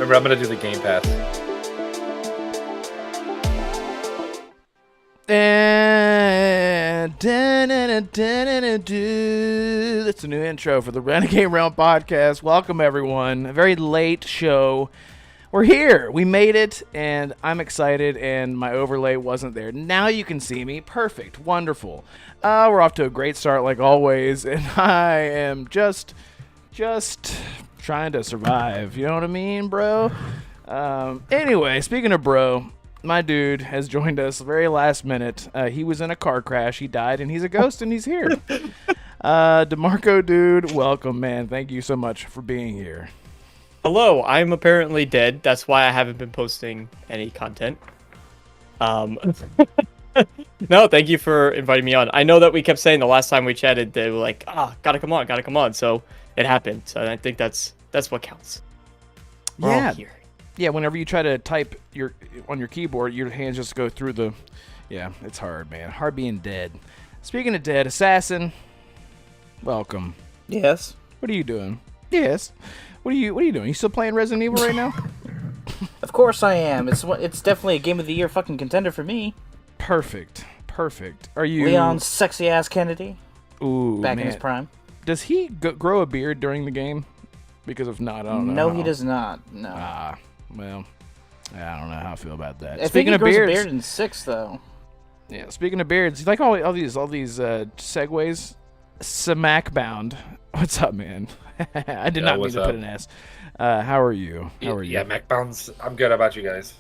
Remember, I'm going to do the Gamepass. And that's a new intro for the Renegade Realm Podcast. Welcome, everyone. A very late show. We're here. We made it, and I'm excited, and my overlay wasn't there. Now you can see me. Perfect. Wonderful. We're off to a great start, like always, and I am just trying to survive. You know what I mean, bro? Anyway, speaking of bro, my dude has joined us very last minute. He was in a car crash. He died, and he's a ghost, and he's here. DeMarco, dude, welcome, man. Thank you so much for being here. Hello, I'm apparently dead. That's why I haven't been posting any content. No, thank you for inviting me on. I know that we kept saying the last time we chatted, they were like, gotta come on. So it happened. So I think that's what counts. We're all here. Yeah, whenever you try to type on your keyboard, your hands just go through the... Yeah, it's hard, man. Hard being dead. Speaking of dead, Assassin, welcome. Yes. What are you doing? Yes. What are you doing? You still playing Resident Evil right now? Of course I am. It's definitely a Game of the Year fucking contender for me. Perfect. Are you... Leon's sexy-ass Kennedy. Ooh, back man. in his prime. Does he grow a beard during the game? Because if not, I don't know. No, he does not. No. Well, I don't know how I feel about that. I think he grows a beard in 6, though. Yeah, speaking of beards, you like all these segues? Smackbound. What's up, man? I did not mean to put an S. How are you? Yeah, Macbounds. I'm good. How about you guys?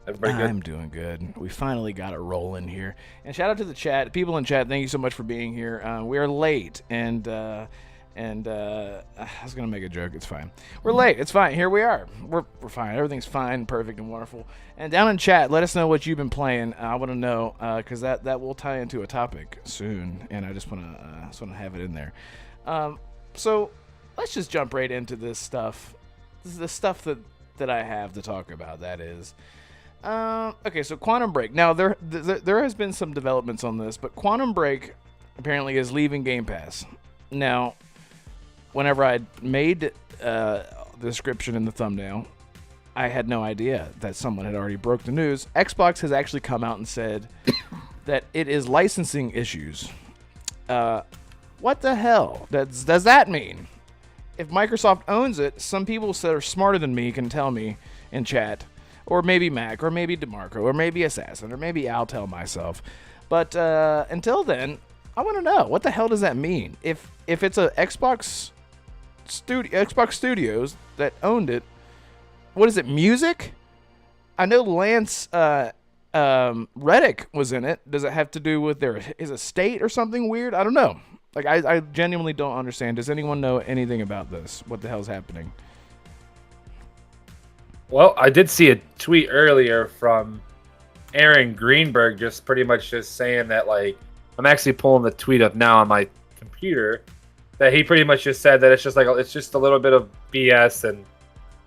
Everybody good? I'm doing good. We finally got it rolling here. And shout out to the chat. People in chat, thank you so much for being here. We are late, and I was going to make a joke. It's fine. We're late. It's fine. Here we are. We're fine. Everything's fine, perfect, and wonderful. And down in chat, let us know what you've been playing. I want to know, because that will tie into a topic soon, and I just want to have it in there. So let's just jump right into this stuff. This is the stuff that I have to talk about, that is. Okay, so Quantum Break. Now, there has been some developments on this, but Quantum Break apparently is leaving Gamepass. Now, whenever I made the description in the thumbnail, I had no idea that someone had already broke the news. Xbox has actually come out and said that it is licensing issues. What the hell does that mean? If Microsoft owns it, some people that are smarter than me can tell me in chat, or maybe Mac, or maybe DeMarco, or maybe Assassin, or maybe I'll tell myself. But until then, I want to know, what the hell does that mean? If it's a Xbox Studios that owned it, what is it, music? I know Lance Reddick was in it. Does it have to do with his estate or something weird? I don't know. Like, I genuinely don't understand. Does anyone know anything about this? What the hell's happening? Well, I did see a tweet earlier from Aaron Greenberg just pretty much just saying that, like, I'm actually pulling the tweet up now on my computer, that he pretty much just said that it's just a little bit of BS, and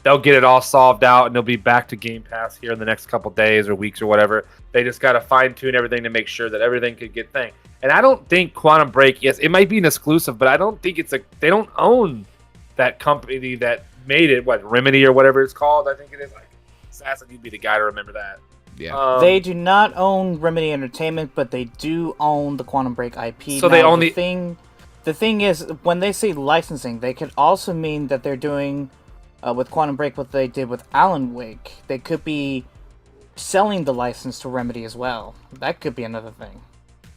they'll get it all solved out, and they'll be back to Game Pass here in the next couple days or weeks or whatever. They just got to fine-tune everything to make sure that everything could get thing. And I don't think Quantum Break, yes, it might be an exclusive, but I don't think they don't own that company that made it, Remedy or whatever it's called, I think it is. Assassin, you'd be the guy to remember that. Yeah. They do not own Remedy Entertainment, but they do own the Quantum Break IP. So now, they own the thing is, when they say licensing, they could also mean that they're doing with Quantum Break what they did with Alan Wake. They could be selling the license to Remedy as well. That could be another thing.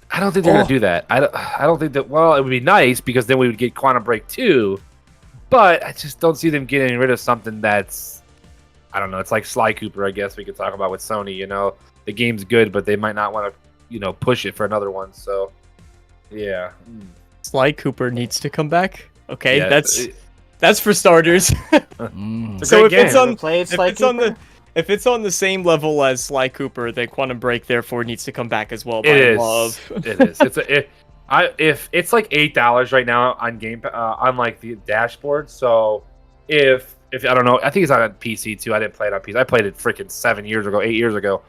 I don't think they're going to do that. I don't think that... Well, it would be nice, because then we would get Quantum Break 2, but I just don't see them getting rid of something that's... I don't know. It's like Sly Cooper, I guess we could talk about with Sony, you know. The game's good, but they might not want to, push it for another one, so... Yeah. Sly Cooper needs to come back? Okay, Yeah, that's for starters. It's a So great if it's on the same level as Sly Cooper, then Quantum Break therefore needs to come back as well. It is. It is. If it's like $8 right now on on like the dashboard. So if I don't know, I think it's on PC too. I didn't play it on PC. I played it freaking 8 years ago.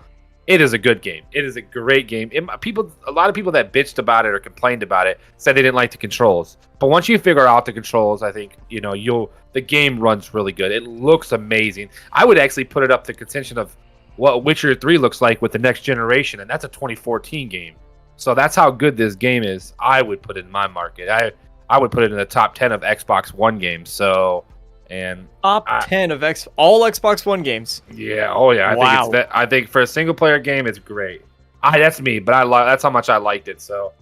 it is a good game. It is a great game. A lot of people that bitched about it or complained about it said they didn't like the controls. But once you figure out the controls, I think the game runs really good. It looks amazing. I would actually put it up to contention of what Witcher 3 looks like with the next generation, and that's a 2014 game. So that's how good this game is. I would put it in my market. I would put it in the top 10 of Xbox One games. So, and top 10 of all Xbox One games. Yeah. Oh yeah. I think for a single player game, it's great. That's me, but that's how much I liked it. So.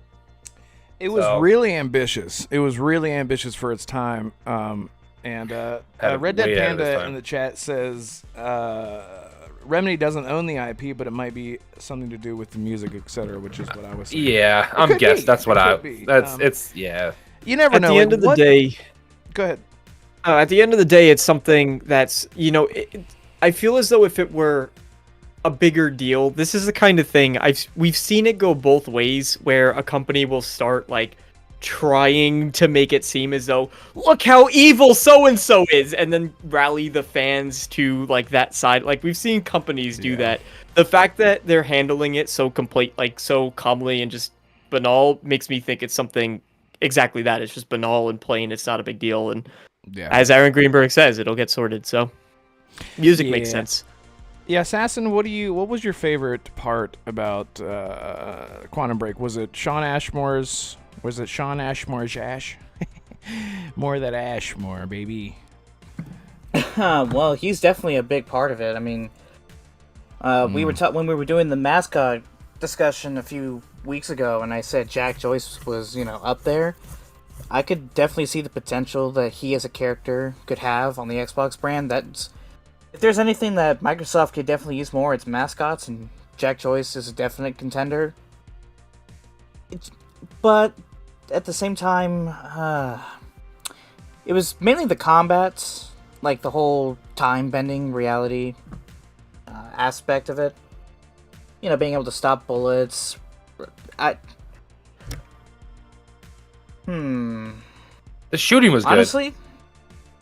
It was really ambitious. It was really ambitious for its time. And Red Dead Panda in the chat says Remedy doesn't own the IP, but it might be something to do with the music, etc., which is what I was saying. Yeah, I'm guessing that's what yeah. You never know. At the end of the day, go ahead. At the end of the day, it's something that's I feel as though if it were a bigger deal, this is the kind of thing we've seen it go both ways, where a company will start like trying to make it seem as though, look how evil so and so is, and then rally the fans to like that side. Like we've seen companies do that. The fact that they're handling it so so calmly and just banal makes me think it's something exactly that. It's just banal and plain. It's not a big deal, and as Aaron Greenberg says, it'll get sorted. So music makes sense. Yeah, Assassin, what was your favorite part about Quantum Break? Was it Sean Ashmore's Ash? More that Ashmore, baby. Well, he's definitely a big part of it. I mean, when we were doing the mascot discussion a few weeks ago, and I said Jack Joyce was, up there. I could definitely see the potential that he as a character could have on the Xbox brand. If there's anything that Microsoft could definitely use more, it's mascots, and Jack Joyce is a definite contender. But at the same time, it was mainly the combats, like the whole time-bending reality aspect of it. Being able to stop bullets. The shooting was good. Honestly,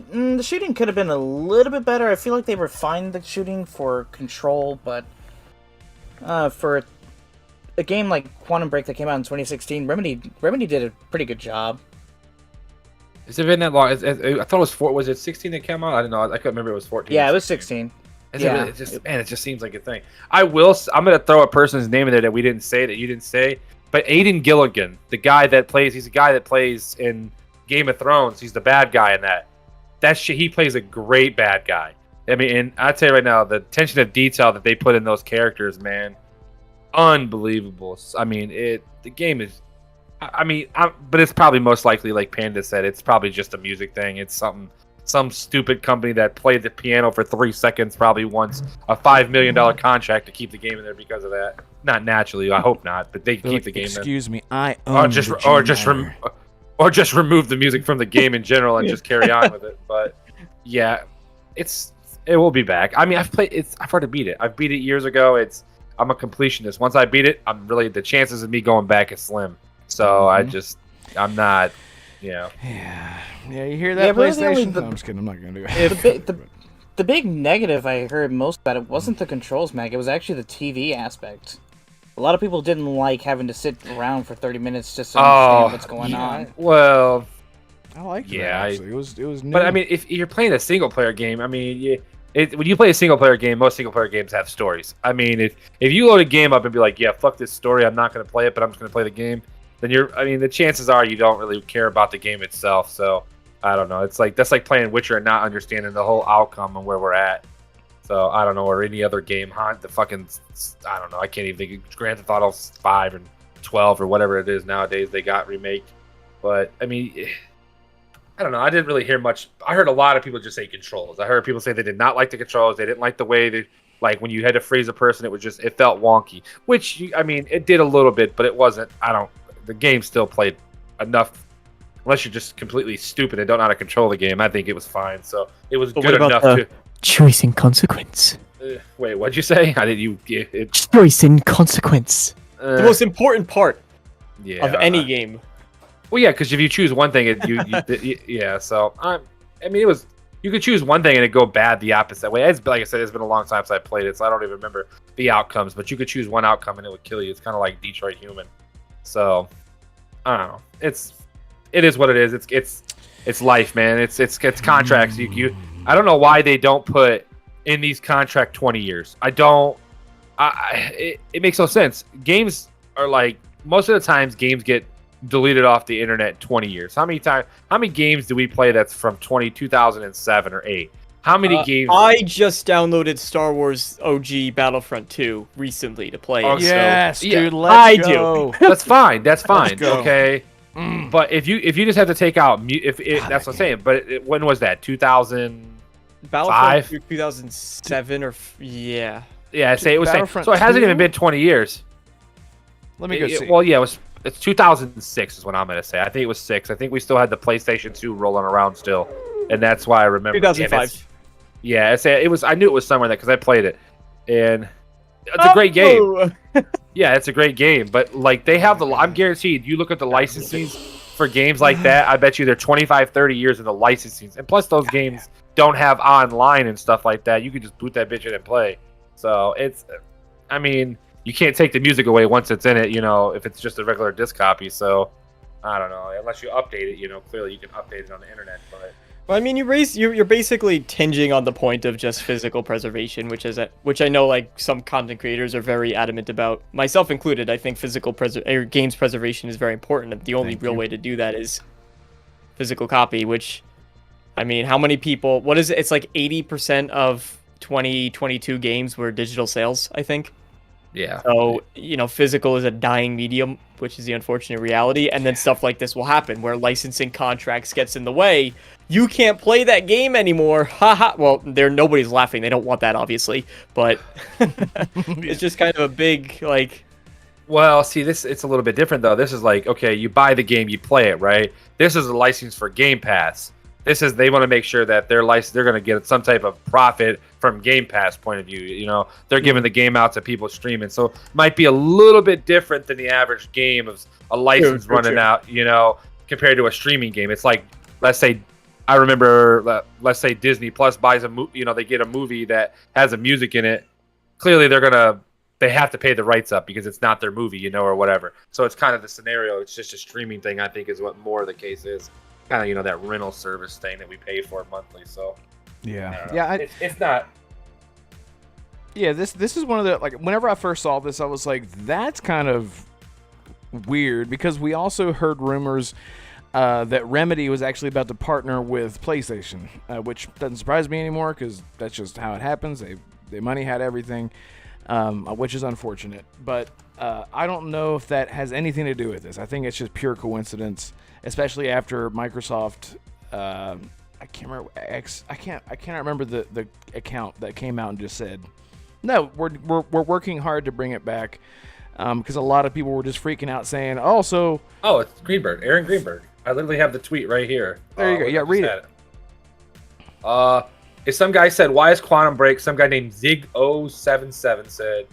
the shooting could have been a little bit better. I feel like they refined the shooting for Control, but for a game like Quantum Break that came out in 2016, Remedy did a pretty good job. Has it been that long? I thought it was 4. Was it 16 that came out? I don't know. I couldn't remember. It was 14. Yeah, it was 16. It just seems like a thing. I'm gonna throw a person's name in there that we didn't say, that you didn't say. But Aidan Gilligan, he's a guy that plays in Game of Thrones. He's the bad guy in that. He plays a great bad guy. I mean, and I'll tell you right now, the attention to detail that they put in those characters, man, unbelievable. I mean, the game is, but it's probably most likely, like Panda said, it's probably just a music thing. It's some stupid company that played the piano for 3 seconds probably wants a $5 million contract to keep the game in there because of that. Not naturally, I hope not, but they can keep the game. Excuse me, I own or just remove the music from the game in general and just carry on with it. But yeah, it will be back. I mean, I've hard to beat it. I've beat it years ago. I'm a completionist. Once I beat it, the chances of me going back is slim. So I'm not. Yeah, you hear that, PlayStation? No, I'm just kidding. I'm not going to do it. The big negative I heard most about it wasn't the controls, Mag. It was actually the TV aspect. A lot of people didn't like having to sit around for 30 minutes just to understand what's going on. Well, I liked it. Actually. It was new. But I mean, if you're playing a single player game, I mean, when you play a single player game, most single player games have stories. I mean, if you load a game up and be like, yeah, fuck this story, I'm not going to play it, but I'm just going to play the game, then the chances are you don't really care about the game itself. So I don't know. That's like playing Witcher and not understanding the whole outcome and where we're at. So I don't know, or any other game, I don't know. I can't even think of Grand Theft Auto 5 and 12 or whatever it is nowadays they got remade. But I mean, I don't know. I didn't really hear much. I heard a lot of people just say controls. I heard people say they did not like the controls. They didn't like the way they, like when you had to freeze a person, it felt wonky. Which, I mean, it did a little bit, but it wasn't. The game still played enough. Unless you're just completely stupid and don't know how to control the game, I think it was fine. So it was good enough to. Choice and consequence. Wait, what'd you say? Choice and consequence. The most important part of any game. Well, yeah, because if you choose one thing, yeah. So I mean, it was you could choose one thing and it go bad the opposite way. It's like I said, it's been a long time since I played it, so I don't even remember the outcomes. But you could choose one outcome and it would kill you. It's kind of like Detroit Human. So I don't know. It is what it is. It's life, man. It's contracts. I don't know why they don't put in these contract 20 years. It makes no sense. Games are like, most of the times games get deleted off the internet 20 years. How many games do we play that's from 2007 or 8? How many games? I just downloaded Star Wars OG Battlefront 2 recently to play. Oh, Yes, so, dude, yeah, let's go. That's fine. That's fine. go. Okay. But if you just have to take out that's what I'm saying. But when was that? 2000. Battlefront 2, 2007 or yeah. Yeah, I say it was. Battlefront So it hasn't 2? even been 20 years. Let me go see. Well, yeah, it's 2006 is what I'm gonna say. I think it was 6. I think we still had the PlayStation 2 rolling around still, and that's why I remember. 2005. Yeah, it was. I knew it was somewhere there because I played it, and it's a great game. Yeah, it's a great game. But like they have I'm guaranteed. You look at the licenses for games like that. I bet you they're 25, 30 years in the licensing, and plus those games don't have online and stuff like that. You can just boot that bitch in and play. So I mean, you can't take the music away once it's in it, if it's just a regular disc copy. So I don't know, unless you update it, clearly you can update it on the internet. But Well, I mean, you're basically tinging on the point of just physical preservation, which I know like some content creators are very adamant about, myself included. I think games preservation is very important, and the only real way to do that is physical copy. Which, I mean, how many people? What is it? It's like 80% of 2022 games were digital sales, I think. yeah. So, physical is a dying medium, which is the unfortunate reality. And then stuff like this will happen where licensing contracts gets in the way. You can't play that game anymore. Haha. Well, nobody's laughing. They don't want that, obviously. But it's just kind of a big, like... Well, see, it's a little bit different, though. This is like, okay, you buy the game, you play it, right? This is a license for Gamepass. They want to make sure that they're going to get some type of profit from Game Pass point of view. They're giving the game out to people streaming, so it might be a little bit different than the average game of a license running out. Compared to a streaming game, it's like, let's say Disney Plus buys a movie. They get a movie that has a music in it. Clearly, they have to pay the rights up because it's not their movie, or whatever. So it's kind of the scenario. It's just a streaming thing. I think is what more of the case is. Kind of that rental service thing that we pay for monthly. So it's not. Yeah, this is one of the, like, whenever I first saw this, I was like, that's kind of weird, because we also heard rumors that Remedy was actually about to partner with PlayStation, which doesn't surprise me anymore because that's just how it happens. They money had everything, which is unfortunate. But I don't know if that has anything to do with this. I think it's just pure coincidence. Especially after Microsoft, I can't remember I can't remember the account that came out and just said, no, we're working hard to bring it back, because a lot of people were just freaking out saying, it's Greenberg, Aaron Greenberg. I literally have the tweet right here. There you go. Yeah, read it. If some guy said, why is Quantum Break? Some guy named Zig077 said,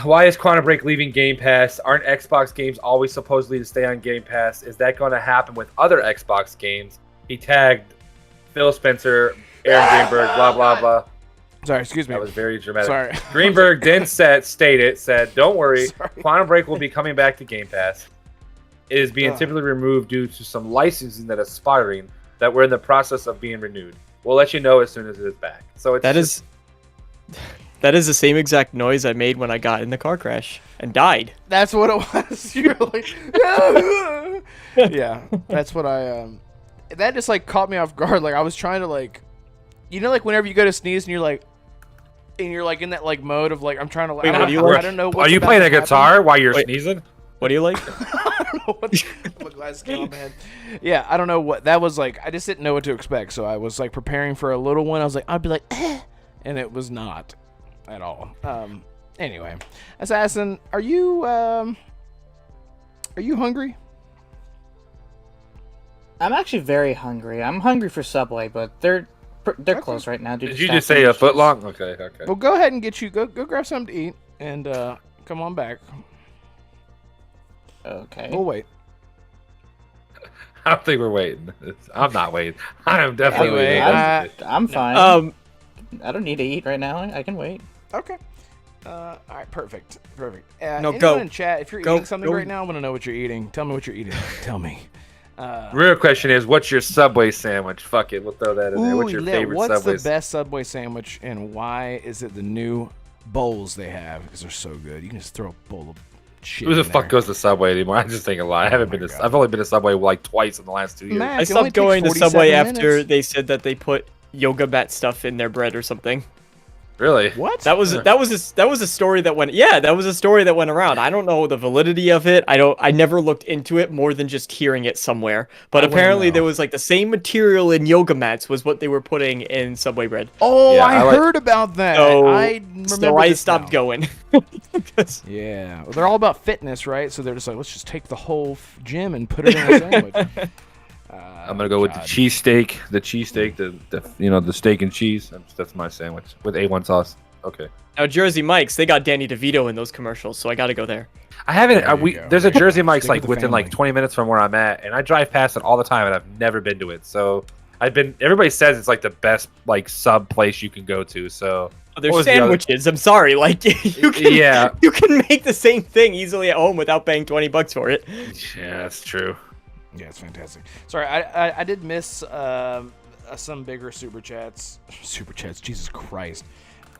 why is Quantum Break leaving Game Pass? Aren't Xbox games always supposedly to stay on Game Pass? Is that going to happen with other Xbox games? He tagged Phil Spencer, Aaron Greenberg, blah, blah, blah. Sorry, excuse me. That was very dramatic. Sorry. Greenberg then said, don't worry, Quantum Break will be coming back to Game Pass. It is being typically removed due to some licensing that is expiring that we're in the process of being renewed. We'll let you know as soon as it is back. So it's That is the same exact noise I made when I got in the car crash and died. That's what it was. You're like, yeah, that's what I. That just like caught me off guard. Like I was trying to like, like whenever you go to sneeze and you're like in that like mode of like I'm trying to like. Wait, I don't know. Are you playing a guitar while you're sneezing? What do you like? I don't know what. My glasses came on my head. Yeah, I don't know what that was like. I just didn't know what to expect, so I was like preparing for a little one. I was like, I'd be like, and it was not at all. Anyway, Assassin, are you hungry? I'm actually very hungry. I'm hungry for Subway, but they're closed right now. Did you just say a foot long? Okay. Well, go ahead and go grab something to eat and come on back. Okay. We'll wait. I don't think we're waiting. I'm not waiting. I am definitely Anyway, waiting. I'm fine. I don't need to eat right now. I can wait. Okay. All right, perfect. No, anyone go. in chat, if you're Go, eating something go. right now, I want to know what you're eating. Tell me what you're eating. Tell me. Real question is, what's your Subway sandwich? Fuck it, we'll throw that in there. What's your favorite what's Subway? the best Subway sandwich, and why is it the new bowls they have? Because they're so good. You can just throw a bowl of shit. Who the in fuck there. goes to Subway anymore? I just think a lot. I haven't been my to. God. I've only been to Subway like twice in the last 2 years. Man, I it only stopped going to takes Subway 47 after minutes. they said that they put yoga mat stuff in their bread or something. Really? What? That was a story that went around. I don't know the validity of it. I never looked into it more than just hearing it somewhere. But I wanna apparently know. there was like the same material in yoga mats was what they were putting in Subway bread. Oh, Yeah, I I like- heard about that. So, I remember so I this stopped now. going. 'Cause- Yeah, well, they're all about fitness, right? So they're just like, let's just take the whole gym and put it in a sandwich. I'm gonna go with the cheesesteak. The cheesesteak, the steak and cheese. That's my sandwich with A1 sauce. Okay. Now Jersey Mike's, they got Danny DeVito in those commercials, so I got to go there. I haven't. There you go. There's a Jersey Mike's Stick with like the within like family. 20 minutes from where I'm at, and I drive past it all the time, and I've never been to it. So everybody says it's like the best like sub place you can go to. So They're what was the other- sandwiches. I'm sorry, like you can Yeah. you can make the same thing easily at home without paying $20 for it. Yeah, that's true. Yeah, it's fantastic. Sorry, I did miss some bigger super chats. Super chats, Jesus Christ.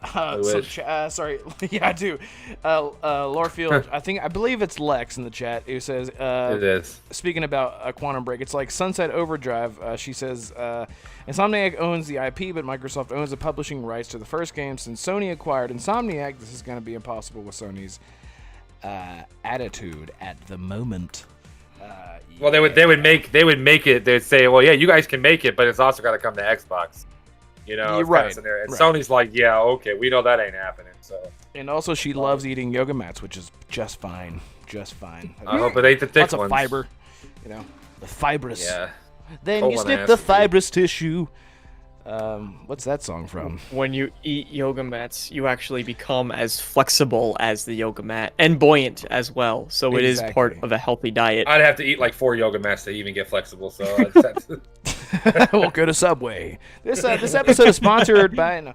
I wish. Sorry, yeah, I do. Lorefield, I believe it's Lex in the chat who says, It is. speaking about Quantum Break, it's like Sunset Overdrive. She says, Insomniac owns the IP, but Microsoft owns the publishing rights to the first game. Since Sony acquired Insomniac, this is going to be impossible with Sony's attitude at the moment. Well, they would make it. They'd say, well, yeah, you guys can make it, but it's also got to come to Xbox. You know, You're it's right, kinda scenario. And right. Sony's like, yeah, okay, we know that ain't happening. So And also, she loves eating yoga mats, which is just fine. Just fine. I hope it ain't the thick Lots ones. of fiber, you know, the fibrous. Yeah. Then you Colon snip acid, the dude. fibrous tissue. What's that song from? When you eat yoga mats, you actually become as flexible as the yoga mat and buoyant as well. So it is part Exactly. of a healthy diet. I'd have to eat like 4 yoga mats to even get flexible. So that's- We'll go to Subway. This episode is sponsored by. No.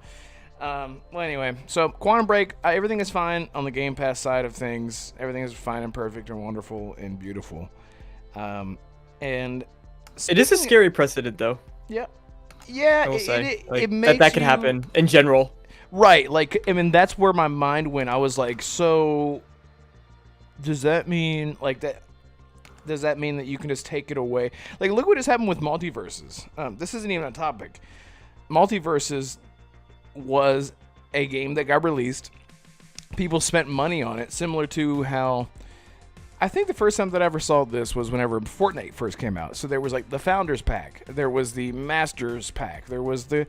Well, anyway, so Quantum Break, everything is fine on the Game Pass side of things. Everything is fine and perfect and wonderful and beautiful. And It is a speaking- scary precedent, though. Yeah. Yeah, I will say it like, makes that could you- happen in general. Right, like, I mean, that's where my mind went. I was like, so does that mean, like, that? Does that mean that you can just take it away? Like, look what has happened with Multiverses. This isn't even a topic. Multiverses was a game that got released. People spent money on it, similar to how... I think the first time that I ever saw this was whenever Fortnite first came out. So there was like the Founders Pack, there was the Masters Pack, there was the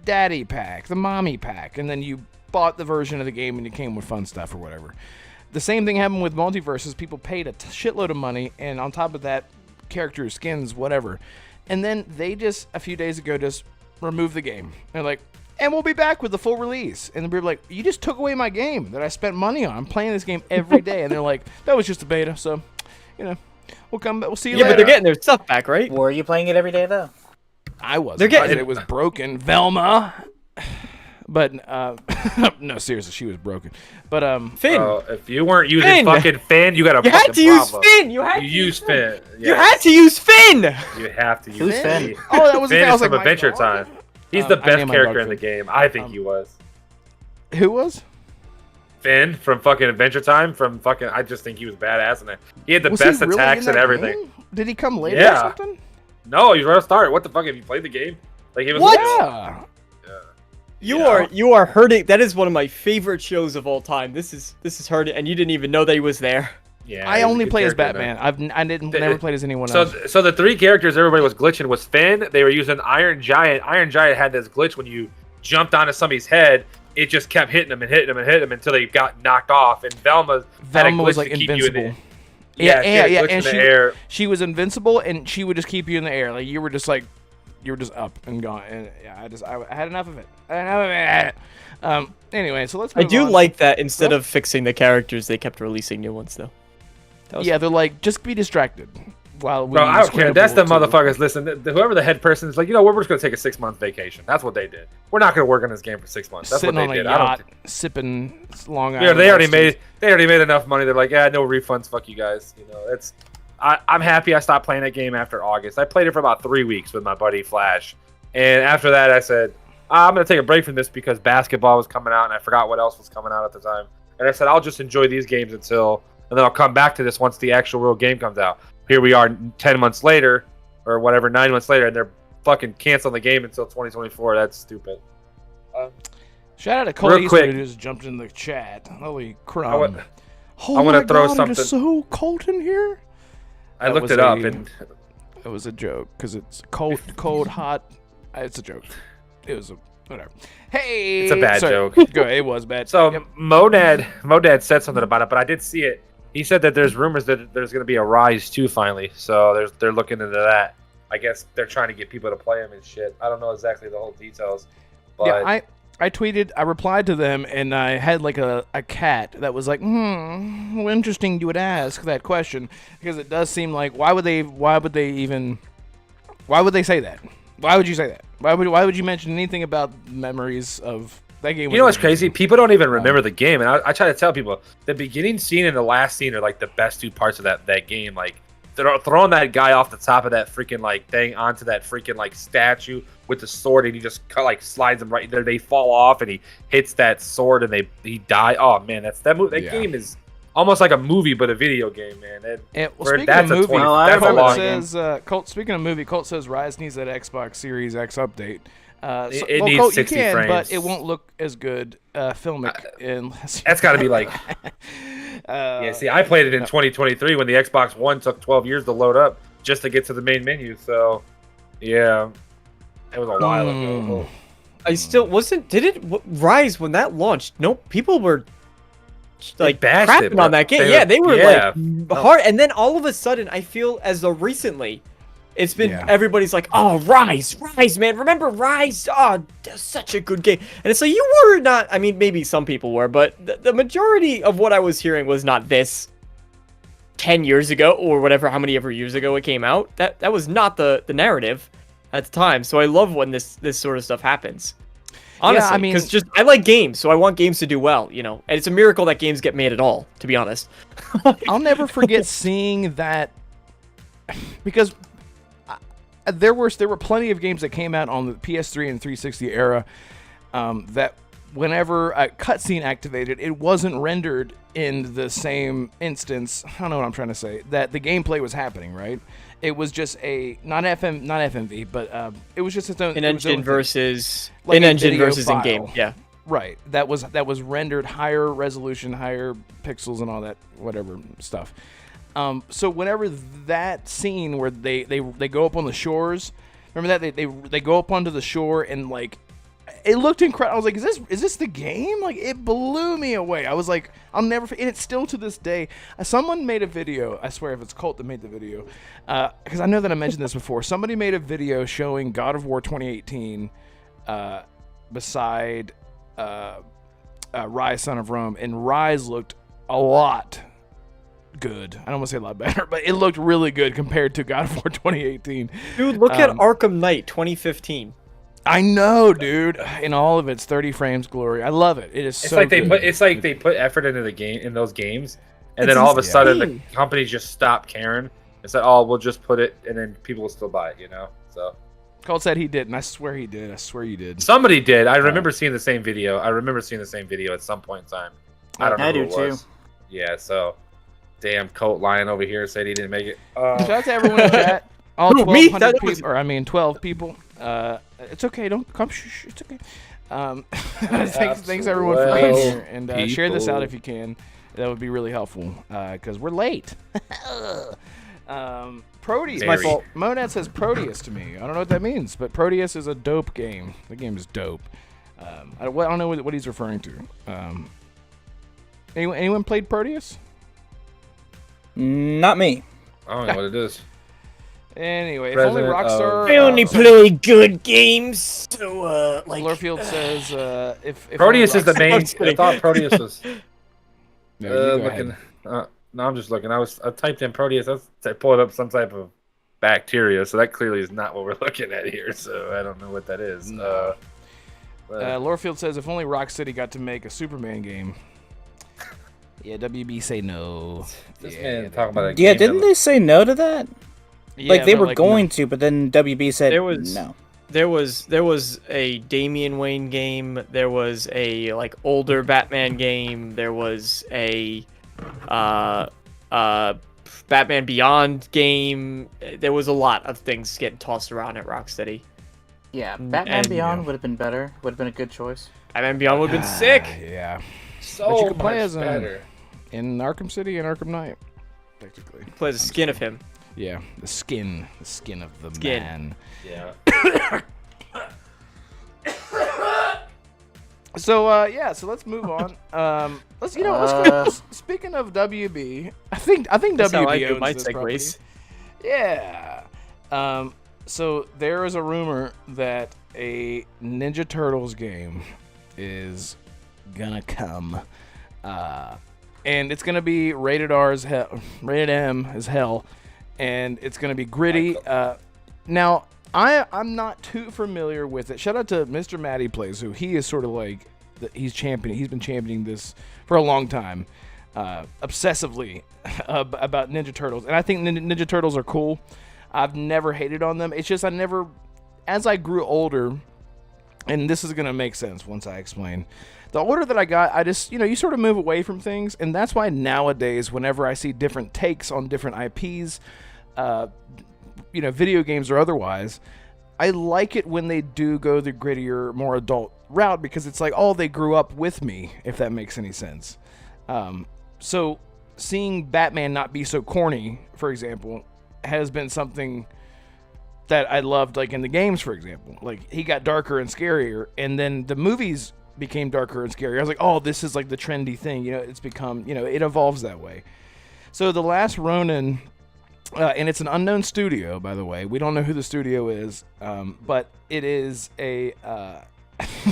Daddy Pack, the Mommy Pack, and then you bought the version of the game and it came with fun stuff or whatever. The same thing happened with Multiverses. People paid a shitload of money, and on top of that, characters, skins, whatever. And then they just, a few days ago, just removed the game. They're like, and we'll be back with the full release. And we were like, you just took away my game that I spent money on. I'm playing this game every day. And they're like, that was just a beta, so, you know, we'll come back. We'll see you Yeah, later. but they're getting their stuff back, right? Were you playing it every day though? I wasn't. They're getting- I said it was broken. Velma. But, no, seriously, she was broken. But, Finn, if you weren't using Finn! fucking Finn, you got a you fucking had to use problem. Finn. You had You to use Finn. You Yes. had to use Finn. You have to use Who's Finn? oh, that was Finn I is was like, from my Adventure dog? Time. He's the I best named my character dog in the Finn. game. I think he was. Who was? Finn from fucking Adventure Time. From fucking, I just think he was badass in it. He had the Was best he really attacks in and that everything. game? Did he come later Yeah. or something? No, he's right to start. What the fuck? Have you played the game? Like he was. What? Yeah. You are hurting. That is one of my favorite shows of all time. This is hurting, and you didn't even know that he was there. Yeah. I he's a only good play as character in Batman. that. I didn't never played as anyone So, else. so the 3 characters everybody was glitching was Finn. They were using Iron Giant. Iron Giant had this glitch when you jumped onto somebody's head. It just kept hitting them and hitting them and hitting them until they got knocked off. And Velma had a glitch was like to keep you in the invincible. Yeah, she had a glitch and in the air. she was invincible, and she would just keep you in the air. Like you were just up and gone. And yeah, I had enough of it. Anyway, so let's. I Move do on. like that instead of fixing the characters, they kept releasing new ones though. That was Yeah, they're like, just be distracted. while we Bro, I don't care. That's the scramble to- motherfuckers. Listen, whoever the head person is like, we're just gonna take a 6-month vacation. That's what they did. We're not gonna work on this game for 6 months. That's sitting what on they a did. yacht, sipping Long Island. Yeah, they already iced made enough money. They're like, yeah, no refunds. Fuck you guys. I'm happy I stopped playing that game after August. I played it for about 3 weeks with my buddy Flash, and after that, I said I'm gonna take a break from this because basketball was coming out, and I forgot what else was coming out at the time. And I said I'll just enjoy these games and then I'll come back to this once the actual real game comes out. Here we are 10 months later, or whatever, 9 months later, and they're fucking canceling the game until 2024. That's stupid. Shout out to Cole Real Eastwood quick. who just jumped in the chat. Holy crap! I want my to throw God, something. It is so cold in here. I That looked was it up, a- and It was a joke because it's cold, hot. It's a joke. It was a whatever. Hey, It's a bad sorry. joke. Go ahead, it was bad. so Yep. Modad said something about it, but I did see it. He said that there's rumors that there's going to be a Rise 2 finally, so they're looking into that. I guess they're trying to get people to play them and shit. I don't know exactly the whole details, but Yeah, I tweeted, I replied to them, and I had like a cat that was like, well, interesting you would ask that question, because it does seem like, why would they say that? Why would you say that? Why would you mention anything about memories of that game? you know what's crazy? People don't even remember the game, and I try to tell people the beginning scene and the last scene are like the best 2 parts of that game. Like throwing that guy off the top of that freaking like thing onto that freaking like statue with the sword, and he just slides them right there. They fall off, and he hits that sword, and he die. Oh man, that game is almost like a movie, but a video game, man. Speaking that's of a movie, 20 No, I that's a remember long that game. says Colt. Speaking of movie, Colt says Rise needs that Xbox Series X update. It needs Colt, 60 you can, frames. but it won't look as good filmic unless That's got to be like. Yeah, see, I played it in 2023 when the Xbox One took 12 years to load up just to get to the main menu. So, yeah, it was a while ago. I still wasn't. Rise when that launched? No, people were like bashed crapping it, on bro. that game. They were yeah. like hard. And then all of a sudden, I feel as though recently, it's been everybody's like, "Oh, Rise, man! Remember Rise? Oh, that's such a good game." And it's like you were not. I mean, maybe some people were, but the majority of what I was hearing was not this. 10 years ago, or whatever, how many ever years ago it came out. That was not the narrative at the time. So I love when this sort of stuff happens. Honestly, I mean, because I like games, so I want games to do well, and it's a miracle that games get made at all, to be honest. I'll never forget seeing that, because there were plenty of games that came out on the PS3 and 360 era that whenever a cutscene activated, it wasn't rendered in the same instance. I don't know what I'm trying to say. That the gameplay was happening, right? It was just not FMV, but it was just its own In-engine versus like in-engine versus in-game. file. Yeah. Right. That was rendered higher resolution, higher pixels, and all that whatever stuff. So whenever that scene where they go up on the shores, remember that they go up onto the shore and like it looked incredible. I was like, is this the game? Like it blew me away. I was like, I'll never. And it's still to this day. Someone made a video. I swear, if it's Colt that made the video, because I know that I mentioned this before. Somebody made a video showing God of War 2018 beside Rise: Son of Rome, and Rise looked a lot good. I don't want to say a lot better, but it looked really good compared to God of War 2018. Dude, look at Arkham Knight 2015. I know, dude. In all of its 30 frames glory, I love it. It is It's so like good. they put effort into the game in those games, and then all of a sudden the company just stopped caring and said, "Oh, we'll just put it," and then people will still buy it, So Colt said he didn't. I swear he did. I swear you did. somebody did. I remember seeing the same video. At some point in time. I don't know I who do it was. Yeah. So, damn, Colt lying over here said he didn't make it. Shout out to everyone in chat. All Who, me? 1,200 That was- people, or I mean 12 people. It's okay. Don't come. Shh, it's okay. Thanks everyone for being here, and share this out if you can. That would be really helpful because we're late. Proteus. My fault. Monad says Proteus to me. I don't know what that means, but Proteus is a dope game. The game is dope. I don't know what he's referring to. Anyone played Proteus? Not me. I don't know what it is. Anyway, if President only Rockstar. I only play good games, so Lurfield says if Proteus is the Rockstar- main. just kidding. I thought Proteus was No, you go looking. ahead. No, I'm just looking. I typed in Proteus. I pulled up some type of bacteria, so that clearly is not what we're looking at here. So I don't know what that is. No. Lorefield says if only Rocksteady got to make a Superman game. Yeah, WB say no. This man talking about a Yeah, game didn't they say no to that? Yeah, Like they they're were going to, but then WB said no. There was a Damian Wayne game. There was a like older Batman game. There was a Batman Beyond game. There was a lot of things getting tossed around at Rocksteady. Yeah, Batman Beyond would have been better. Would have been a good choice. Batman Beyond would have been sick. Yeah. So But you could play much as better. in Arkham City and Arkham Knight, technically. Play the skin of him. Yeah, the skin of the Skin. man. Yeah. So so let's move on. Let's go. Speaking of WB, I think That's how I WB do owns my this property. segues. Yeah. So there is a rumor that a Ninja Turtles game is gonna come, and it's gonna be rated R as hell, rated M as hell, and it's gonna be gritty. Now I'm not too familiar with it. Shout out to Mr. Matty Plays, who he is sort of like he's been championing this for a long time, obsessively about Ninja Turtles, and I think Ninja Turtles are cool. I've never hated on them. It's just as I grew older, and this is gonna make sense once I explain. The older that I got, I just, you sort of move away from things, and that's why nowadays, whenever I see different takes on different IPs, video games or otherwise, I like it when they do go the grittier, more adult route, because it's like, oh, they grew up with me, if that makes any sense. So seeing Batman not be so corny, for example, has been something that I loved, like in the games, for example. Like, he got darker and scarier, and then the movies became darker and scarier. I was like, oh, this is like the trendy thing. It's become, it evolves that way. So the Last Ronin, and it's an unknown studio, by the way. We don't know who the studio is, but it is a...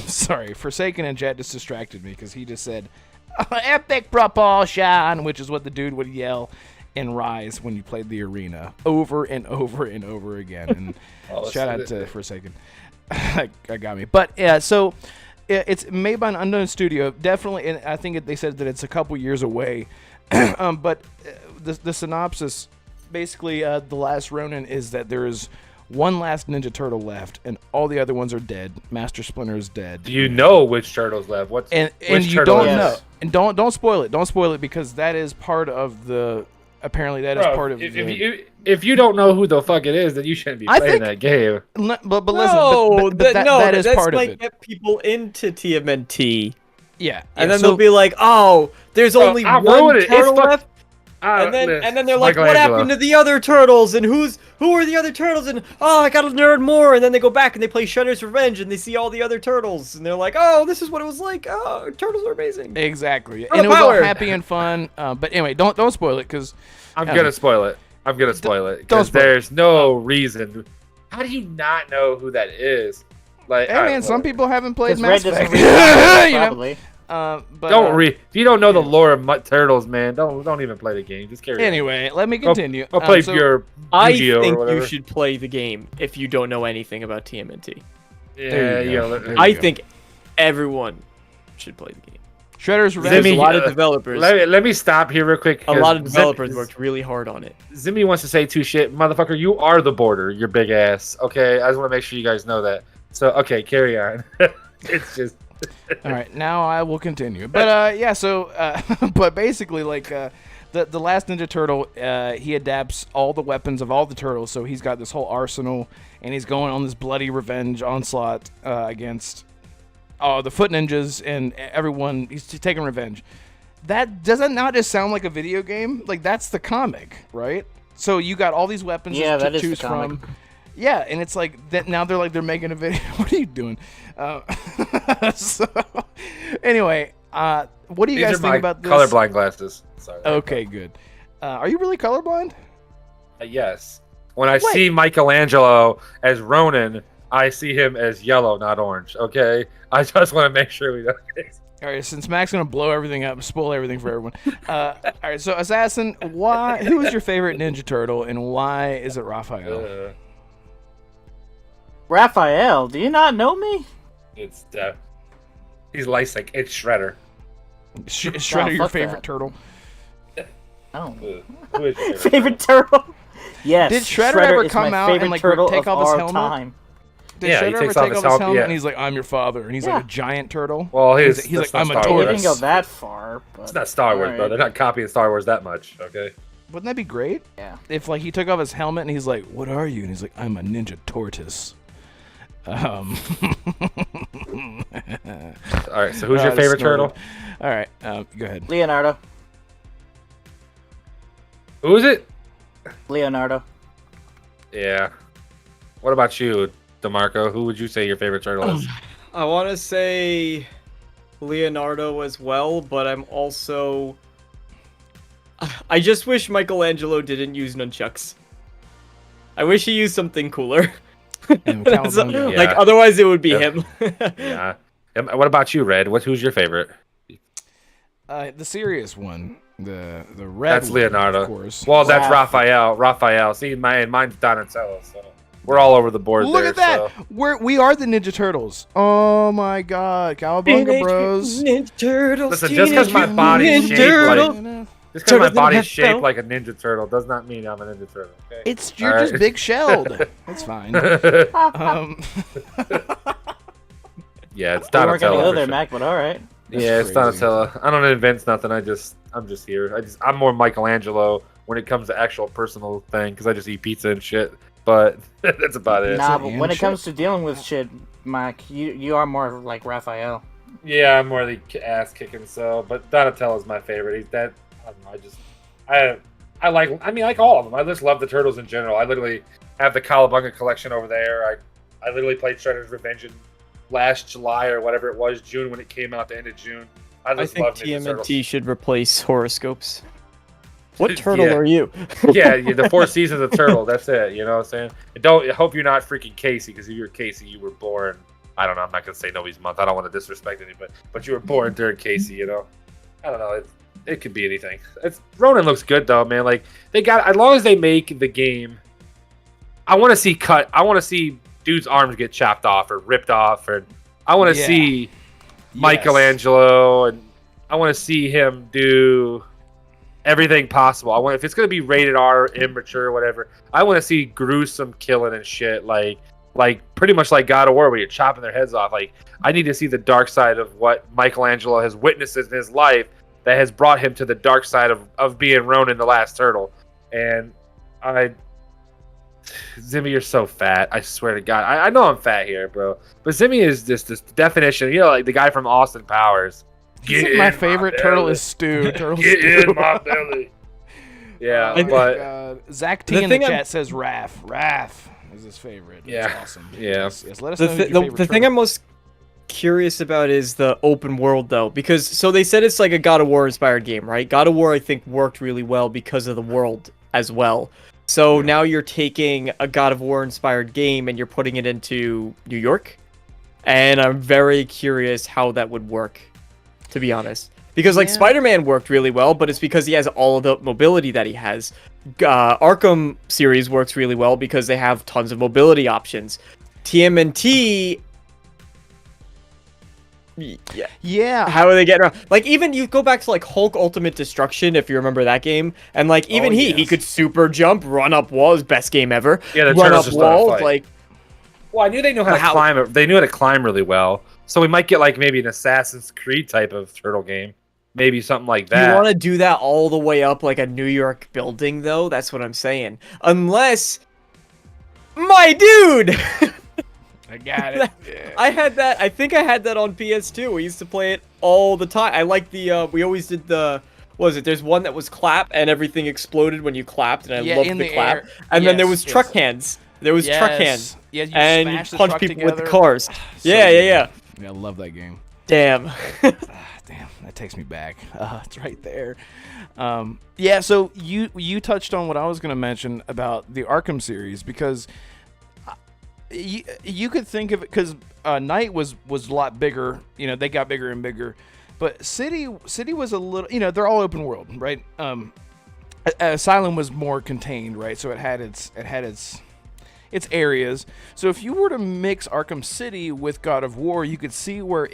sorry, Forsaken in chat just distracted me because he just said, epic propulsion, which is what the dude would yell in Rise when you played the arena over and over and over again. And shout out to Forsaken. That got me. But yeah, so it's made by an unknown studio, definitely, and I think they said that it's a couple years away. But the synopsis, basically, The Last Ronin is that there is one last Ninja Turtle left, and all the other ones are dead. Master Splinter is dead. Do you know which turtle's left? And you don't know. And don't spoil it. Don't spoil it, because that is part of the... Apparently, that is part of if you don't know who the fuck it is, then you shouldn't be playing that game. But listen, that is part of it. Get people into TMNT. Yeah, and then they'll be like, "Oh, there's only one turtle left." And then they're like, "What happened to the other turtles? And who are the other turtles?" And I gotta learn more. And then they go back and they play Shredder's Revenge and they see all the other turtles and they're like, "Oh, this is what it was like. Oh, turtles are amazing." Exactly, and it was all happy and fun. But anyway, don't spoil it, because I'm gonna spoil it. Because there's no reason. How do you not know who that is? Like, hey man, some people haven't played Mass Effect. Probably. But if you don't know the lore of Turtles, man, don't even play the game. Just carry Anyway, let me continue. I'll play your I Yu-Gi-Oh think or whatever. you should play the game if you don't know anything about TMNT. I think everyone should play the game. Shredder's Revenge. There's a lot of developers. Let me stop here real quick. A lot of developers worked really hard on it. Zimmy wants to say two shit. Motherfucker, you are the border, your big ass. Okay, I just want to make sure you guys know that. So, okay, carry on. It's just... All right, now I will continue. But, but basically, like, the last Ninja Turtle, he adapts all the weapons of all the turtles, so he's got this whole arsenal, and he's going on this bloody revenge onslaught against... the Foot Ninjas and everyone. He's taking revenge. That doesn't not just sound like a video game. Like, that's the comic, right? So you got all these weapons to choose from. Yeah, and it's like that. Now they're making a video. What are you doing? So anyway, what do you guys think about this? Colorblind glasses. Sorry. Okay, good. Are you really colorblind? Yes. When I see Michelangelo as Ronin, I see him as yellow, not orange. Okay, I just want to make sure we know this. All right, since Mac's gonna blow everything up, spoil everything for everyone. All right, so Assassin, who is your favorite Ninja Turtle, and why is it Raphael? Raphael, do you not know me? It's he's Lysik. It's Shredder. Is Shredder your fuck favorite that. turtle? Oh. Who is your Favorite turtle? Yes. Did Shredder ever is come my out and favorite like turtle take of off his our helmet? time. Did Yeah, he Shredder takes ever off take his off his helmet, helmet yeah. and he's like, "I'm your father," and he's like a giant turtle? Well, he's that's like, not "I'm a Star He Wars. didn't tortoise." go that far. But It's not Star Wars, bro. alright. They're not copying Star Wars that much, okay? Wouldn't that be great? Yeah. If like he took off his helmet and he's like, "What are you?" and he's like, "I'm a ninja tortoise." All right, so who's your I favorite snorted. turtle? All right, go ahead. Leonardo. Who is it? Leonardo. Yeah. What about you, DeMarco? Who would you say your favorite turtle is? I want to say Leonardo as well, but I'm also... I just wish Michelangelo didn't use nunchucks. I wish he used something cooler. And That's- Cowabunga. Like, Yeah. otherwise it would be Yep. him. Yeah. What about you, Red? Who's your favorite? The serious one, the red. That's one, Leonardo. of course. Well, that's Raph. Raphael. See, mine's Donatello, so we're all over the board Look there. at that! So. We are the Ninja Turtles. Oh my God, Cowabunga Bros. Ninja Turtles. Listen, just because my body's shaped like just because my body's shaped like a Ninja Turtle does not mean I'm a Ninja Turtle. Okay. You're All just right. big shelled. That's fine. Yeah, it's We weren't gonna Donatello. go for there, sure. Mac, but all right. Yeah, it's crazy. Donatello. I don't invent nothing. I'm just here. I'm more Michelangelo when it comes to actual personal thing because I just eat pizza and shit. But that's about it. Nah, it but and when it shit? comes to dealing with shit, Mac, you are more like Raphael. Yeah, I'm more the ass kicking. So, but Donatello's my favorite. He's that. I don't know. I like all of them. I just love the turtles in general. I literally have the Cowabunga collection over there. I literally played Shredder's Revenge in last July or whatever it was, June when it came out, the end of June. I I just think love Ninja Turtles. TMNT should replace horoscopes. What turtle Yeah. are you? Yeah, the 4 seasons of Turtle. That's it. You know what I'm saying? I hope you're not freaking Casey, because if you're Casey, you were born. I don't know. I'm not gonna say nobody's month. I don't want to disrespect anybody, but you were born during Casey. You know. I don't know. It could be anything. Ronin looks good though, man. Like they got, as long as they make the game, I want to see cut. I want to see dudes' arms get chopped off or ripped off, or I want to Yeah. see Michelangelo, and I want to see him do everything possible. If it's gonna be rated R, immature, whatever, I want to see gruesome killing and shit, like pretty much like God of War, where you're chopping their heads off. Like I need to see the dark side of what Michelangelo has witnessed in his life that has brought him to the dark side of being Ronin, the last turtle. And Zimmy, you're so fat. I swear to God. I know I'm fat here, bro. But Zimmy is just this definition. You know, like the guy from Austin Powers. My favorite turtle is Stu. Turtle Get Stu. in my belly. Yeah, Oh my but God. Zach T The in the thing I'm- chat says Raph. Raph is his favorite. Yeah. That's awesome. Yeah. Yes, let us The, know th- who's your the, favorite the thing turtle. I'm most curious about is the open world, though, because so they said it's like a God of War inspired game, right? God of War, I think, worked really well because of the world as well. So now you're taking a God of War inspired game and you're putting it into New York, and I'm very curious how that would work, to be honest. Because like Yeah. Spider-Man worked really well, but it's because he has all of the mobility that he has. Arkham series works really well because they have tons of mobility options. TMNT, Yeah. how are they getting around? Like, even you go back to like Hulk Ultimate Destruction, if you remember that game, and like even he yes. could super jump, run up walls, best game ever. Yeah, the run turtles up just don't walls, fight. like well, I knew they knew how to How- climb it. They knew how to climb really well. So we might get like maybe an Assassin's Creed type of turtle game. Maybe something like that. you want to do that all the way up like a New York building, though. That's what I'm saying. Unless, my dude. I got it. Yeah. I had that. I think I had that on PS2. We used to play it all the time. I like the. We always did the. What was it? There's one that was clap and everything exploded when you clapped, and I Yeah, loved in the the clap. air. And then there Yes, was yes. truck hands. There was truck hands, Yeah, you and you smash the punch truck people with the together. cars. So Yeah. Yeah, I love that game. Damn. Damn, that takes me back. It's right there. Yeah, so you touched on what I was going to mention about the Arkham series, because you could think of it, because Knight was a lot bigger. You know, they got bigger and bigger. But City was a little, they're all open world, right? Asylum was more contained, right? So it had its areas. So if you were to mix Arkham City with God of War, you could see where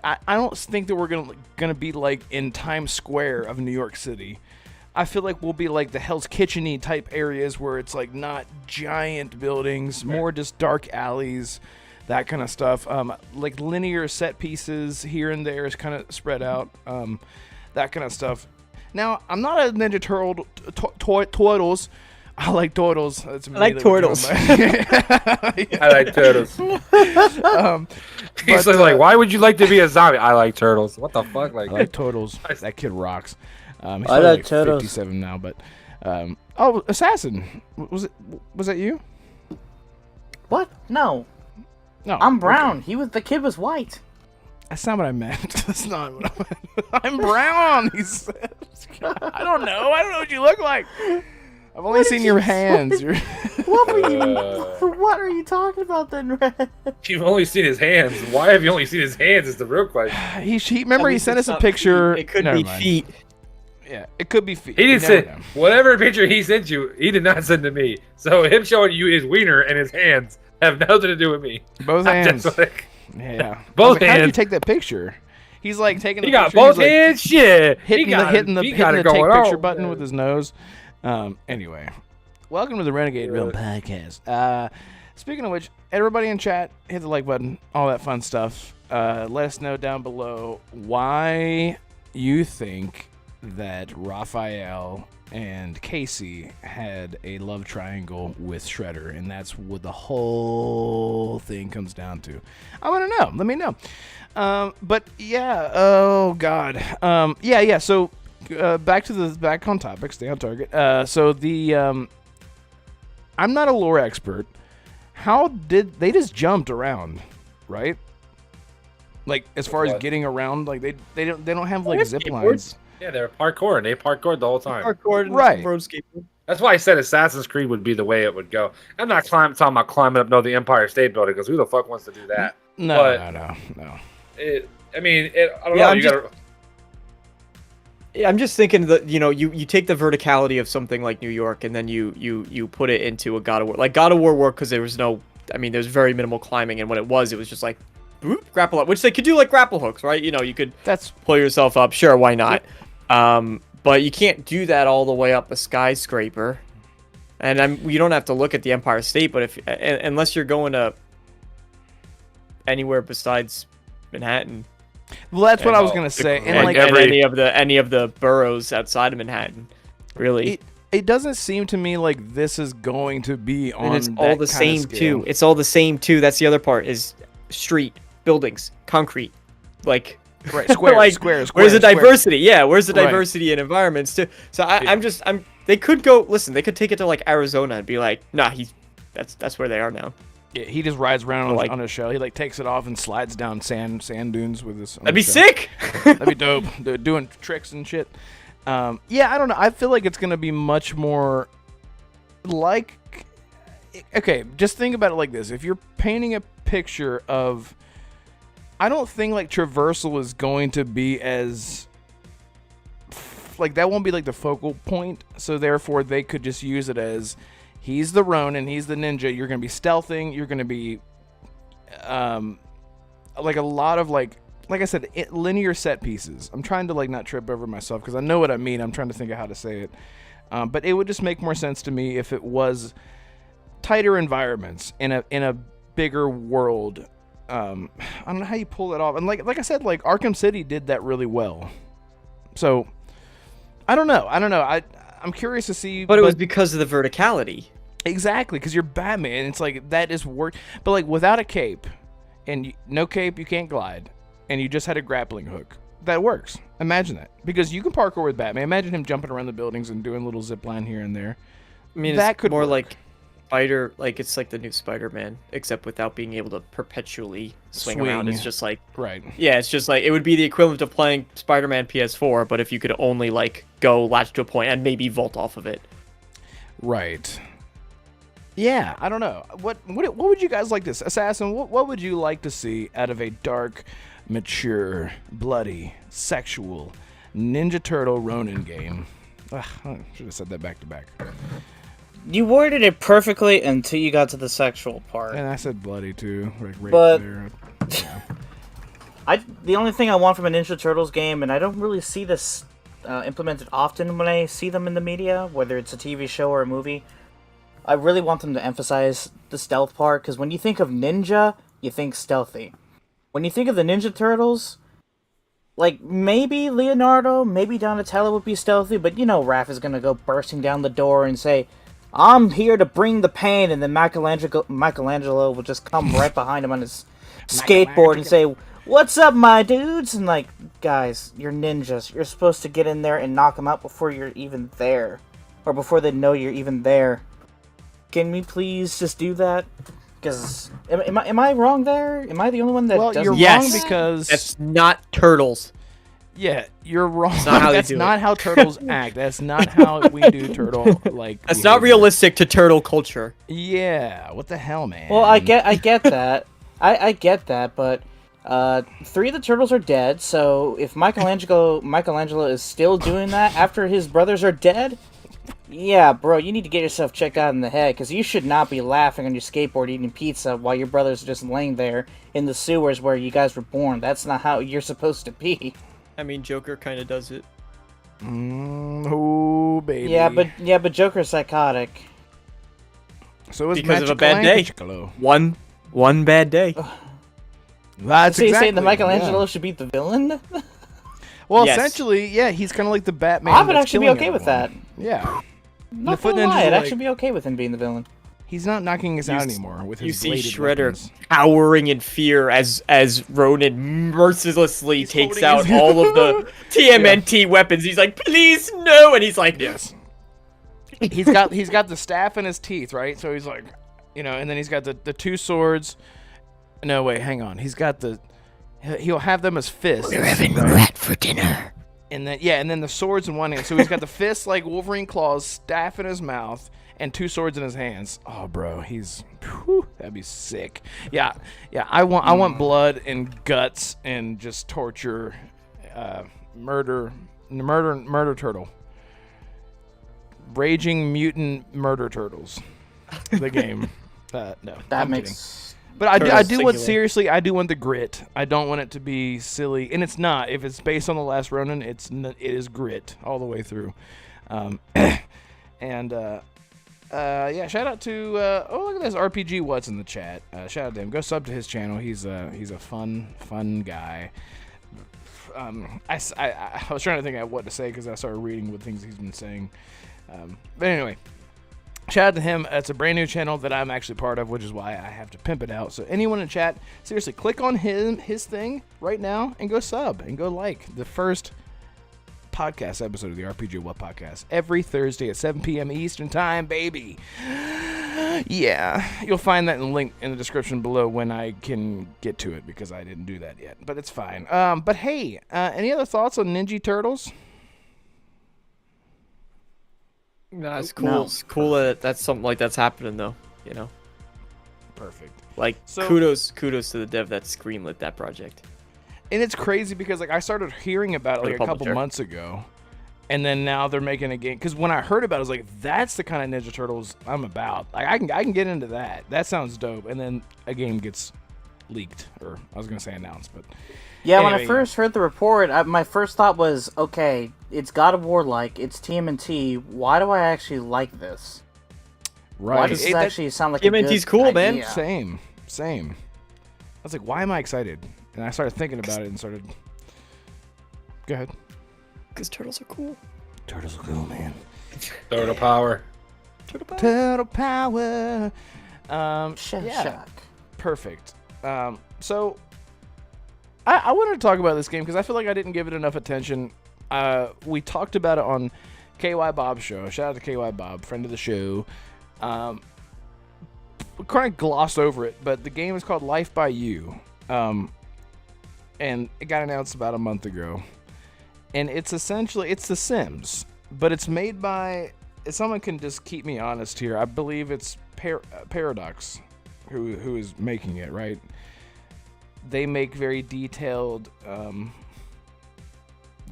I don't think that we're gonna be like in Times Square of New York City. I feel like we'll be like the Hell's Kitchen-y type areas where it's like not giant buildings, more just dark alleys, that kind of stuff. Like linear set pieces here and there is kind of spread out, that kind of stuff. Now, I'm not a Ninja Turtle turtles. I like turtles. That's I like turtles. I like turtles. He's like, why would you like to be a zombie? I like turtles. What the fuck? I like turtles. That kid rocks. He's I probably like like turtles. 57 now, but Assassin. Was that you? What? No, No, I'm brown. okay. The kid was white. That's not what I meant. That's not what I meant. I'm brown. He said. I don't know what you look like. I've only seen your hands. What were you? What are you talking about then, Red? You've only seen his hands. Why have you only seen his hands is the real question. He sent us a picture. It could Never be mind. feet. Yeah, it could be feet. He didn't You never say know. whatever picture he sent you. He did not send to me. So him showing you his wiener and his hands have nothing to do with me. Both I'm hands. just like, Yeah. Both I was like, How did you hands. take that picture? He's like taking the he got picture. both he's, like, hands. Shit. hitting he got the he got it take going picture on. button with his nose. Anyway, welcome to the Renegade Realm Podcast. Speaking of which, everybody in chat, hit the like button, all that fun stuff. Let us know down below why you think that Raphael and Casey had a love triangle with Shredder, and that's what the whole thing comes down to. I want to know. Let me know. But yeah, oh god, yeah. So back on topic, stay on target. So the I'm not a lore expert. How did they just jumped around, right? Like as far as getting around, like they don't have like zip lines. Yeah, they're parkour and they parkoured the whole time. Hardcore and Right. road skateboard. That's why I said Assassin's Creed would be the way it would go. I'm not talking about climbing up the Empire State Building because who the fuck wants to do that? No. But- No. I don't Yeah, know. I'm just thinking that you take the verticality of something like New York and then you put it into a God of War. Like God of War worked because there was there's very minimal climbing, and when it was just like boop, grapple up, which they could do like grapple hooks, right? You could That's pull yourself up. Sure, why not? But you can't do that all the way up a skyscraper. And you don't have to look at the Empire State, but unless you're going to anywhere besides Manhattan. well. That's what I was gonna say. And like like any of the boroughs outside of Manhattan, really. it doesn't seem to me like this is going to be on. And it's that all the kind same of scale. too. It's all the same too. That's the other part is street, buildings, concrete, like Right, square, like, square. Where's the square. diversity? Yeah, where's the Right. diversity in environments too? So I'm. They could go. Listen, they could take it to like Arizona and be like, nah, that's where they are now. Yeah, he just rides around Like- on his shell. He like takes it off and slides down sand dunes with his. on That'd be his shell. sick. That'd be dope. They're doing tricks and shit. Yeah, I don't know. I feel like it's gonna be much more like. Okay, just think about it like this: if you're painting a picture of, I don't think like traversal is going to be as. Like that won't be like the focal point, so therefore they could just use it as he's the Ronin, he's the ninja. You're gonna be stealthing. You're gonna be, like a lot of like I said, linear set pieces. I'm trying to like not trip over myself because I know what I mean. I'm trying to think of how to say it, but it would just make more sense to me if it was tighter environments in a bigger world. I don't know how you pull that off, and like I said, like Arkham City did that really well. So. I don't know. I'm curious to see. But it was because of the verticality. Exactly, because you're Batman. It's like that is work. But like without a cape, and no cape, you can't glide, and you just had a grappling hook. That works. Imagine that, because you can parkour with Batman. Imagine him jumping around the buildings and doing little zip line here and there. I mean, That it's could more work. like it's like the new Spider-Man, except without being able to perpetually swing around. Swing. It's just like, Right. yeah, it's just like it would be the equivalent of playing Spider-Man PS4, but if you could only like go latch to a point and maybe vault off of it. Right. Yeah, I don't know. What would you guys like to Assassin, what would you like to see out of a dark mature, bloody, sexual Ninja Turtle Ronin game. Ugh, I should have said that back to back. You worded it perfectly until you got to the sexual part. And I said bloody too, like right But- there. Yeah. The only thing I want from a Ninja Turtles game, and I don't really see this implemented often when I see them in the media, whether it's a TV show or a movie, I really want them to emphasize the stealth part, because when you think of ninja, you think stealthy. When you think of the Ninja Turtles, like, maybe Leonardo, maybe Donatello would be stealthy, but you know Raph is going to go bursting down the door and say, I'm here to bring the pain, and then Michelangelo will just come right behind him on his skateboard and say, what's up, my dudes? And like, guys, you're ninjas. You're supposed to get in there and knock them out before you're even there. Or before they know you're even there. Can we please just do that? Because, am I wrong there? Am I the only one that doesn't? You're Yes. wrong because... That's not turtles. Yeah, you're wrong. That's not how they That's do not it. how turtles act. That's not how we do turtle, like... That's not behavior. realistic to turtle culture. Yeah, what the hell, man? Well, I get that. I get that, but 3 of the turtles are dead, so if Michelangelo is still doing that after his brothers are dead, yeah, bro, you need to get yourself checked out in the head, because you should not be laughing on your skateboard eating pizza while your brothers are just laying there in the sewers where you guys were born. That's not how you're supposed to be. I mean, Joker kind of does it. Oh, baby. Yeah, but Joker's psychotic. So is Because of a bad day. Michelangelo. One bad day. That's So you're saying exactly, that Michelangelo yeah. should be the villain? Well, Yes. essentially, yeah, he's kind of like the Batman. I would that's actually be killing okay with everyone. that. Yeah. Not Foot gonna Ninjas lie, are I'd like- actually be okay with him being the villain. He's not knocking us out s- anymore with his You see bladed Shredder weapons. cowering in fear as Ronin mercilessly He's takes holding out his- all of the TMNT weapons. He's like, please no, and he's like, Yes. he's got the staff in his teeth, right? So he's like, and then he's got the 2 swords. No, wait, hang on. He'll have them as fists. We're having rat for dinner. And then the swords in one hand. So he's got the fists like Wolverine claws, staff in his mouth, and 2 swords in his hands. Oh, bro, that'd be sick. Yeah. I want blood and guts and just torture, murder turtle, raging mutant murder turtles. The game. No, That I'm kidding. makes... But I Turtles do want singular. I do want the grit. I don't want it to be silly, and it's not. If it's based on the Last Ronin, it is grit all the way through. Yeah, shout out to look at this RPG What's in the chat. Shout out to him. Go sub to his channel. He's a fun guy. I was trying to think of what to say because I started reading what things he's been saying. But anyway. Shout out to him. It's a brand new channel that I'm actually part of, which is why I have to pimp it out. So anyone in chat, seriously, click on his thing right now and go sub and go like the first podcast episode of the RPG What Podcast every Thursday at 7 p.m. Eastern Time, baby. Yeah, you'll find that link in the description below when I can get to it because I didn't do that yet, but it's fine. But hey, any other thoughts on Ninja Turtles? nah, it's cool. No. It's cool that that's something like that's happening though. Perfect. Like So- kudos to the dev that greenlit that project. And it's crazy because like I started hearing about it Or the like a couple publisher. months ago, and then now they're making a game. Because when I heard about it, I was like, "That's the kind of Ninja Turtles I'm about." Like I can get into that. That sounds dope. And then a game gets leaked, or I was gonna say announced, but Yeah, when Anyway, I first heard the report, my first thought was, okay, it's God of War like, it's TMNT. Why do I actually like this? Why right. does It- this that- actually sound like a TMNT's good cool, man. idea? Same. I was like, "Why am I excited?" And I started thinking about it and started. Go ahead. Because turtles are cool. Turtles are cool, man. Turtle power. Turtle power. Shell yeah. shock. Perfect. So I wanted to talk about this game because I feel like I didn't give it enough attention. We talked about it on KY Bob's show. Shout out to KY Bob, friend of the show. We kind of glossed over it, but the game is called Life by You. And it got announced about a month ago. And it's essentially, it's The Sims, but it's made by, if someone can just keep me honest here, I believe it's Paradox who is making it, right? they make very detailed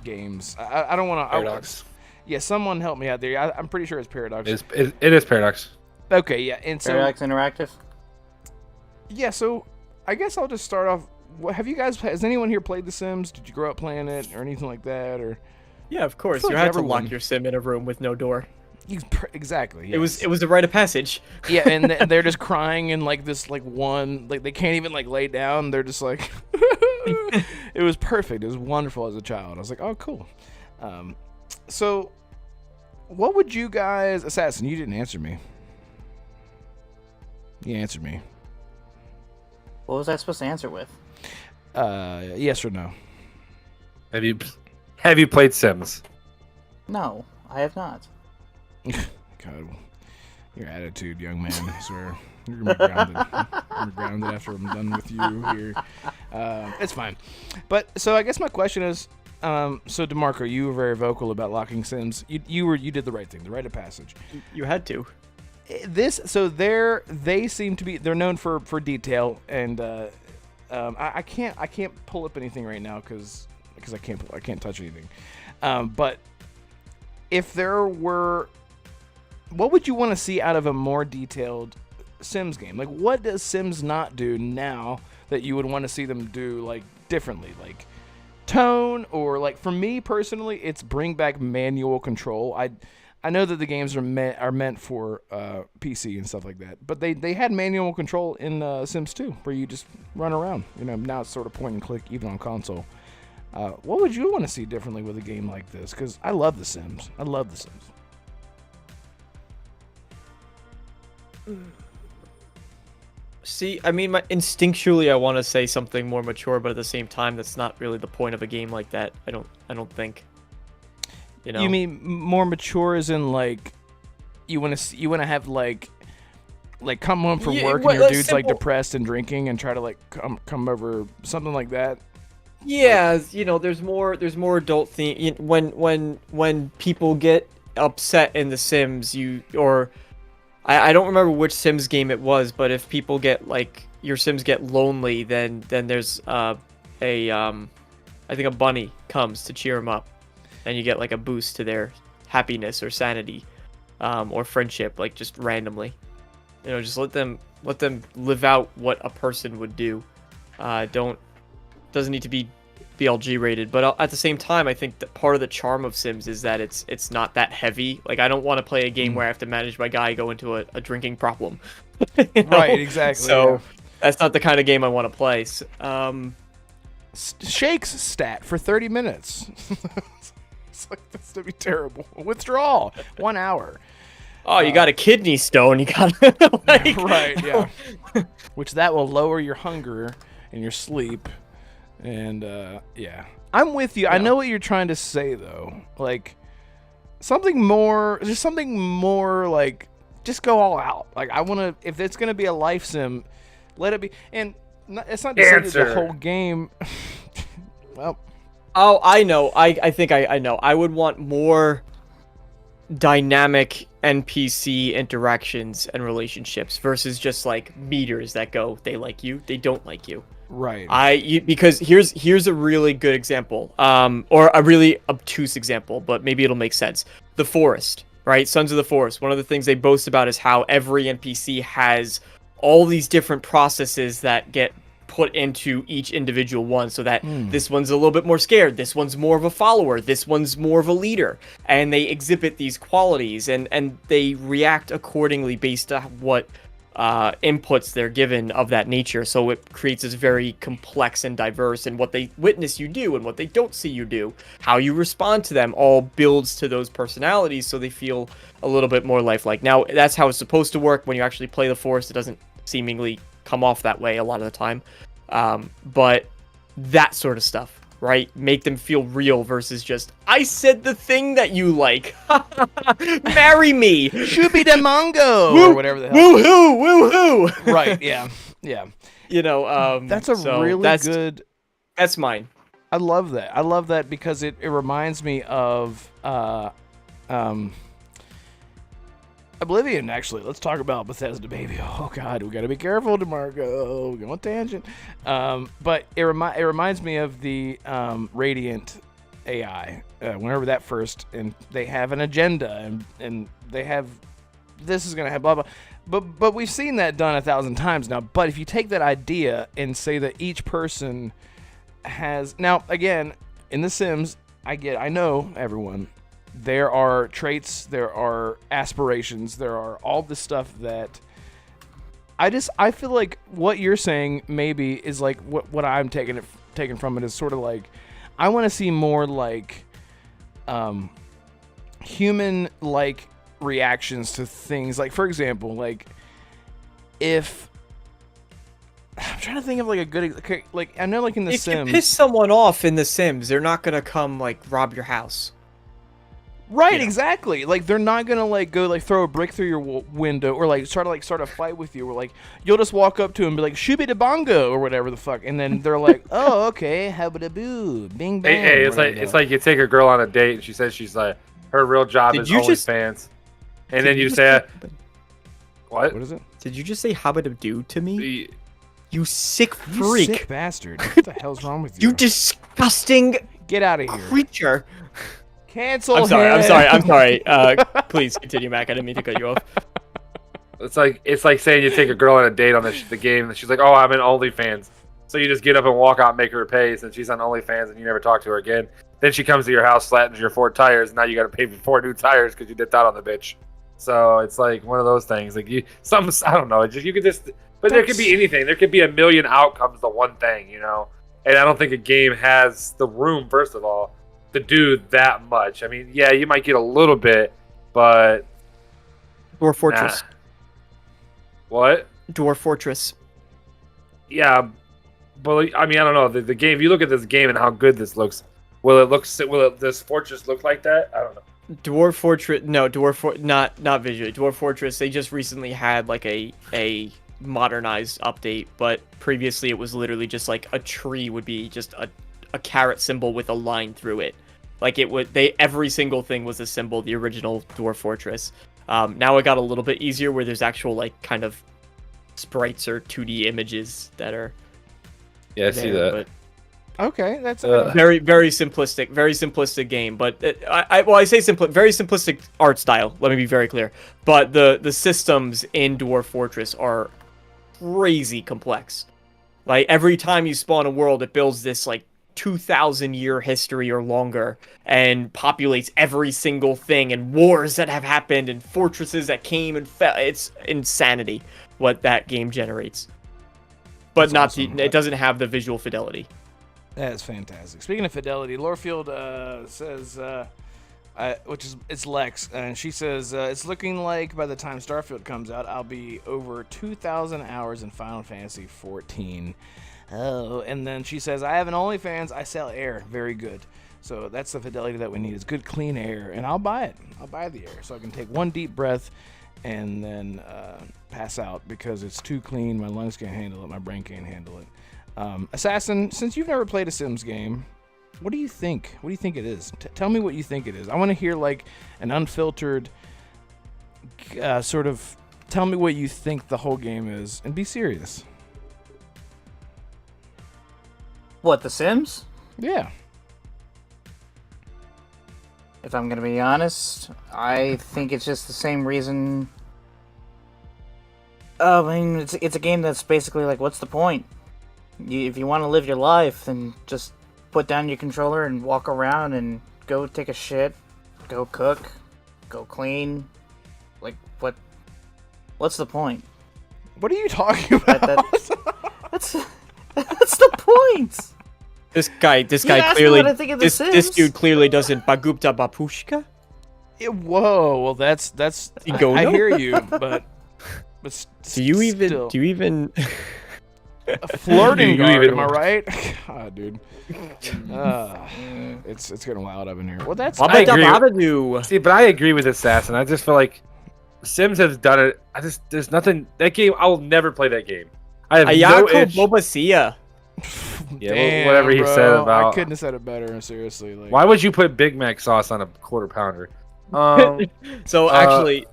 games. I don't want to. Paradox. Yeah, someone help me out there. I'm pretty sure it's Paradox. It is Paradox. Okay, yeah, and so Paradox Interactive. yeah, so I guess I'll just start off. Has anyone here played The Sims? Did you grow up playing it or anything like that? Or Yeah, of course. I feel You like had to everyone- lock your sim in a room with no door. exactly. It was yes. it was a rite of passage. Yeah, and they're just crying in like this one, like they can't even like lay down. They're just like, it was perfect. It was wonderful as a child. I was like, oh, cool. So, what would you guys, Assassin? You didn't answer me. You answered me. What was I supposed to answer with? Yes or no? Have you played Sims? No, I have not. God, your attitude, young man. I swear. You're gonna be grounded. You're grounded after I'm done with you here. It's fine. But so I guess my question is, so DeMarco, you were very vocal about locking Sims. You did the right thing, the rite of passage. You had to. They seem to be, they're known for detail, and I can't pull up anything right now because I can't touch anything. But if there were, what would you want to see out of a more detailed Sims game? Like, what does Sims not do now that you would want to see them do like differently? Like tone, or like for me personally, it's bring back manual control. I know that the games are meant for PC and stuff like that, but they had manual control in Sims 2 where you just run around. Now it's sort of point and click even on console. What would you want to see differently with a game like this? Because I love The Sims. I love The Sims. See, I mean, instinctually, I want to say something more mature, but at the same time, that's not really the point of a game like that. I don't think. You mean more mature as in like you want to have like come home from work and your dude's simple. like depressed and drinking and try to like come over something like that? Yeah, there's more adult theme. When people get upset in The Sims, I don't remember which Sims game it was, but if people get like your Sims get lonely, then there's I think a bunny comes to cheer them up, and you get like a boost to their happiness or sanity, or friendship, like just randomly. Just let them live out what a person would do. Doesn't need to be BLG rated, but at the same time, I think that part of the charm of Sims is that it's not that heavy. Like, I don't want to play a game where I have to manage my guy go into a drinking problem. Right, exactly. So yeah. That's not the kind of game I want to play. Shakes stat for 30 minutes. It's like, that's to be terrible. Withdrawal 1 hour. Oh, you got a kidney stone. You got right, yeah. Which that will lower your hunger and your sleep. And yeah, I'm with you. Yeah. I know what you're trying to say though. Like something more like just go all out. Like I want to, if it's gonna be a life sim, let it be. And it's not to say that the whole game. Well. Oh, I know. I think I know. I would want more dynamic NPC interactions and relationships versus just like meters that go, they like you, they don't like you. Right. Because here's a really good example, or a really obtuse example, but maybe it'll make sense. The Forest, right? Sons of the Forest. One of the things they boast about is how every NPC has all these different processes that get put into each individual one, so that this one's a little bit more scared, this one's more of a follower, this one's more of a leader, and they exhibit these qualities and they react accordingly based on what inputs they're given of that nature. So it creates this very complex and diverse, and what they witness you do and what they don't see you do, how you respond to them, all builds to those personalities so they feel a little bit more lifelike. Now, that's how it's supposed to work. When you actually play the Forest, it doesn't seemingly come off that way a lot of the time. But that sort of stuff, right? Make them feel real versus just, I said the thing that you like. Marry me. Shubi de Mongo. Or whatever the hell. Woohoo. Right, yeah. Yeah. That's good. That's mine. I love that. I love that because it reminds me of Oblivion, actually. Let's talk about Bethesda, baby. Oh, God, we got to be careful, DeMarco. We're going tangent. But it reminds me of the Radiant AI. Whenever that first, and they have an agenda, and they have, this is going to have blah, blah. But we've seen that done 1,000 times now. But if you take that idea and say that each person has, now, again, in The Sims, I know everyone. There are traits, there are aspirations, there are all this stuff that I feel like what you're saying maybe is like what I'm taking from it is sort of like I want to see more like human like reactions to things. Like, for example, like if I'm trying to think of like a good, like I know like in The Sims. If you piss someone off in The Sims, they're not gonna come like rob your house. Right, You know. exactly. Like they're not gonna like go like throw a brick through your window or like start a fight with you. Or like you'll just walk up to them and be like "shooby da bongo" or whatever the fuck, and then they're like, "Oh, okay, habba boo, bing bang." Hey, it's like you take a girl on a date and she says she's like her real job is OnlyFans, and then you say, "What? What is it? Did you just say habba-do to me? The- You sick You freak! sick bastard! What the hell's wrong with you? You disgusting Get out of here! creature! Cancel. I'm sorry. him. Please continue, Mac. I didn't mean to cut you off. It's like saying you take a girl on a date on the game and she's like, "Oh, I'm in OnlyFans." So you just get up and walk out and make her pay since she's on OnlyFans and you never talk to her again. Then she comes to your house, flattens your 4 tires, and now you got to pay for 4 new tires because you dipped out on the bitch. So it's like one of those things. Like I don't know. You could just, but there could be anything. There could be a million outcomes to one thing, you know. And I don't think a game has the room, first of all, to do that much. I mean, yeah, you might get a little bit, but Dwarf Fortress. Nah. What? Dwarf Fortress. Yeah, but I mean, I don't know. The game. If you look at this game and how good this looks, will this fortress look like that? I don't know. Dwarf Fortress. No, not visually. Dwarf Fortress. They just recently had like a modernized update, but previously it was literally just like a tree would be just a carrot symbol with a line through it. Like every single thing was a symbol, the original Dwarf Fortress. Now it got a little bit easier where there's actual like kind of sprites or 2D images that are Yeah, I see that. But Okay, that's very simplistic game. But I say very simplistic art style. Let me be very clear. But the systems in Dwarf Fortress are crazy complex. Like every time you spawn a world, it builds this like 2,000-year history or longer and populates every single thing, and wars that have happened and fortresses that came and fell. It's insanity what that game generates. But That's not awesome. it doesn't have the visual fidelity. That's fantastic. Speaking of fidelity, Lorefield says, it's Lex, and she says, it's looking like by the time Starfield comes out, I'll be over 2,000 hours in Final Fantasy 14. Oh, and then she says, I have an OnlyFans, I sell air. Very good. So that's the fidelity that we need. It's good, clean air, and I'll buy it. I'll buy the air so I can take one deep breath and then pass out because it's too clean. My lungs can't handle it. My brain can't handle it. Assassin, since you've never played a Sims game, what do you think? What do you think it is? Tell me what you think it is. I want to hear like an unfiltered sort of. Tell me what you think the whole game is, and be serious. What, The Sims? Yeah. If I'm gonna be honest, I think it's just the same reason. I mean, it's a game that's basically like, what's the point? If you want to live your life, then just put down your controller and walk around and go take a shit, go cook, go clean. Like, what's the point? What are you talking about? That's the point. This guy asked me clearly. what I think of The This Sims. dude clearly doesn't bagupta bapushka. Yeah, whoa. Well, that's. Go I no? hear you, but Do you even? still. Do you even? A flirting Do you guard, even- am I right? God, dude. It's getting wild up in here. Well, that's. I agree. Babadoo. See, but I agree with Assassin. I just feel like Sims has done it. There's nothing. That game, I will never play that game. I have no Ayako itch. Bobasia. Yeah, Damn, whatever he bro. said about. I couldn't have said it better. Seriously. Why would you put Big Mac sauce on a quarter pounder? So Uh, actually,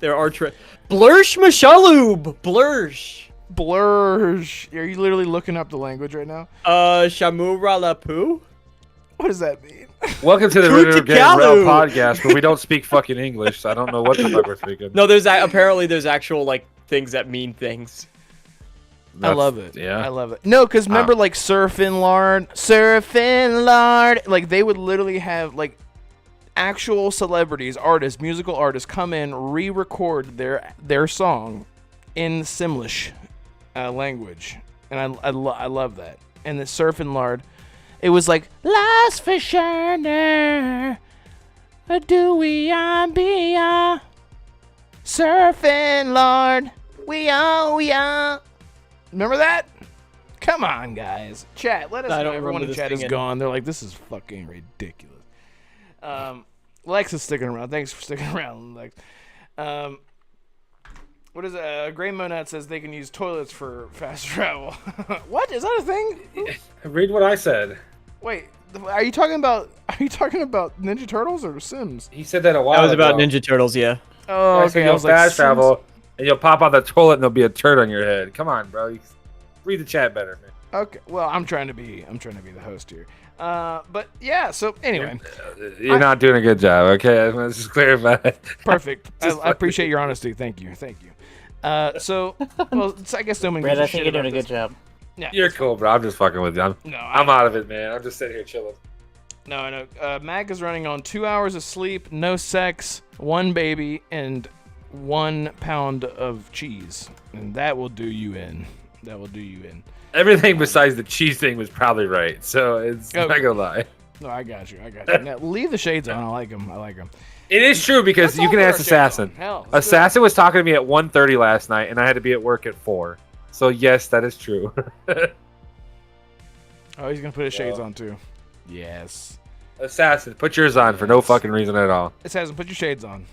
There are Blursh Mashaloob! Blursh. Are you literally looking up the language right now? Shamura Lapu? What does that mean? Welcome to the Renegade Realm Podcast, where we don't speak fucking English, so I don't know what the fuck we're speaking. No, apparently there's actual, like, things that mean things. I love it. Yeah. I love it. No, because remember, like, Surfin' Lard, like, they would literally have, like, actual celebrities, artists, musical artists come in, re-record their song in Simlish language. And I love that. And the Surfin' Lard, it was like, Last Fisherner, a dewy ambia, Surfin' Lard, we are. Remember that? Come on, guys. Chat, let us know. Everyone in chat is gone. They're like, this is fucking ridiculous. Lex is sticking around. Thanks for sticking around, Lex. What is it? Gray Monad says they can use toilets for fast travel. What? Is that a thing? Read what I said. Wait, are you talking about Ninja Turtles or Sims? He said that a while ago. That was about Ninja Turtles, yeah. Oh, okay. I was like, fast travel, and you'll pop out the toilet and there'll be a turd on your head. Come on, bro. You read the chat better, man. Okay. Well, I'm trying to be the host here. But yeah. So anyway, you're not doing a good job. Okay, let's just clarify. Perfect. I appreciate your honesty. Thank you. So, well, I guess Domin. Brad, I think you're doing a good job. Yeah, you're cool, bro. I'm just fucking with you. I'm out of it, man. I'm just sitting here chilling. No, I know. Mag is running on 2 hours of sleep, no sex, 1 baby, and 1 pound of cheese, and that will do you in. Everything besides the cheese thing was probably right, so it's not gonna lie. No, I got you. Now, leave the shades on. I like them. It is true because you can ask Assassin. Assassin was talking to me at 1:30 last night, and I had to be at work at 4. So yes, that is true. Oh, he's gonna put his shades on too. Yes. Assassin, put yours on for no fucking reason at all. Assassin, put your shades on.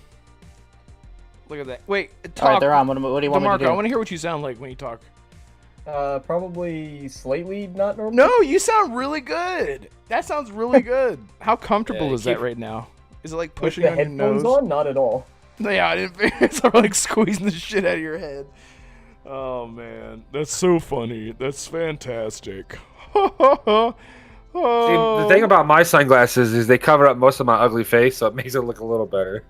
Look at that. Wait, talk. All right, they're on. What do you want me to do? I want to hear what you sound like when you talk. Probably slightly not normal. No, you sound really good. That sounds really good. How comfortable is that right now? Is it like pushing on your nose? On? Not at all. No, yeah, I didn't. It's sort of like squeezing the shit out of your head. Oh man, that's so funny. That's fantastic. See, the thing about my sunglasses is they cover up most of my ugly face, so it makes it look a little better.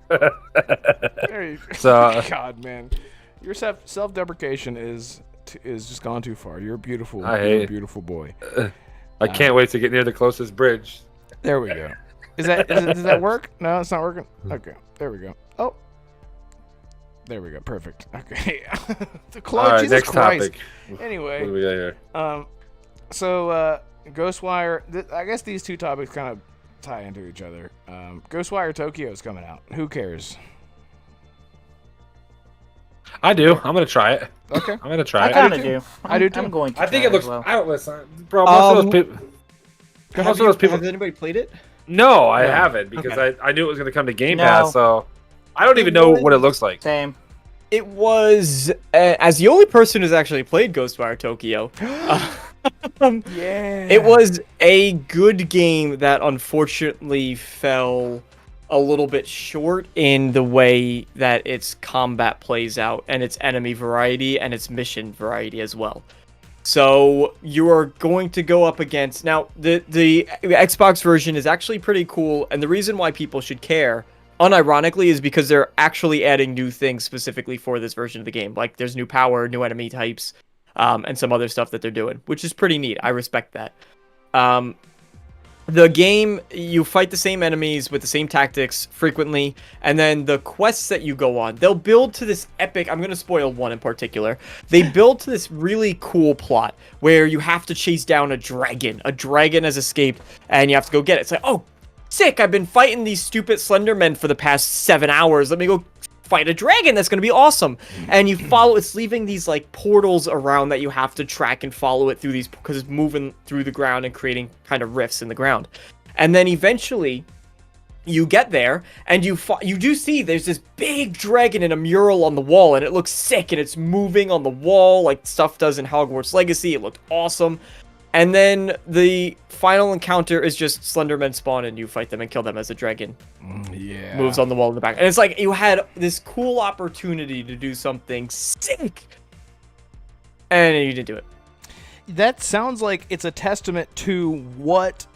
So, God, man, your self-deprecation is just gone too far. You're beautiful. You're a beautiful boy. I can't wait to get near the closest bridge. There we go. Does that work? No, it's not working. Okay, there we go. Oh, there we go. Perfect. Okay. All right, Jesus next Christ. topic. Anyway, what do we got here? So Ghostwire. I guess these two topics kind of tie into each other. Ghostwire Tokyo is coming out. Who cares? I do. I'm gonna try it. Okay. I'm gonna try I it. kind of do. I do too. I'm going to. I think try it looks. as well. I don't listen, bro. Most of those people. Has anybody played it? No, I haven't because I knew it was gonna come to Gamepass, No. so I don't even know what it looks like. Same. It was, as the only person who's actually played Ghostwire Tokyo, Yeah. it was a good game that unfortunately fell a little bit short in the way that its combat plays out and its enemy variety and its mission variety as well. So you are going to go up against, now the Xbox version is actually pretty cool, and the reason why people should care unironically is because they're actually adding new things specifically for this version of the game. Like there's new power, new enemy types, and some other stuff that they're doing, which is pretty neat. I respect that. The game, you fight the same enemies with the same tactics frequently, and then the quests that you go on, they'll build to this epic, I'm going to spoil one in particular, they build to this really cool plot where you have to chase down a dragon has escaped, and you have to go get it. It's like, oh, sick, I've been fighting these stupid Slendermen for the past 7 hours, let me go fight a dragon, that's gonna be awesome. And you follow, it's leaving these like portals around that you have to track and follow it through these, because it's moving through the ground and creating kind of rifts in the ground. And then eventually you get there and you do see there's this big dragon in a mural on the wall, and it looks sick, and it's moving on the wall like stuff does in Hogwarts Legacy. It looked awesome. And then the final encounter is just Slendermen spawn and you fight them and kill them as a dragon Yeah. moves on the wall in the back. And it's like you had this cool opportunity to do something sick, and you didn't do it. That sounds like it's a testament to what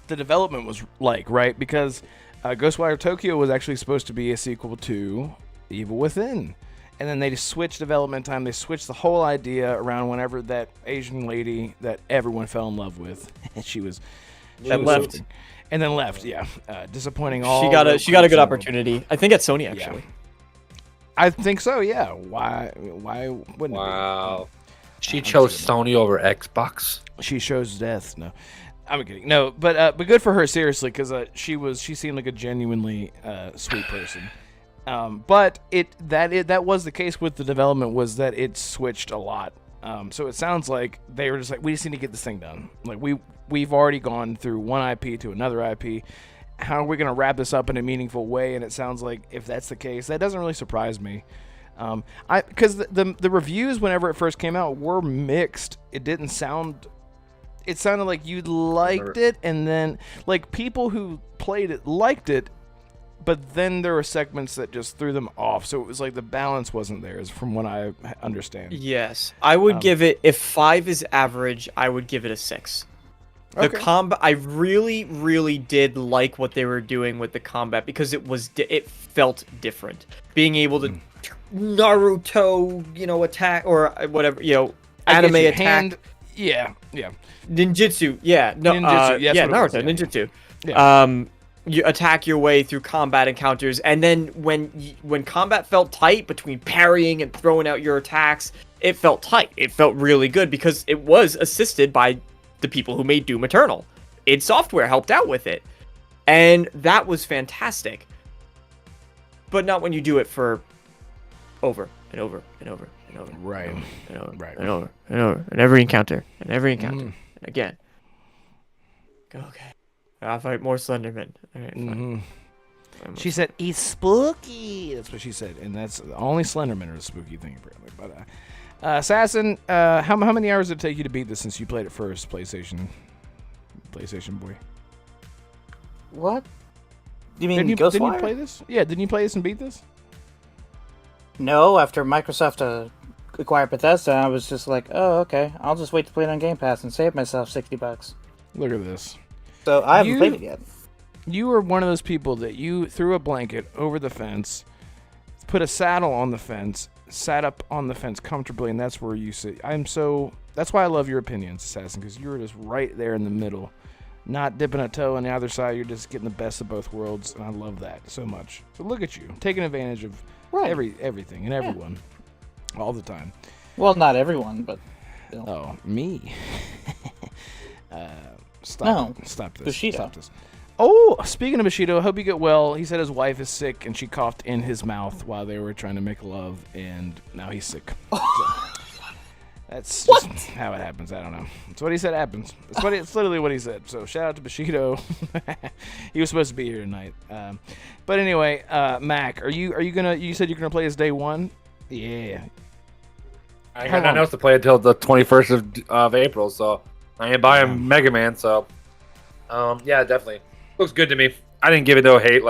the development was like, right? Because Ghostwire Tokyo was actually supposed to be a sequel to Evil Within. And then they just switched development time. They switched the whole idea around whenever that Asian lady that everyone fell in love with, and she was left. something. And then left, yeah. Disappointing all. She got a good opportunity. I think at Sony, actually. Yeah. I think so, yeah. Why wouldn't Wow. it She chose Sony over Xbox. be? She chose death. No. I'm kidding. No, but good for her, seriously, because she seemed like a genuinely sweet person. But that was the case with the development, was that it switched a lot. So it sounds like they were just like, we just need to get this thing done. Like we've already gone through one IP to another IP. How are we going to wrap this up in a meaningful way? And it sounds like if that's the case, that doesn't really surprise me. Because the reviews whenever it first came out were mixed. It sounded like you liked it, and then like people who played it liked it. But then there were segments that just threw them off, so it was like the balance wasn't there, from what I understand. Yes, I would give it, if 5 is average, I would give it a 6. The combat, I really, really did like what they were doing with the combat, because it felt different. Being able to Naruto, attack, or whatever, anime attack. Yeah. Ninjutsu, yeah. No, Ninjutsu, yes, Naruto, yeah. Ninjutsu. Yeah. You attack your way through combat encounters, and then when combat felt tight between parrying and throwing out your attacks, it felt tight. It felt really good because it was assisted by the people who made Doom Eternal. id Software helped out with it, and that was fantastic. But not when you do it for over and over and over and over, Right. and over, Right. and over and over, and every encounter, and again. Okay. I'll fight more Slendermen. All right, fine. She said, "He's spooky." That's what she said, and that's only Slenderman are a spooky thing apparently. But Assassin, how many hours did it take you to beat this since you played it first, PlayStation boy? What? You mean Didn't Ghostwire? you play this? Yeah, didn't you play this and beat this? No, after Microsoft acquired Bethesda, I was just like, oh, okay, I'll just wait to play it on Gamepass and save myself $60. Look at this. So I haven't played it yet. You were one of those people that you threw a blanket over the fence, put a saddle on the fence, sat up on the fence comfortably, and that's where you sit. That's why I love your opinions, Assassin, because you were just right there in the middle, not dipping a toe on the other side. You're just getting the best of both worlds, and I love that so much. So look at you, taking advantage of everything and everyone, all the time. Well, not everyone, but... Oh, me. Stop this. Bushido. Stop this. Oh, speaking of Bushido, I hope you get well. He said his wife is sick and she coughed in his mouth while they were trying to make love, and now he's sick. So, that's just how it happens. I don't know. It's what he said happens. It's literally what he said. So shout out to Bushido. He was supposed to be here tonight. But anyway, Mac, are you gonna? You said you're gonna play this day one. Yeah. I ain't got nothing else to play until the 21st of April, so I ain't buying Mega Man. So, yeah, definitely looks good to me. I didn't give it no hate,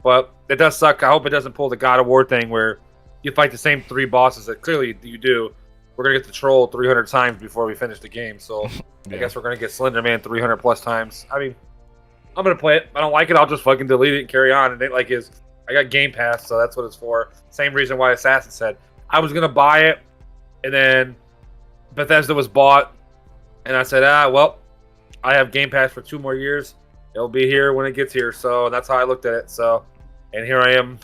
but it does suck. I hope it doesn't pull the God of War thing where you fight the same 3 bosses that clearly you do. We're gonna get the troll 300 times before we finish the game, so I guess we're gonna get Slender Man 300 plus times. I mean, I'm gonna play it. If I don't like it, I'll just fucking delete it and carry on. And I got Gamepass, so that's what it's for. Same reason why Assassin said I was gonna buy it, and then Bethesda was bought, and I said, well, I have Gamepass for 2 more years. It'll be here when it gets here. So that's how I looked at it. So, and here I am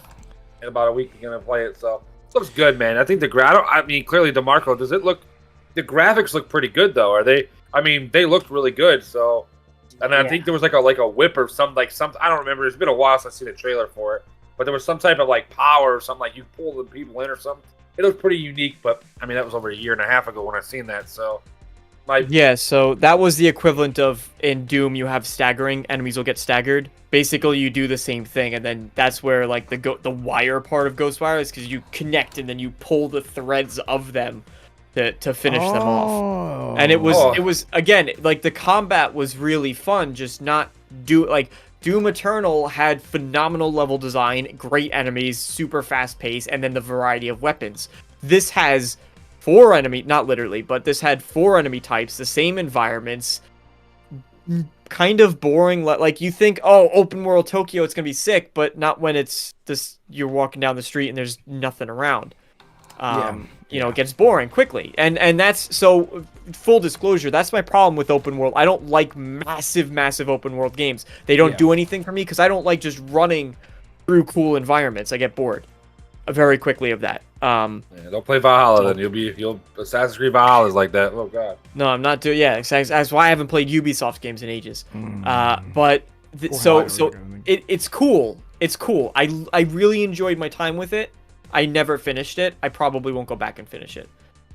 in about a week gonna play it. So it looks good, man. I think clearly DeMarco, the graphics look pretty good though. Are they? I mean, they looked really good. So, and I think there was like a whip or something, I don't remember. It's been a while since I've seen a trailer for it, but there was some type of power or something, you pull the people in or something. It looked pretty unique, but I mean, that was over a year and a half ago when I seen that. So, so that was the equivalent of in Doom, you have staggering, enemies will get staggered. Basically, you do the same thing, and then that's where the wire part of Ghostwire is, because you connect and then you pull the threads of them to finish them off. And it was again, like, the combat was really fun, just not Doom Eternal had phenomenal level design, great enemies, super fast pace, and then the variety of weapons. This has 4 enemy, not literally, but this had 4 enemy types, the same environments, kind of boring. Like, you think, oh, open world Tokyo, it's gonna be sick, but not when it's this. You're walking down the street and there's nothing around. It gets boring quickly, and that's so. Full disclosure, that's my problem with open world. I don't like massive open world games. They don't do anything for me because I don't like just running through cool environments. I get bored very quickly of that. Don't play Valhalla, then Assassin's Creed Valhalla is like that. Oh god. No, I'm not doing. Yeah, that's why I haven't played Ubisoft games in ages. But it's cool. It's cool. I really enjoyed my time with it. I never finished it. I probably won't go back and finish it.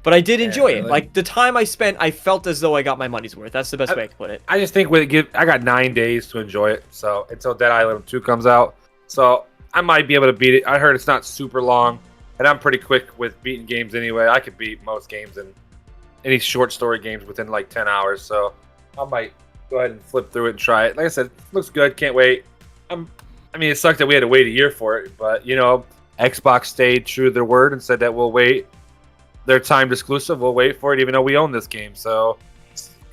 But I did enjoy it. Like, the time I spent, I felt as though I got my money's worth. That's the best way I can put it. I just think I got 9 days to enjoy it. So until Dead Island 2 comes out. So I might be able to beat it. I heard it's not super long. And I'm pretty quick with beating games anyway. I could beat most games and any short story games within like 10 hours. So I might go ahead and flip through it and try it. Like I said, looks good. Can't wait. It sucked that we had to wait a year for it. But, Xbox stayed true to their word and said that we'll wait. Their timed exclusive, we'll wait for it even though we own this game. So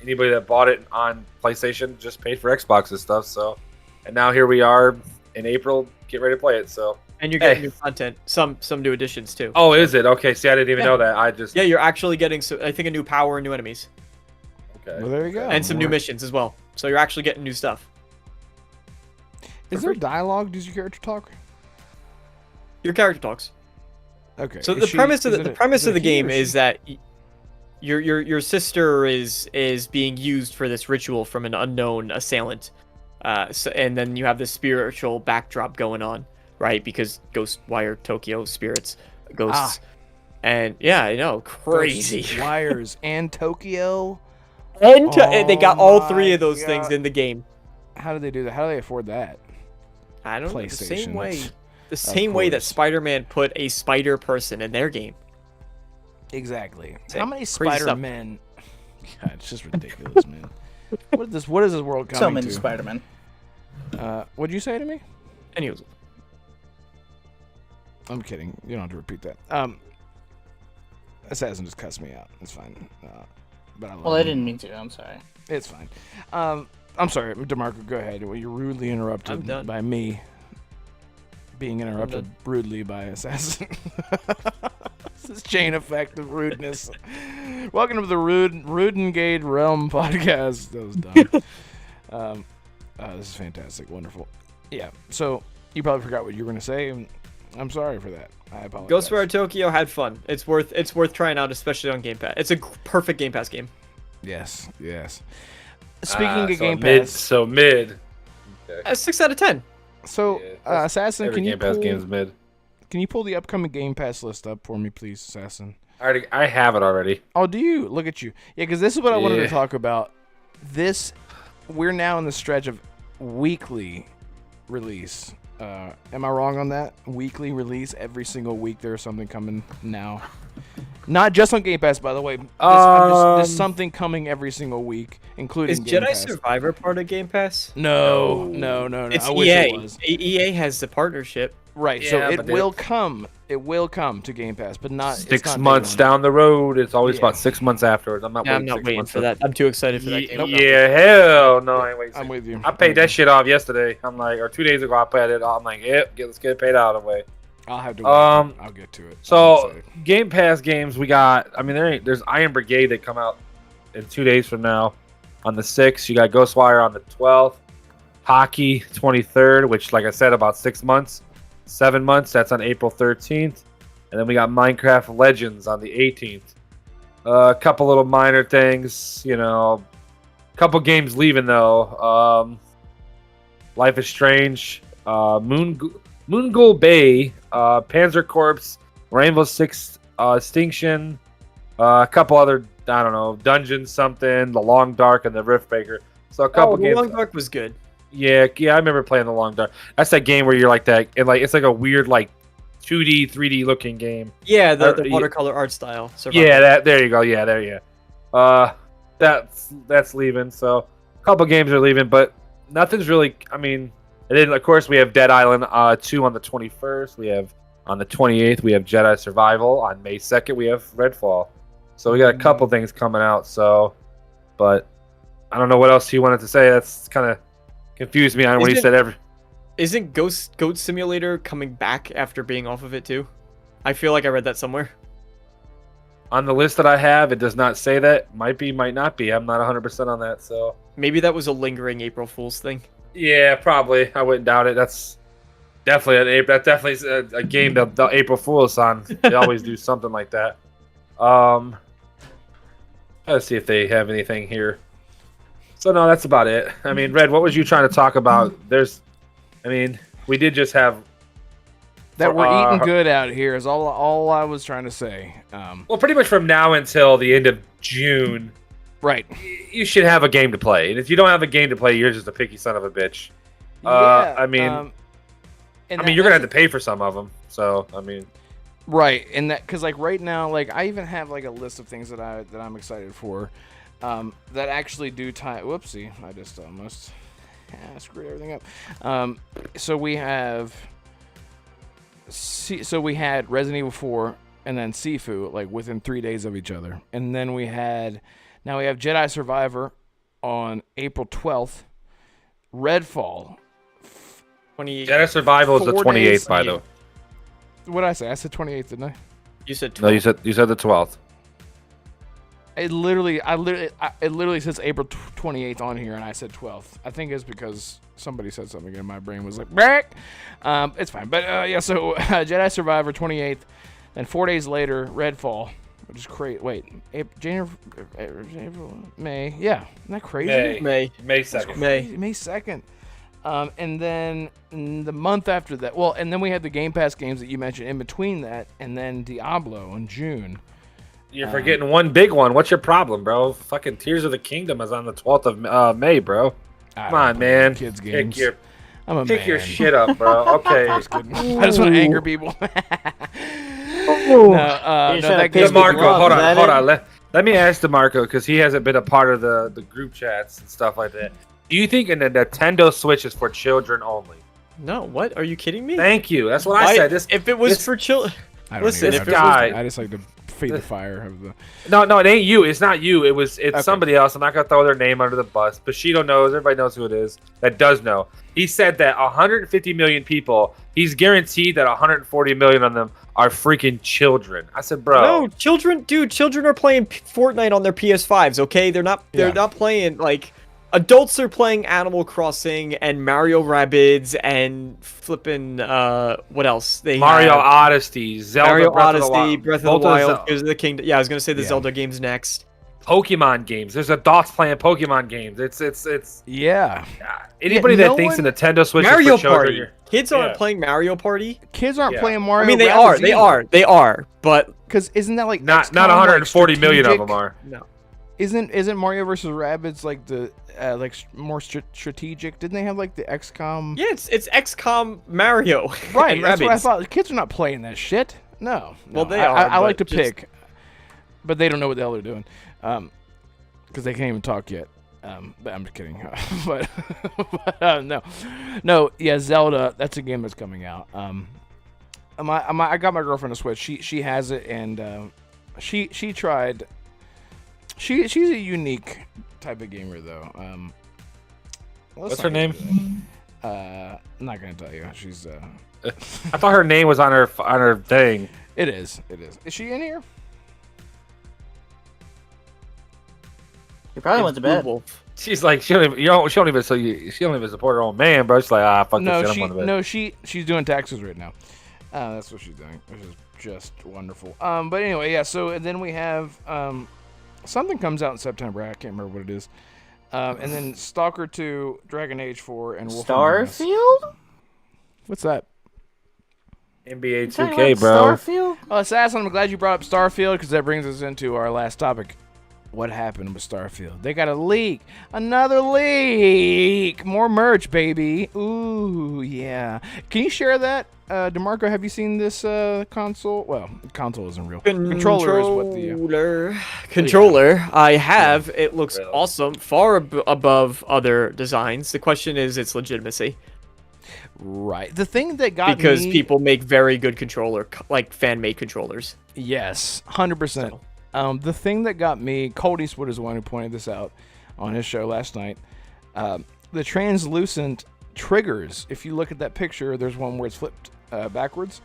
anybody that bought it on PlayStation just paid for Xbox and stuff. So, and now here we are in April, get ready to play it. So, and you're getting new content, some new additions too. Oh, is it? Okay, see, I didn't even know that. You're actually getting, I think, a new power and new enemies. Okay, well, there you go. And some new missions as well. So you're actually getting new stuff. Is there dialogue? Does your character talk? Your character talks. Okay. So the premise of the game is that your sister is being used for this ritual from an unknown assailant, and then you have this spiritual backdrop going on, right? Because Ghostwire Tokyo spirits, ghosts, and I know, crazy wires and Tokyo, and they got all 3 of those things in the game. How did they do that? How do they afford that? I don't know. The same way that Spider-Man put a spider person in their game. Exactly. How many Spider-Men? God, it's just ridiculous, man. What is this world coming to? So many Spider-Men. What'd you say to me? Anyways. I'm kidding. You don't have to repeat that. Assassin just cussed me out. It's fine. But I didn't mean to. I'm sorry. It's fine. I'm sorry, DeMarco. Go ahead. Well, you're rudely interrupted by me. Being interrupted rudely by Assassin. This is chain effect of rudeness. Welcome to the Renegade Realm Podcast. That was dumb. This is fantastic. Wonderful. Yeah, so you probably forgot what you were going to say. And I'm sorry for that. I apologize. Ghostwire Tokyo had fun. It's worth trying out, especially on Gamepass. It's a perfect Game Pass game. Yes. Speaking of Game Pass. Mid. Okay. 6 out of 10. So, Assassin, can you Game Pass game's mid. Can you pull the upcoming Game Pass list up for me, please, Assassin? I have it already. Oh, do you? Look at you. Yeah, because this is what I wanted to talk about. We're now in the stretch of weekly release. Am I wrong on that? Weekly release. Every single week there's something coming now. Not just on Game Pass, by the way. There's something coming every single week, including Game Pass. Is Jedi Survivor part of Game Pass? No. It's I EA. wish it was. EA has the partnership. Right, so it will come. It will come to Game Pass, but not 6 months down the road. It's always about 6 months afterwards. I'm not waiting for that. I'm too excited for that game. Hell no, I ain't waiting. I'm with you. I paid that shit off yesterday. I'm like, or 2 days ago, I paid it off. I'm like, let's get it paid out of the way. I'll have to wait. I'll get to it. So, Game Pass games we got. I mean, there's Iron Brigade that come out in 2 days from now. On the 6th, you got Ghostwire on the 12th. Hockey 23rd, which, like I said, about 6 months. 7 months, that's on April 13th. And then we got Minecraft Legends on the 18th. A couple little minor things, a couple games leaving though. Life is Strange, Moongul Bay, Panzer Corps, Rainbow Six Extinction, a couple other, I don't know, Dungeons something, The Long Dark, and The Riftbreaker. So a couple games. The Long Dark was good. Yeah, I remember playing The Long Dark. That's that game where you're like that, and like it's like a weird like 2D, 3D looking game. Yeah, the Yeah. watercolor art style. Survival. Yeah, there you go. Yeah, there you go. That's leaving. So a couple games are leaving, but nothing's really. I mean, and then of course we have Dead Island 2 on the 21st. We have on the 28th we have Jedi Survival. On May 2nd we have Redfall. So we got a couple things coming out. So, but I don't know what else he wanted to say. That's kind of confused me on what he said. Isn't Goat Simulator coming back after being off of it too? I feel like I read that somewhere. On the list that I have, it does not say that. Might be, might not be. I'm not 100% on that. So maybe that was a lingering April Fool's thing. yeah, probably. I wouldn't doubt it. That's definitely a game that the April Fool's on. They always do something like that. Let's see if they have anything here. So no, that's about it. I mean, Red, what was you trying to talk about? We did just have that we're eating good out here is all I was trying to say. Well, pretty much from now until the end of June, right? You should have a game to play, and if you don't have a game to play, you're just a picky son of a bitch. Yeah, you're gonna have to pay for some of them. So I mean, right, and that because like right now, like I even have like a list of things that I'm excited for, that actually do tie. Whoopsie, I just almost screwed everything up. So we have. So we had Resident Evil 4 and then Sifu like within 3 days of each other, and then we have Jedi Survivor on April 12th, Redfall. Jedi Survival is the 28th, by the way. What did I say? I said 28th, didn't I? You said 12th. No, you said the 12th. It literally says April 28th on here, and I said 12th. I think it's because somebody said something, and my brain was like, "Back." It's fine, but So Jedi Survivor 28th, then 4 days later, Redfall, which is crazy. Wait, January, April, May? Yeah, isn't that crazy? May 2nd. May 2nd. And then the month after that, and then we had the Game Pass games that you mentioned in between that, and then Diablo in June. You're forgetting one big one. What's your problem, bro? Fucking Tears of the Kingdom is on the 12th of May, bro. Come on, man. Kids games. Pick your shit up, bro. Okay. I just want to anger people. DeMarco, hold on. Let me ask DeMarco, because he hasn't been a part of the group chats and stuff like that. Do you think a Nintendo Switch is for children only? No, what? Are you kidding me? Thank you. That's what I said. If it was for children... Listen, if I just like to feed the fire of the... No, it ain't you. It's not you. It's okay. Somebody else. I'm not going to throw their name under the bus. Bushido knows. Everybody knows who it is. That does know. He said that 150 million people, he's guaranteed that 140 million of them are freaking children. I said, bro. No, children are playing Fortnite on their PS5s, okay? They're not playing, like... Adults are playing Animal Crossing and Mario Rabbids and flipping what else? Mario Odyssey, Zelda, Breath of the Wild, Tears of the Kingdom. Yeah, I was gonna say the Zelda games next. Pokemon games. There's adults playing Pokemon games. It's yeah. Anybody that thinks the Nintendo Switch Mario is for children, Party. Kids aren't playing Mario Party. Kids aren't playing Mario. I mean, they are, but because isn't that like not 140 million of them are. No. Isn't Mario versus Rabbids like the more strategic? Didn't they have like the XCOM? Yeah, it's XCOM Mario. Right, and that's Rabbids. what I thought. The kids are not playing that shit. No. Well, they are. I like to pick, but they don't know what the hell they're doing, because they can't even talk yet. But I'm just kidding. but no. Yeah, Zelda. That's a game that's coming out. I got my girlfriend a Switch. She has it, and she tried. She's a unique type of gamer, though. What's her name? I'm not gonna tell you. She's. I thought her name was on her thing. It is. Is she in here? You probably went to bed. She's like she don't even support her own man, bro. She's like fuck this shit. I'm going to bed. She's doing taxes right now. That's what she's doing, which is just wonderful. But anyway, yeah. So and then we have something comes out in September. I can't remember what it is. And then Stalker 2, Dragon Age 4, and Wolf Starfield? What's that? NBA 2K, bro. Starfield? Oh, Assassin, I'm glad you brought up Starfield because that brings us into our last topic. what happened with Starfield. They got a leak. Another leak. More merch, baby. Ooh, yeah. Can you share that? DeMarco, have you seen this console? Well, console isn't real. Controller is what the... Controller, I have. It looks awesome. Far above other designs. The question is its legitimacy. Right. The thing that got because me... people make very good controller, like fan-made controllers. Yes, 100%. The thing that got me, Cold Eastwood is the one who pointed this out on his show last night. The translucent triggers, if you look at that picture, there's one where it's flipped backwards.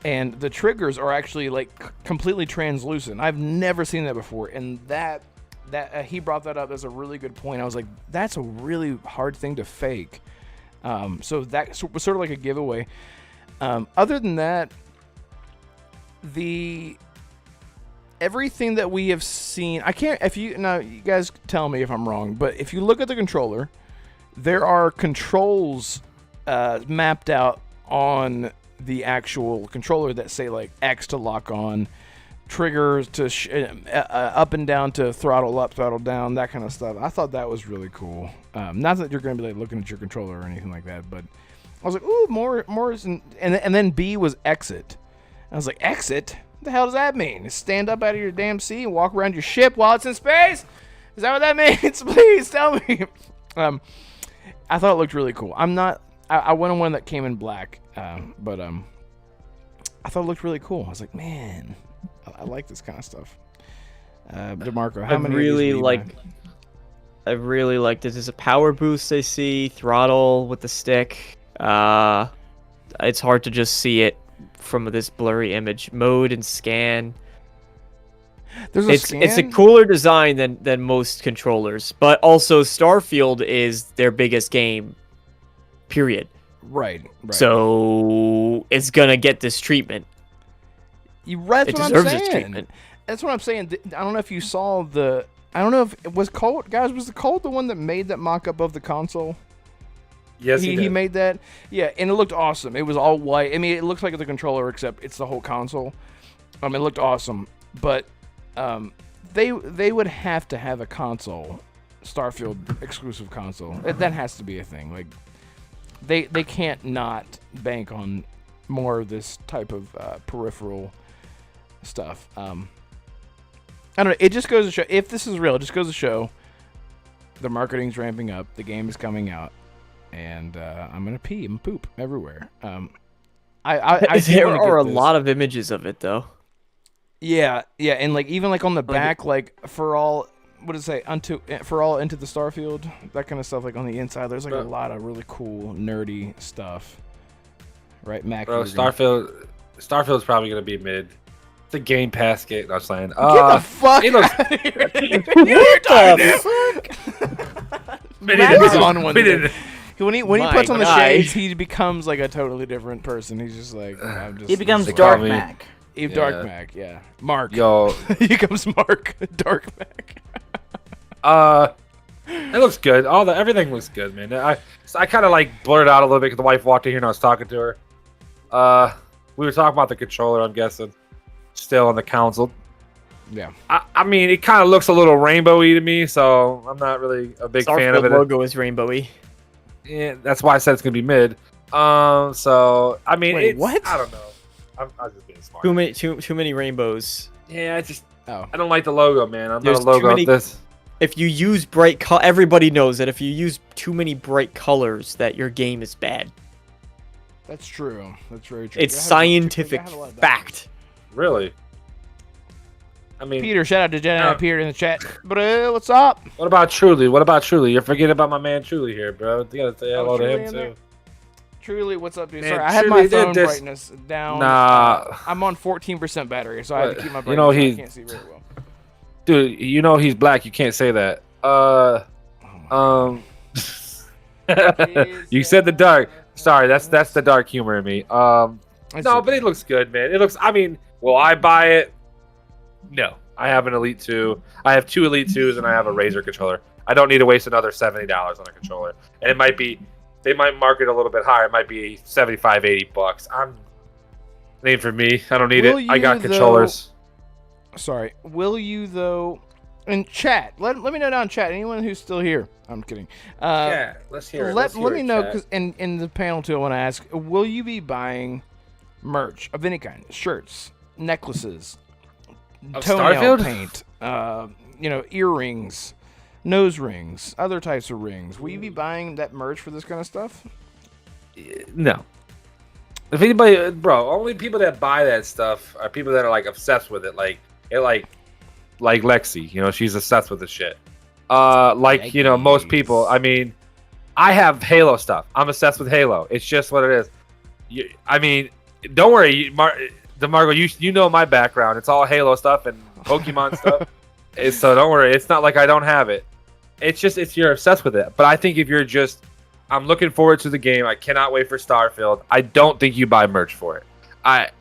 And the triggers are actually like completely translucent. I've never seen that before. And that he brought that up as a really good point. I was like, that's a really hard thing to fake. So that was sort of like a giveaway. Other than that, everything that we have seen, you guys tell me if I'm wrong, but if you look at the controller, there are controls mapped out on the actual controller that say like X to lock on, triggers to up and down to throttle up, throttle down, that kind of stuff. I thought that was really cool. Not that you're going to be like looking at your controller or anything like that, but I was like, ooh, more, and then B was exit. I was like, exit? What the hell does that mean? Stand up out of your damn seat and walk around your ship while it's in space? Is that what that means? Please tell me. I thought it looked really cool. I went on one that came in black, but I thought it looked really cool. I was like, man, I like this kind of stuff. DeMarco, how many? I really like this. There's a power boost I see, throttle with the stick. It's hard to just see it from this blurry image. Mode and scan. It's a cooler design than most controllers, but also Starfield is their biggest game, period. Right. So it's gonna get this treatment. It deserves this treatment. That's what I'm saying. I don't know if you saw I don't know if it was Colt. Guys, was the Colt the one that made that mock-up of the console? Yes, he made that. Yeah, and it looked awesome. It was all white. I mean, it looks like the controller, except it's the whole console. It looked awesome. But they would have to have a console, Starfield exclusive console. That has to be a thing. Like they can't not bank on more of this type of peripheral stuff. I don't know. It just goes to show, if this is real, it just goes to show the marketing's ramping up, the game is coming out, and I'm gonna pee and poop everywhere. There are a lot of images of it though. Yeah, and like even like on the back, like for all, what does it say? For all into the Starfield, that kind of stuff. Like on the inside, there's like a lot of really cool nerdy stuff. Right, Mac. Bro, Starfield's probably gonna be mid. It's a Gamepass game. I'm saying. Get the fuck out of here! Matt is on one. When he puts on the shades, he becomes like a totally different person. He's just like, he becomes Dark Mac. Dark Mac, yeah. Mark. Yo. He becomes Mark. Dark Mac. It looks good. Everything looks good, man. I kind of like blurred out a little bit because the wife walked in here and I was talking to her. We were talking about the controller, I'm guessing. Still on the console. Yeah. I mean, it kind of looks a little rainbowy to me, so I'm not really a big fan of it. The logo is rainbowy. Yeah, that's why I said it's gonna be mid. So I mean, wait, what? I don't know. I'm just being smart. Too many rainbows. Yeah, I don't like the logo, man. I'm There's not a logo of this. If you use everybody knows that if you use too many bright colors, that your game is bad. That's true. That's very true. It's scientific fact. Really? I mean, Peter, shout out to Jedi Peter in the chat. Bro, what's up? What about Truly? You're forgetting about my man Truly here, bro. You gotta say hello to him too. Truly, what's up, dude? Man, sorry, I had my phone this... brightness down. Nah. I'm on 14% battery, so I had to keep my brightness. I can't see very well. Dude, he's black. You can't say that. You said the dark. Sorry, that's the dark humor in me. No, but it looks good, man. I mean, will I buy it? No. I have an Elite 2. I have 2 Elite 2s, and I have a Razer controller. I don't need to waste another $70 on a controller. And they might market a little bit higher. It might be $75, $80. It ain't for me. I don't need it. I got controllers. Will you, though, And chat, let me know down in chat. Anyone who's still here. I'm kidding. Yeah, let's hear it. Let me know, because in the panel too, I want to ask: will you be buying merch of any kind? Shirts, necklaces, Of toenail Starfield? paint, earrings, nose rings, other types of rings. Will you be buying that merch for this kind of stuff? No. If anybody, bro, only people that buy that stuff are people that are like obsessed with it. Like Lexi, she's obsessed with the shit. Most people. I mean, I have Halo stuff. I'm obsessed with Halo. It's just what it is. Don't worry, DeMarco. You know my background. It's all Halo stuff and Pokemon stuff. So don't worry. It's not like I don't have it. It's just you're obsessed with it. But I think if you're just, I'm looking forward to the game. I cannot wait for Starfield. I don't think you buy merch for it. I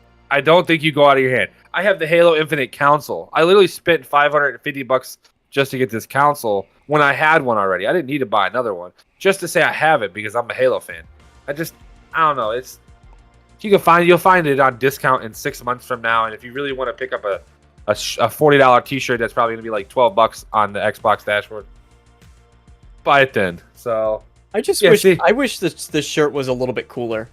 don't think you go out of your hand. I have the Halo Infinite console. I literally spent $550 just to get this console when I had one already. I didn't need to buy another one just to say I have it because I'm a Halo fan. I don't know. You'll find it on discount in 6 months from now. And if you really want to pick up a $40 T-shirt, that's probably gonna be like $12 on the Xbox dashboard. Buy it then. So I wish this shirt was a little bit cooler.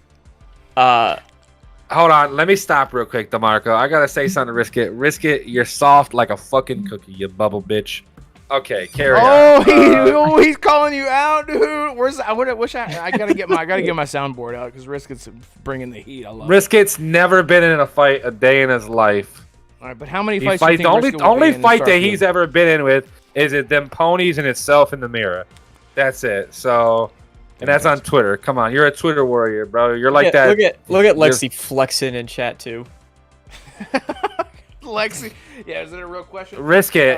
Hold on, let me stop real quick, DeMarco. I gotta say something to Risk It, you're soft like a fucking cookie, you bubble bitch. Okay, carry on. He's calling you out, dude. I gotta get my soundboard out because Risk It's bringing the heat. I love Risk It's never been in a fight a day in his life. All right, but how many fights? The only fight that he's ever been in with is it them ponies and itself in the mirror. That's it. So. And that's on Twitter. Come on, you're a Twitter warrior, bro. You're like that. Look at Lexi flexing in chat too. Lexi, yeah, is it a real question? Risk It.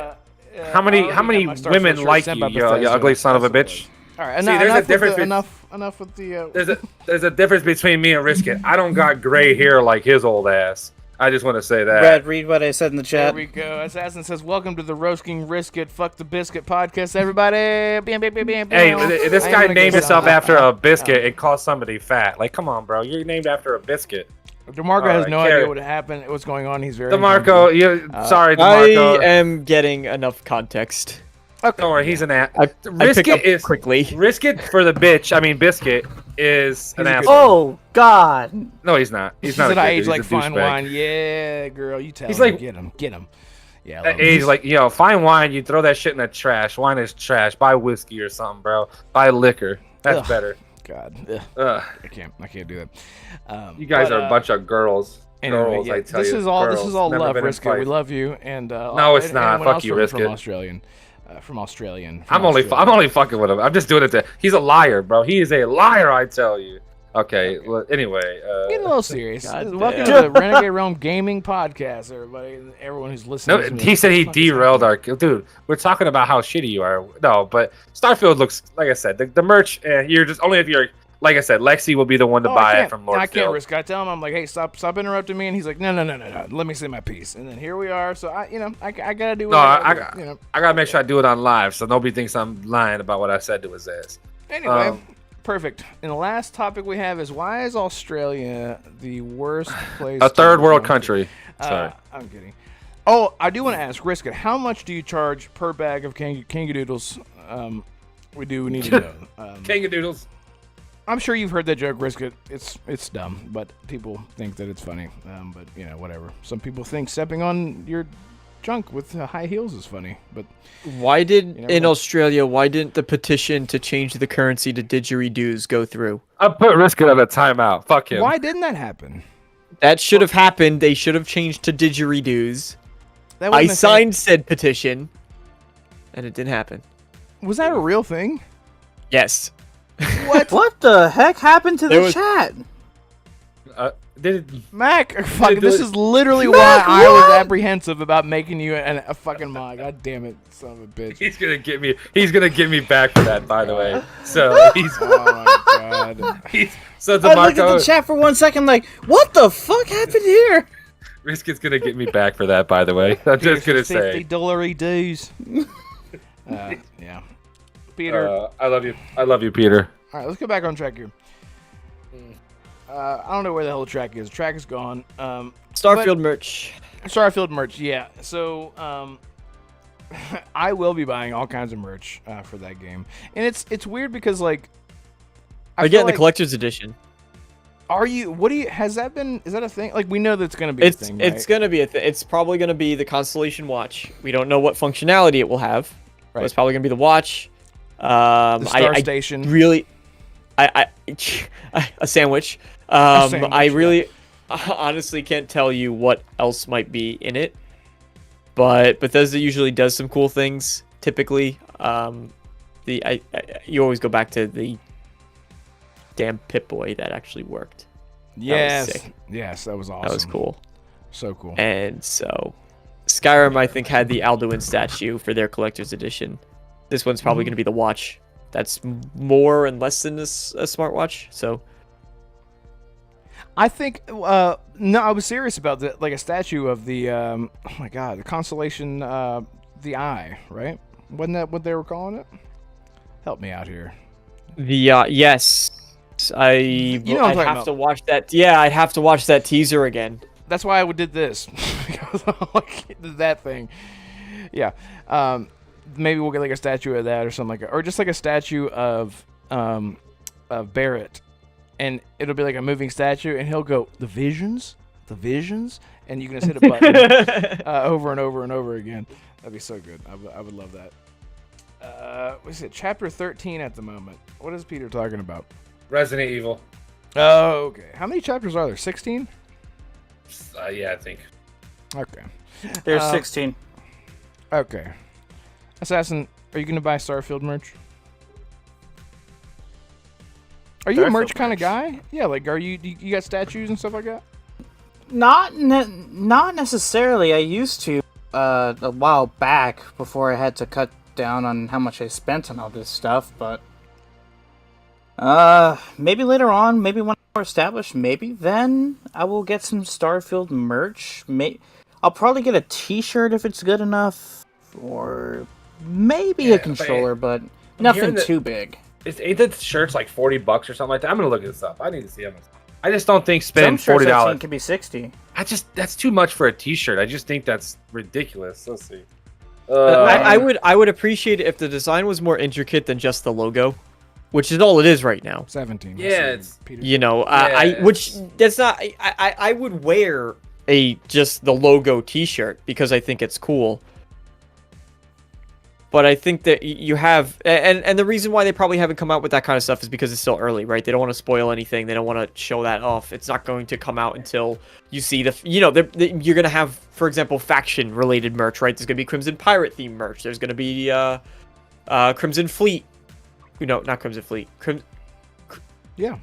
How many women like you, you ugly son of a bitch? All right, there's a difference. Enough with the. There's a difference between me and Risk It. I don't got gray hair like his old ass. I just want to say that. Brad, read what I said in the chat. There we go. Assassin says, "Welcome to the Roasting Risk It, Fuck the Biscuit podcast, everybody." Hey, this guy named himself after a biscuit and called somebody fat. Like, come on, bro. You're named after a biscuit. DeMarco has no idea what happened. What's going on? He's very. DeMarco, sorry, DeMarco. I am getting enough context. Okay. Don't worry, he's an ass. Risk It is quickly. Risk It for the bitch. I mean, Biscuit is an asshole. Oh God! No, he's not. He's not. At age he's like a fine douchebag. wine. Yeah, girl, you tell He's him. like- Get him. Yeah. At age like fine wine. You throw that shit in the trash. Wine is trash. Buy whiskey or something, bro. Buy liquor. That's Ugh. better. God, Ugh. I can't do that. You guys are a bunch of girls. Anyway, Girls, yeah, I tell this you. is all Never love, been in Risk It. fight. We love you, and No, it's not. anyone Fuck else you, from Risk It. From Australian. I'm only fucking with him. I'm just doing it to. He's a liar, bro. He is a liar. I tell you. Okay. Well, anyway. Getting a little serious. God Welcome damn. to the Renegade Realm Gaming Podcast, everybody. Everyone who's listening. No, to me. he said he What the fuck is derailed happening? our dude. We're talking about how shitty you are. No, but Starfield looks like I said. The merch. You're just only if you're like I said. Lexi will be the one to buy it from Lord. I can't risk. I tell him, I'm like, hey, stop interrupting me, and he's like, no. Let me say my piece. And then here we are. So I gotta do. No, what I gotta make sure I do it on live, so nobody thinks I'm lying about what I said to his ass. Anyway, perfect. And the last topic we have is why is Australia the worst place? A to third world live? country. Sorry. I'm kidding. Oh, I do want to ask Risk It. How much do you charge per bag of Kangadoodles? We do need to know. Kangadoodles. I'm sure you've heard that joke, Risk It. It's dumb, but people think that it's funny. But whatever. Some people think stepping on your junk with high heels is funny. But Why didn't the petition to change the currency to didgeridoos go through? I put Risk It on a timeout. Fuck him. why didn't that happen? That should have happened. They should have changed to didgeridoos. That I wouldn't have signed said petition, and it didn't happen. Was that a real thing? Yes. What the heck happened to the chat? Mac, fuck, Did this it- is literally why Mac, I was what? apprehensive about making you a fucking mod. God damn it, son of a bitch. He's gonna get me. He's gonna get me back for that, by the way. So he's. Oh my god. So I looked at the DeMarco, chat for 1 second, like, what the fuck happened here? Risk It's gonna get me back for that, by the way. I'm just gonna say. $50 dues. Yeah. Peter. I love you. I love you, Peter. All right, let's go back on track here. I don't know where the hell the track is. The track is gone. Starfield merch. Starfield merch, yeah. So, I will be buying all kinds of merch for that game, and it's weird because like I get the collector's edition. Are you? What do you? Has that been? Is that a thing? Like we know that's going to be a thing. It's going to be a thing. It's probably going to be the Constellation Watch. We don't know what functionality it will have. Right. But it's probably going to be the watch. The Star Station. A sandwich. I really, honestly can't tell you what else might be in it. But Bethesda usually does some cool things. Typically, you always go back to the damn Pip-Boy that actually worked. Yes, that was awesome. That was cool. So cool. And so, Skyrim, I think, had the Alduin statue for their collector's edition. This one's probably going to be the watch. That's more and less than a smartwatch. So, I think no, I was serious about that. Like a statue of the oh my god, the constellation, the Eye, right? Wasn't that what they were calling it? Help me out here. The yes. I'd have to watch that. Yeah, I'd have to watch that teaser again. That's why I did this. Because that thing. Yeah. Maybe we'll get like a statue of that or something like that. Or just like a statue of Barrett. And it'll be like a moving statue, and he'll go, the visions, and you can just hit a button over and over and over again. That'd be so good. I would love that. What's it? Chapter 13 at the moment. What is Peter talking about? Resident Evil. Oh, okay. How many chapters are there? 16? Yeah, I think. Okay. There's 16. Okay. Assassin, are you going to buy Starfield merch? Are you a merch kind of guy? Yeah, like, are you got statues and stuff like that? Not necessarily. I used to a while back before I had to cut down on how much I spent on all this stuff, but maybe later on, maybe when I'm more established, maybe then I will get some Starfield merch. I'll probably get a t-shirt if it's good enough, or maybe a controller, but nothing too big. Ain't that shirts like $40 or something like that? I'm gonna look this up. I need to see how much. I just don't think spending $40 could be $60. That's too much for a t-shirt. I just think that's ridiculous. Let's see. I would appreciate it if the design was more intricate than just the logo, which is all it is right now. 17. Yeah, it's Peter. You know, I would wear just the logo T-shirt because I think it's cool. But I think that you have, and the reason why they probably haven't come out with that kind of stuff is because it's still early, right? They don't want to spoil anything. They don't want to show that off. It's not going to come out until you see you're going to have, for example, faction-related merch, right? There's going to be Crimson Pirate-themed merch. There's going to be Crimson Fleet. No, not Crimson Fleet. Yeah.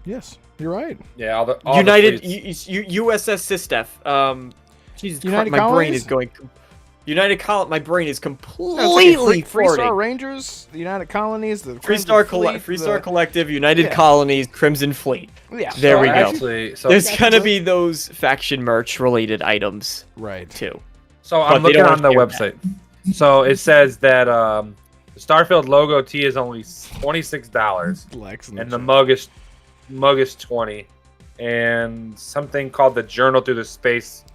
Yes, you're right. Yeah, all United USS Sistef. Jesus Christ, my brain is going. United Colony. My brain is completely Free Star Rangers, the United Colonies, the Free Star Collective, United Colonies, Crimson Fleet. Yeah, there we go. Actually, there's gonna be those faction merch related items, right? Too. So I'm looking on the website. So it says that the Starfield logo tee is only $26, and the mug is $20, and something called the Journal Through the Space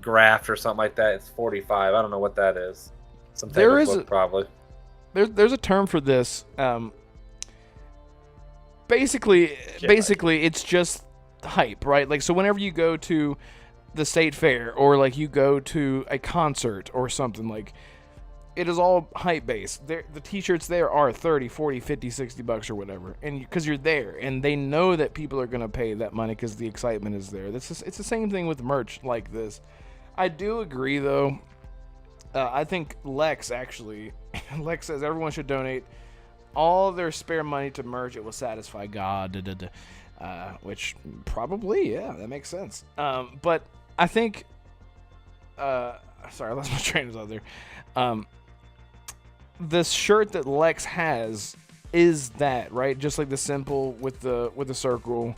Graft or something like that. It's $45. I don't know what that is. Some type of book, probably. There's a term for this. Basically, it's just hype, right? Like, so whenever you go to the state fair or like you go to a concert or something, like, it is all hype based. The t-shirts there are 30, 40, 50, 60 bucks or whatever, and because you're there and they know that people are going to pay that money because the excitement is there. It's the same thing with merch like this. I do agree though. I think Lex says everyone should donate all their spare money to merch. It will satisfy God. Which probably, yeah, that makes sense. But I think sorry, I lost my train of thought there. This shirt that Lex has is that, right? Just like the simple with the circle.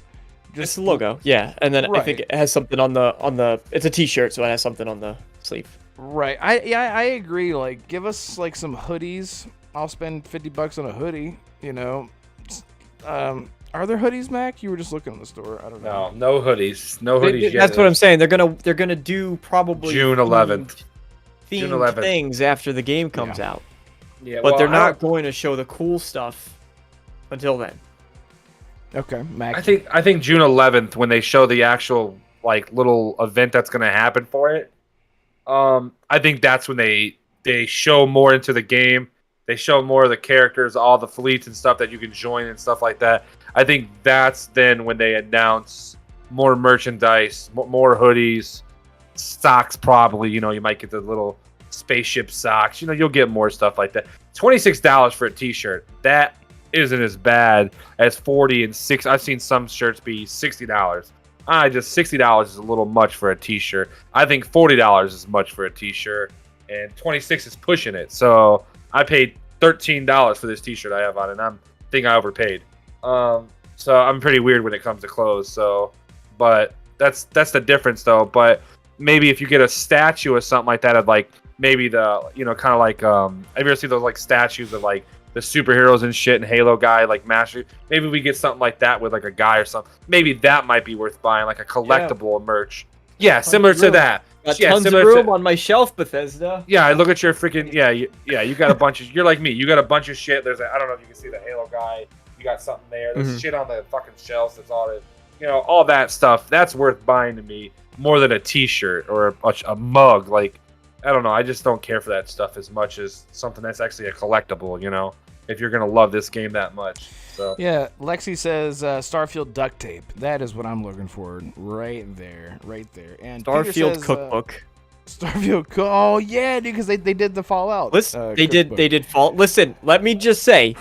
Just the logo, yeah. And then I think it has something on the. It's a T-shirt, so it has something on the sleeve. Right. I agree. Like, give us like some hoodies. I'll spend $50 on a hoodie. You know. Are there hoodies, Mac? You were just looking in the store. I don't know. No hoodies. No hoodies yet. That's what I'm saying. They're gonna do probably June 11th. themed 11th. things after the game comes out. Yeah, But well, they're I not don't- going to show the cool stuff until then. Okay, Mac. I think June 11th when they show the actual like little event that's going to happen for it. I think that's when they show more into the game. They show more of the characters, all the fleets and stuff that you can join and stuff like that. I think that's then when they announce more merchandise, more hoodies, socks probably. You know, you might get the little spaceship socks. You know, you'll get more stuff like that. $26 for a t-shirt. That isn't as bad as 40 and 6. I've seen some shirts be $60. Just $60 is a little much for a t-shirt. I think $40 is much for a t-shirt, and 26 is pushing it. So I paid $13 for this t-shirt I have on, and I think I overpaid. So I'm pretty weird when it comes to clothes. So, but that's the difference though. But maybe if you get a statue or something like that of like maybe the kind of like have you ever seen those like statues of like the superheroes and shit and Halo guy like Master? Maybe we get something like that with like a guy or something. Maybe that might be worth buying, like a collectible merch. Yeah, similar to that. Got Yeah, tons of similar room to- on my shelf, Bethesda. Yeah, I look at your freaking you got a bunch of. You're like me. You got a bunch of shit. There's I don't know if you can see the Halo guy. You got something there. There's shit on the fucking shelves. There's all that. All that stuff. That's worth buying to me more than a T-shirt or a mug. Like, I don't know. I just don't care for that stuff as much as something that's actually a collectible. If you're gonna love this game that much. So Yeah, Lexi says Starfield duct tape. That is what I'm looking for, right there. And Peter Starfield says, cookbook. Starfield. Oh yeah, dude, because they did the Fallout. Listen, they cookbook. did fall. Listen, let me just say,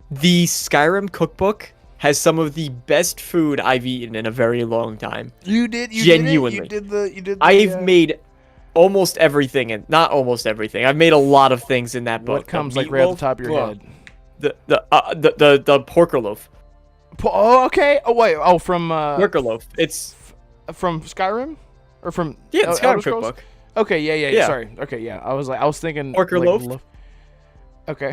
the Skyrim cookbook has some of the best food I've eaten in a very long time. You did. Genuinely. You did the. I've made almost everything, and not almost everything. I've made a lot of things in that book. What comes like right off the top of your Meatloaf, head? The porker loaf. Oh, okay. Oh wait. Oh, from Porker loaf. It's from Skyrim, or from yeah, Elder Skyrim Scrolls? cookbook. Okay. Yeah. Yeah. Sorry. Okay. Yeah. I was thinking Porker like, loaf? Okay.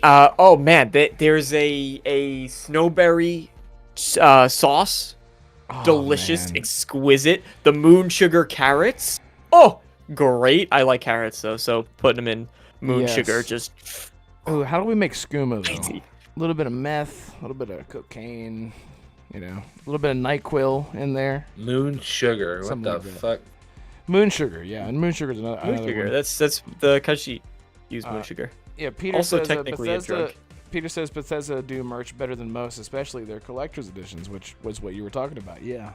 Oh man, there's a snowberry sauce. Oh, Delicious, man. exquisite. The moon sugar carrots. Oh, great. I like carrots though, so putting them in moon Yes. sugar just Ooh, how do we make skooma though? crazy. A little bit of meth, a little bit of cocaine, a little bit of NyQuil in there. moon sugar. What Something the like that. fuck? Moon sugar, yeah, and moon sugar's another. Moon another sugar. one. That's the Kashi use moon sugar. Yeah, Peter Also says technically a Bethesda. drug. Peter says Bethesda do merch better than most, especially their collector's editions, which was what you were talking about. Yeah,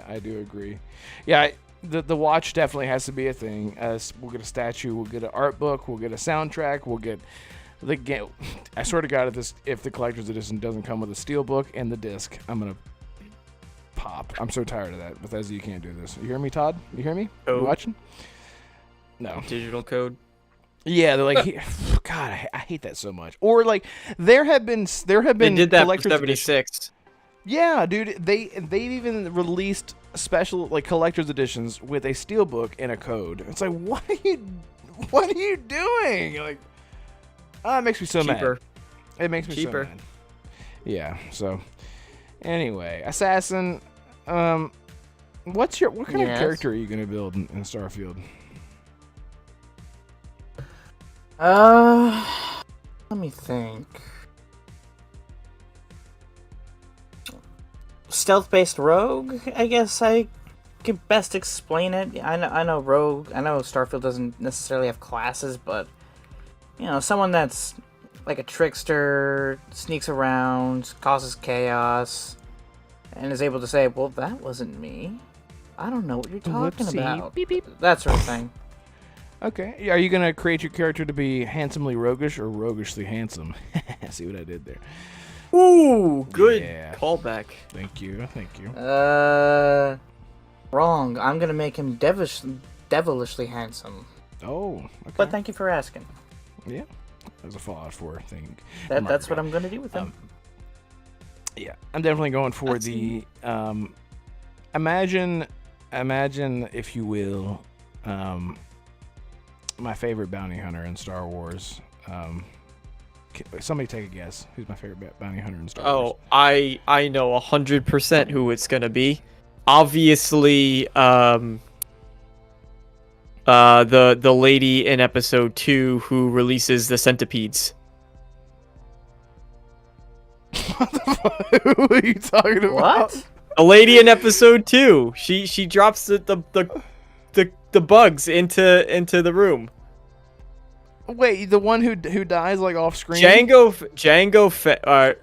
I do agree. Yeah, the watch definitely has to be a thing. We'll get a statue, we'll get an art book, we'll get a soundtrack, we'll get the game. I swear to God, if the collector's edition doesn't come with a steel book and the disc, I'm gonna pop. I'm so tired of that. Bethesda, you can't do this. You hear me, Todd? You hear me? You Oh. watching? No. Digital code. Yeah, they're like, God, I hate that so much. Or like, there have been They did that for collector's 76. editions. Yeah, dude, they've even released special like collector's editions with a steelbook and a code. It's like, what are you doing? Like, it makes me so Cheaper. mad. It makes me Cheaper. so mad. Yeah. So, anyway, Assassin, what kind of Yes. character are you gonna build in Starfield? Let me think. Stealth-based rogue, I guess I can best explain it. I know rogue. I know Starfield doesn't necessarily have classes, but someone that's like a trickster, sneaks around, causes chaos, and is able to say, "Well, that wasn't me. I don't know what you're talking Whoopsie. about." Beep, beep. That sort of thing. Okay. Are you gonna create your character to be handsomely roguish or roguishly handsome? See what I did there. Ooh, good Yeah. callback. Thank you. Wrong. I'm gonna make him devilishly handsome. Oh, okay. But thank you for asking. Yeah, there's a Fallout 4 thing. That's what I'm gonna do with him. Yeah, I'm definitely going for the imagine if you will, my favorite bounty hunter in Star Wars. Somebody take a guess. Who's my favorite bounty hunter in Star Wars? Oh, I know 100% who it's gonna be. Obviously, The lady in episode 2 who releases the centipedes. What the fuck? Who are you talking about? What? A lady in episode 2. She drops the bugs into the room. Wait, the one who dies like off screen? Jango Fett.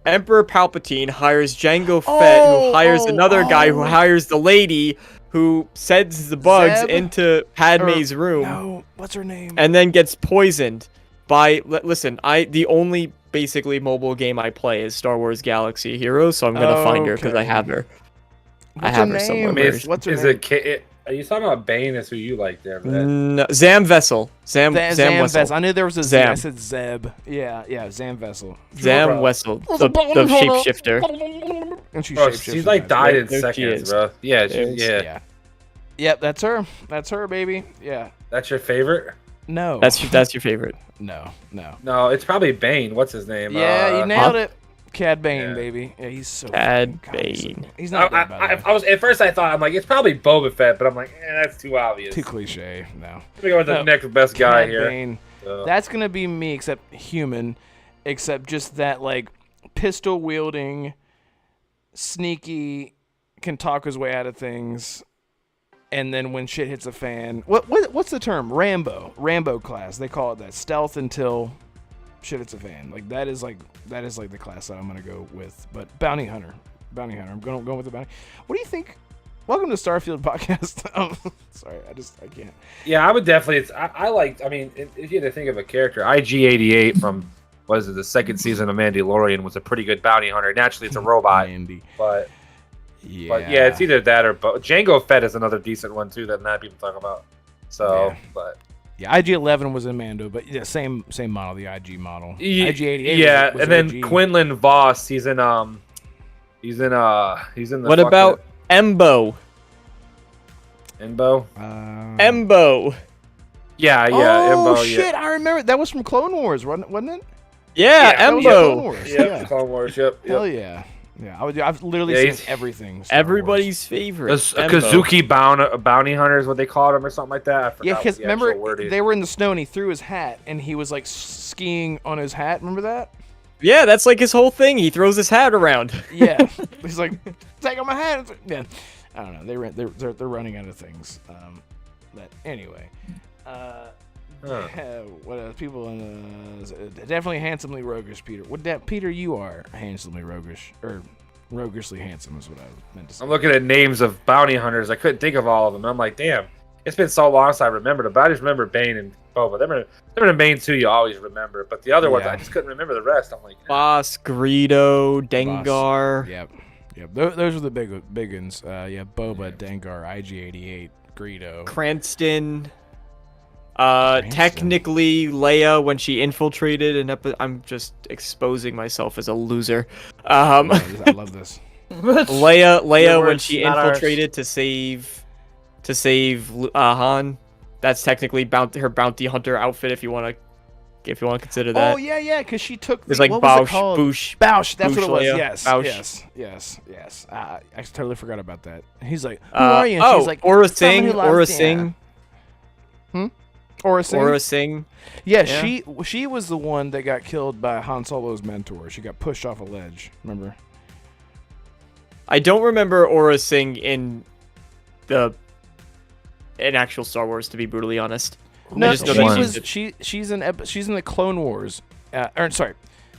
Emperor Palpatine hires Jango Fett, who hires another guy who hires the lady who sends the bugs Zeb? into Padme's room. No, what's her name? And then gets poisoned by. Listen, the only basically mobile game I play is Star Wars Galaxy Heroes, so I'm gonna find her because I have her. What's I have her her name? somewhere. I mean, is, What's her is name? it? Are you talking about Bane? Is who you like there? No, Zam Vessel. Zam Wessel. I knew there was a Z. Zam. I said Zeb. Yeah, Zam Vessel. Zam Wessel, the shapeshifter. And she Bro, shapeshifted, she's like guys. died in There she seconds, is. bro. Yeah, There's- yeah. Yep, that's her. That's her, baby. Yeah. That's your favorite? No. That's your favorite. No. No, it's probably Bane. What's his name? Yeah, you nailed Huh? it. Cad Bane, Yeah. baby. Yeah, he's so. Cad fucking constant. Bane. He's not bad, by the way. I was at first I thought I'm like it's probably Boba Fett, but I'm like that's too obvious. Too cliche. No. Let me go with the No. next best guy Cad here. Bane. So, That's gonna be me, except human, except just that like pistol wielding, sneaky, can talk his way out of things, and then when shit hits a fan, what's the term? Rambo class. They call it that. Stealth until shit hits a fan. Like that is like the class that I'm gonna go with. But bounty hunter. I'm going with the bounty. What do you think? Welcome to Starfield Podcast. Sorry, I can't. yeah, I would definitely. I like. I mean, if you had to think of a character, IG-88 from the second season of Mandalorian was a pretty good bounty hunter. Naturally, it's a robot, Andy. but Yeah. it's either that or Jango Fett is another decent one too that not people talk about. So, Yeah. but Yeah, IG-11 was in Mando, but yeah, same model, the IG model. IG-88. yeah, was and then OG. Quinlan Voss, he's in the. What about Embo? Embo? Embo. Yeah, Oh Embo. shit! I remember that was from Clone Wars, wasn't it? Yeah, that was Clone Embo. Wars. Yeah, Yeah. Clone Wars. Yep. Hell yeah. Yeah, I've literally Yeah, seen he's- everything. Star Wars. Everybody's favorite. A Embo. Kazuki bounty hunter is what they called him or something like that. I forgot Yeah, what because the actual remember word is. they were in the snow and he threw his hat and he was like skiing on his hat. Remember that? Yeah, that's like his whole thing. He throws his hat around. Yeah, he's like, take off my hat. It's like- Yeah, I don't know. They're running out of things. But anyway, what else? People in definitely handsomely roguish. Peter, Peter, you are handsomely roguish or roguishly handsome is what I meant to say. I'm looking at names of bounty hunters. I couldn't think of all of them. I'm like, damn, it's been so long since I remembered it. But I just remember Bane and Boba. They're the main two you always remember. But the other ones, Yeah. I just couldn't remember the rest. I'm like, Boss, Greedo, Dengar. Yep. Those are the big ones. Yeah, Boba, Dengar, IG-88, Greedo. Cranston. Technically Leia when she infiltrated an I'm just exposing myself as a loser. I love this. Leia Your when words, she not ours. infiltrated to save Han. That's technically her bounty hunter outfit if you want to consider that. Oh yeah, because she took. It's like what was it Bausch, called? Boosh. Bausch, that's what it was. Leia. Yes, Bausch. yes. I totally forgot about that. He's like, who are you? And Oh, she's like, Aura "Someone who Singh. loves Aura you." Singh. Aura Singh. Aura Singh. Yeah, yeah. she was the one that got killed by Han Solo's mentor. She got pushed off a ledge. Remember? I don't remember Aura Singh in actual Star Wars, to be brutally honest. No, I just know that she's in the Clone Wars.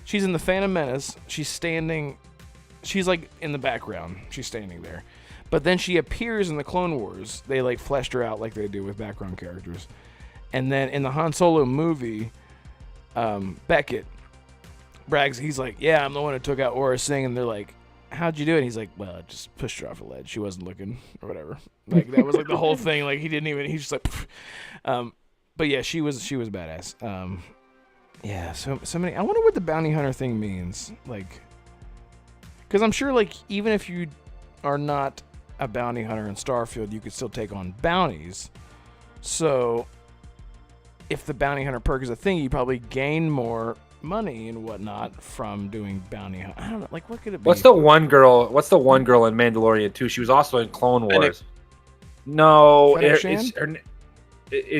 She's in the Phantom Menace. She's like in the background. She's standing there, but then she appears in the Clone Wars. They like fleshed her out like they do with background characters, and then in the Han Solo movie, Beckett brags. He's like, "Yeah, I'm the one who took out Aura Singh," and they're like, "How'd you do it?" And he's like, "Well, I just pushed her off a ledge. She wasn't looking, or whatever." Like that was like the whole thing. Like he didn't even. He's just like, pfft. But yeah, she was badass. Yeah, so many. I wonder what the bounty hunter thing means. Like, because I'm sure, like, even if you are not a bounty hunter in Starfield, you could still take on bounties. So, if the bounty hunter perk is a thing, you probably gain more money and whatnot from doing bounty hunt. I don't know. Like, what could it be? what's the one girl in Mandalorian too? She was also in Clone Wars. No, Fennec it's Shand? her.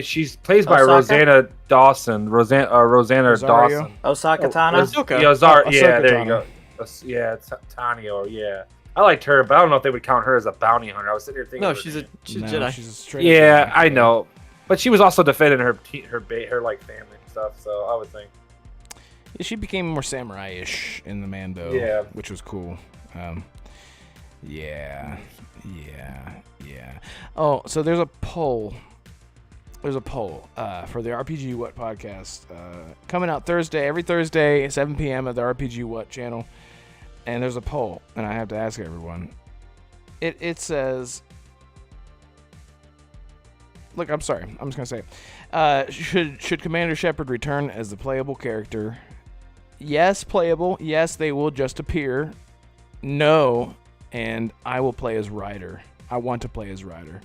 she's plays by Osaka? Rosanna Dawson. Rosanna Rosario? Dawson. Osaka Tano. Ahsoka. Yeah, Ahsoka there you Tano. go. Yeah, it's Tanya, or yeah. I liked her, but I don't know if they would count her as a bounty hunter. I was sitting here thinking. No, her she's a name. Jedi. She's a straight Yeah, Jedi. I know, but she was also defending her like family and stuff. So I would think. Yeah, she became more samurai-ish in the Mando, Yeah. which was cool. Yeah. Oh, so there's a poll. There's a poll for the RPG What podcast coming out Thursday, every Thursday, 7 p.m. at the RPG What channel. And there's a poll, and I have to ask everyone. It says, look, I'm sorry, I'm just gonna say, should Commander Shepard return as the playable character? Yes, playable. Yes, they will just appear. No, and I will play as Ryder. I want to play as Ryder.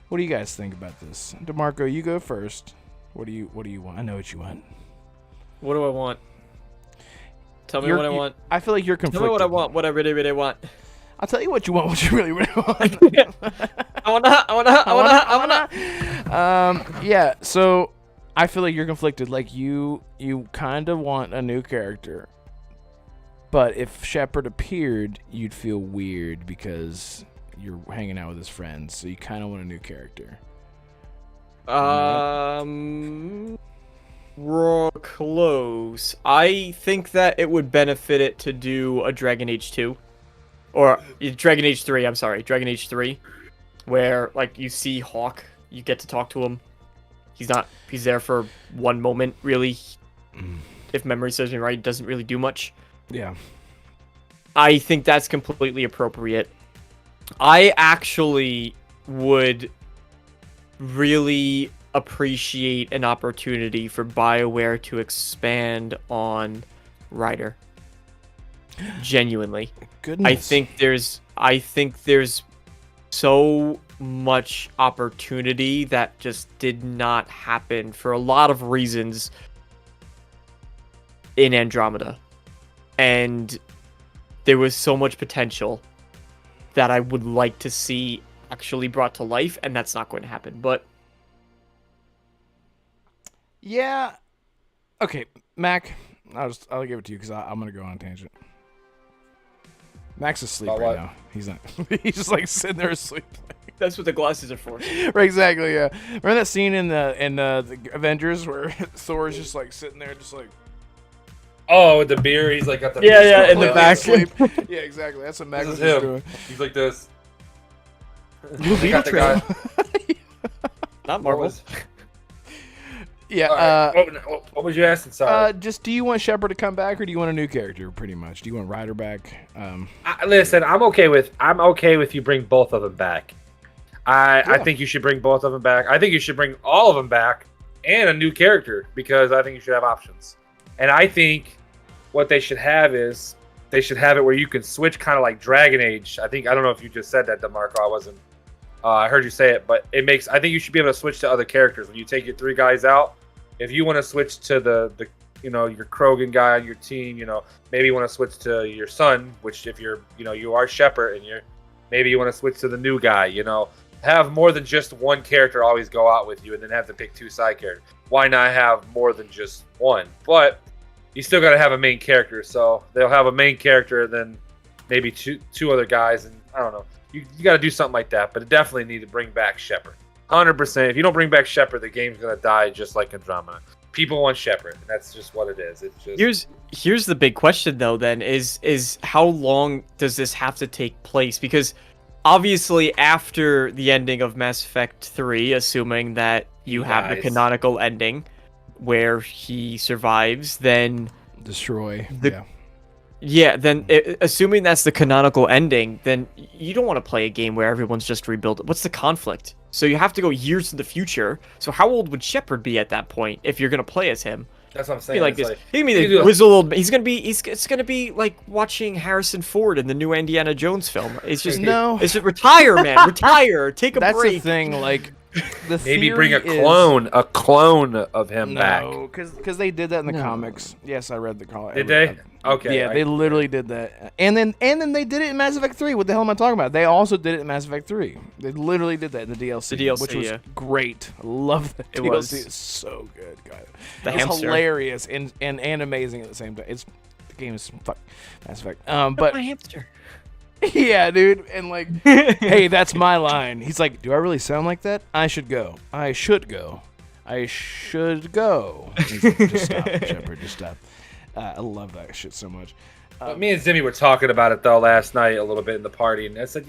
What do you guys think about this? DeMarco, you go first. What do you want? I know what you want. What do I want? Tell me what I want. I feel like you're conflicted. Tell me what I want. What I really, really want. I'll tell you what you want. What you really, really want. I wanna. Yeah. So I feel like you're conflicted. Like you kind of want a new character, but if Shepard appeared, you'd feel weird because you're hanging out with his friends. So you kind of want a new character. We're close. I think that it would benefit it to do a Dragon Age 2. Or Dragon Age 3, I'm sorry. Dragon Age 3. Where, like, you see Hawk, you get to talk to him. He's there for one moment, really. If memory serves me right, it doesn't really do much. Yeah. I think that's completely appropriate. I actually would really appreciate an opportunity for BioWare to expand on Ryder. Genuinely. Goodness. I think there's so much opportunity that just did not happen for a lot of reasons in Andromeda. And there was so much potential that I would like to see actually brought to life, and that's not going to happen. But Yeah. Okay, Mac. I'll give it to you because I'm gonna go on a tangent. Mac's asleep About right what? now. He's not. He's just like sitting there asleep. that's what the glasses are for. Right, exactly. Yeah. Remember that scene in the Avengers where Thor is just like sitting there, just like Oh, with the beer, he's like got the Yeah, in the back. asleep. Yeah, exactly. That's what Mac This was is just him. doing. He's like this. Blue They got the guy. Not Marvels. Yeah. All right. What was you asking? Sorry. Just do you want Shepard to come back or do you want a new character? Pretty much. Do you want Ryder back? Listen, I'm okay with you bring both of them back. I think you should bring both of them back. I think you should bring all of them back and a new character because I think you should have options. And I think what they should have is they should have it where you can switch, kind of like Dragon Age. I don't know if you just said that, DeMarco. I wasn't. I heard you say it, but I think you should be able to switch to other characters when you take your 3 guys out. If you want to switch to the your Krogan guy on your team, maybe you want to switch to your son, which if you're you are Shepard and maybe you want to switch to the new guy. Have more than just one character always go out with you, and then have to pick 2 side characters. Why not have more than just one? But you still got to have a main character, so they'll have a main character, then maybe two other guys, and I don't know. You got to do something like that, but definitely need to bring back Shepard. 100%. If you don't bring back Shepard, the game's gonna die just like Andromeda. People want Shepard. That's just what it is. It's just Here's the big question though. Then is how long does this have to take place? Because obviously after the ending of Mass Effect 3, assuming that you have the Nice. canonical ending where he survives, then Destroy. then assuming that's the canonical ending, then you don't want to play a game where everyone's just rebuilt. What's the conflict? So you have to go years in the future. So how old would Shepard be at that point if you're gonna play as him? that's what I'm Be saying. like It's this. He's gonna be the grizzled old. It's gonna be like watching Harrison Ford in the new Indiana Jones film. It's just No. It's just retire, man. Retire. Take a That's break. the thing. Like Maybe bring a theory clone of him back. No, because they did that in the comics. Yes, I read the comic. Did they? Okay. Yeah, they literally did that, and then they did it in Mass Effect 3. What the hell am I talking about? They also did it in Mass Effect 3. They literally did that in the DLC, which was great. I love the DLC. Was. It's so good, guys. The It's hamster. hilarious and amazing at the same time. The game is Mass Effect. But my hamster. yeah, dude, and like, hey, that's my line. He's like, do I really sound like that? I should go. I should go. I should go. He's like, just stop, Shepard. Just stop. I love that shit so much. Me and Zimmy were talking about it though last night a little bit in the party, and I said,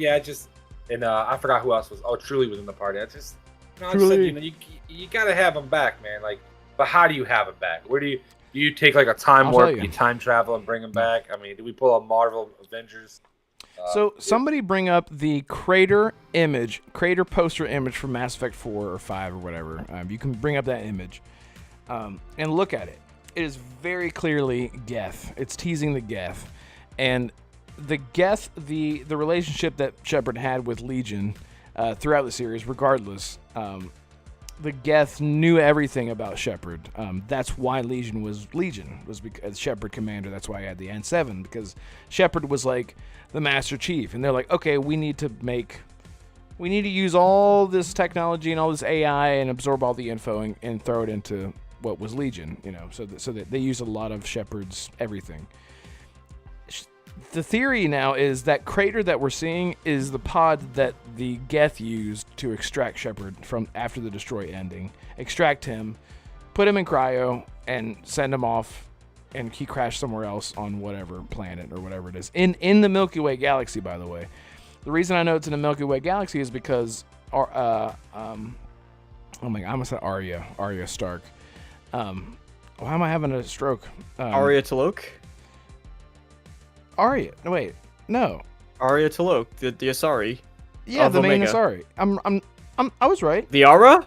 and I forgot who else was. Oh, Truly was in the party. I just said, you gotta have him back, man. Like, but how do you have him back? Where do you take like a time warp, you time travel and bring him back? I mean, do we pull a Marvel Avengers? So somebody bring up the crater poster image from Mass Effect 4 or 5 or whatever. You can bring up that image and look at it. It is very clearly Geth. It's teasing the Geth. And the Geth, the relationship that Shepard had with Legion throughout the series, regardless, the Geth knew everything about Shepard. That's why Legion was because Shepard commander. That's why I had the N7, because Shepard was like the Master Chief, and they're like, okay, we need to use all this technology and all this AI and absorb all the info and throw it into what was Legion, so that they use a lot of Shepard's everything. The theory now is that crater that we're seeing is the pod that the Geth used to extract Shepard from after the Destroy ending. Extract him, put him in cryo, and send him off, and he crashed somewhere else on whatever planet or whatever it is. In the Milky Way galaxy, by the way. The reason I know it's in the Milky Way galaxy is because oh my God, I almost said Arya Stark. Why am I having a stroke? Arya T'Loak? Arya. No, wait. No. Arya T'Loak, the Asari. Yeah, of the main Omega. Asari. I was right. Liara?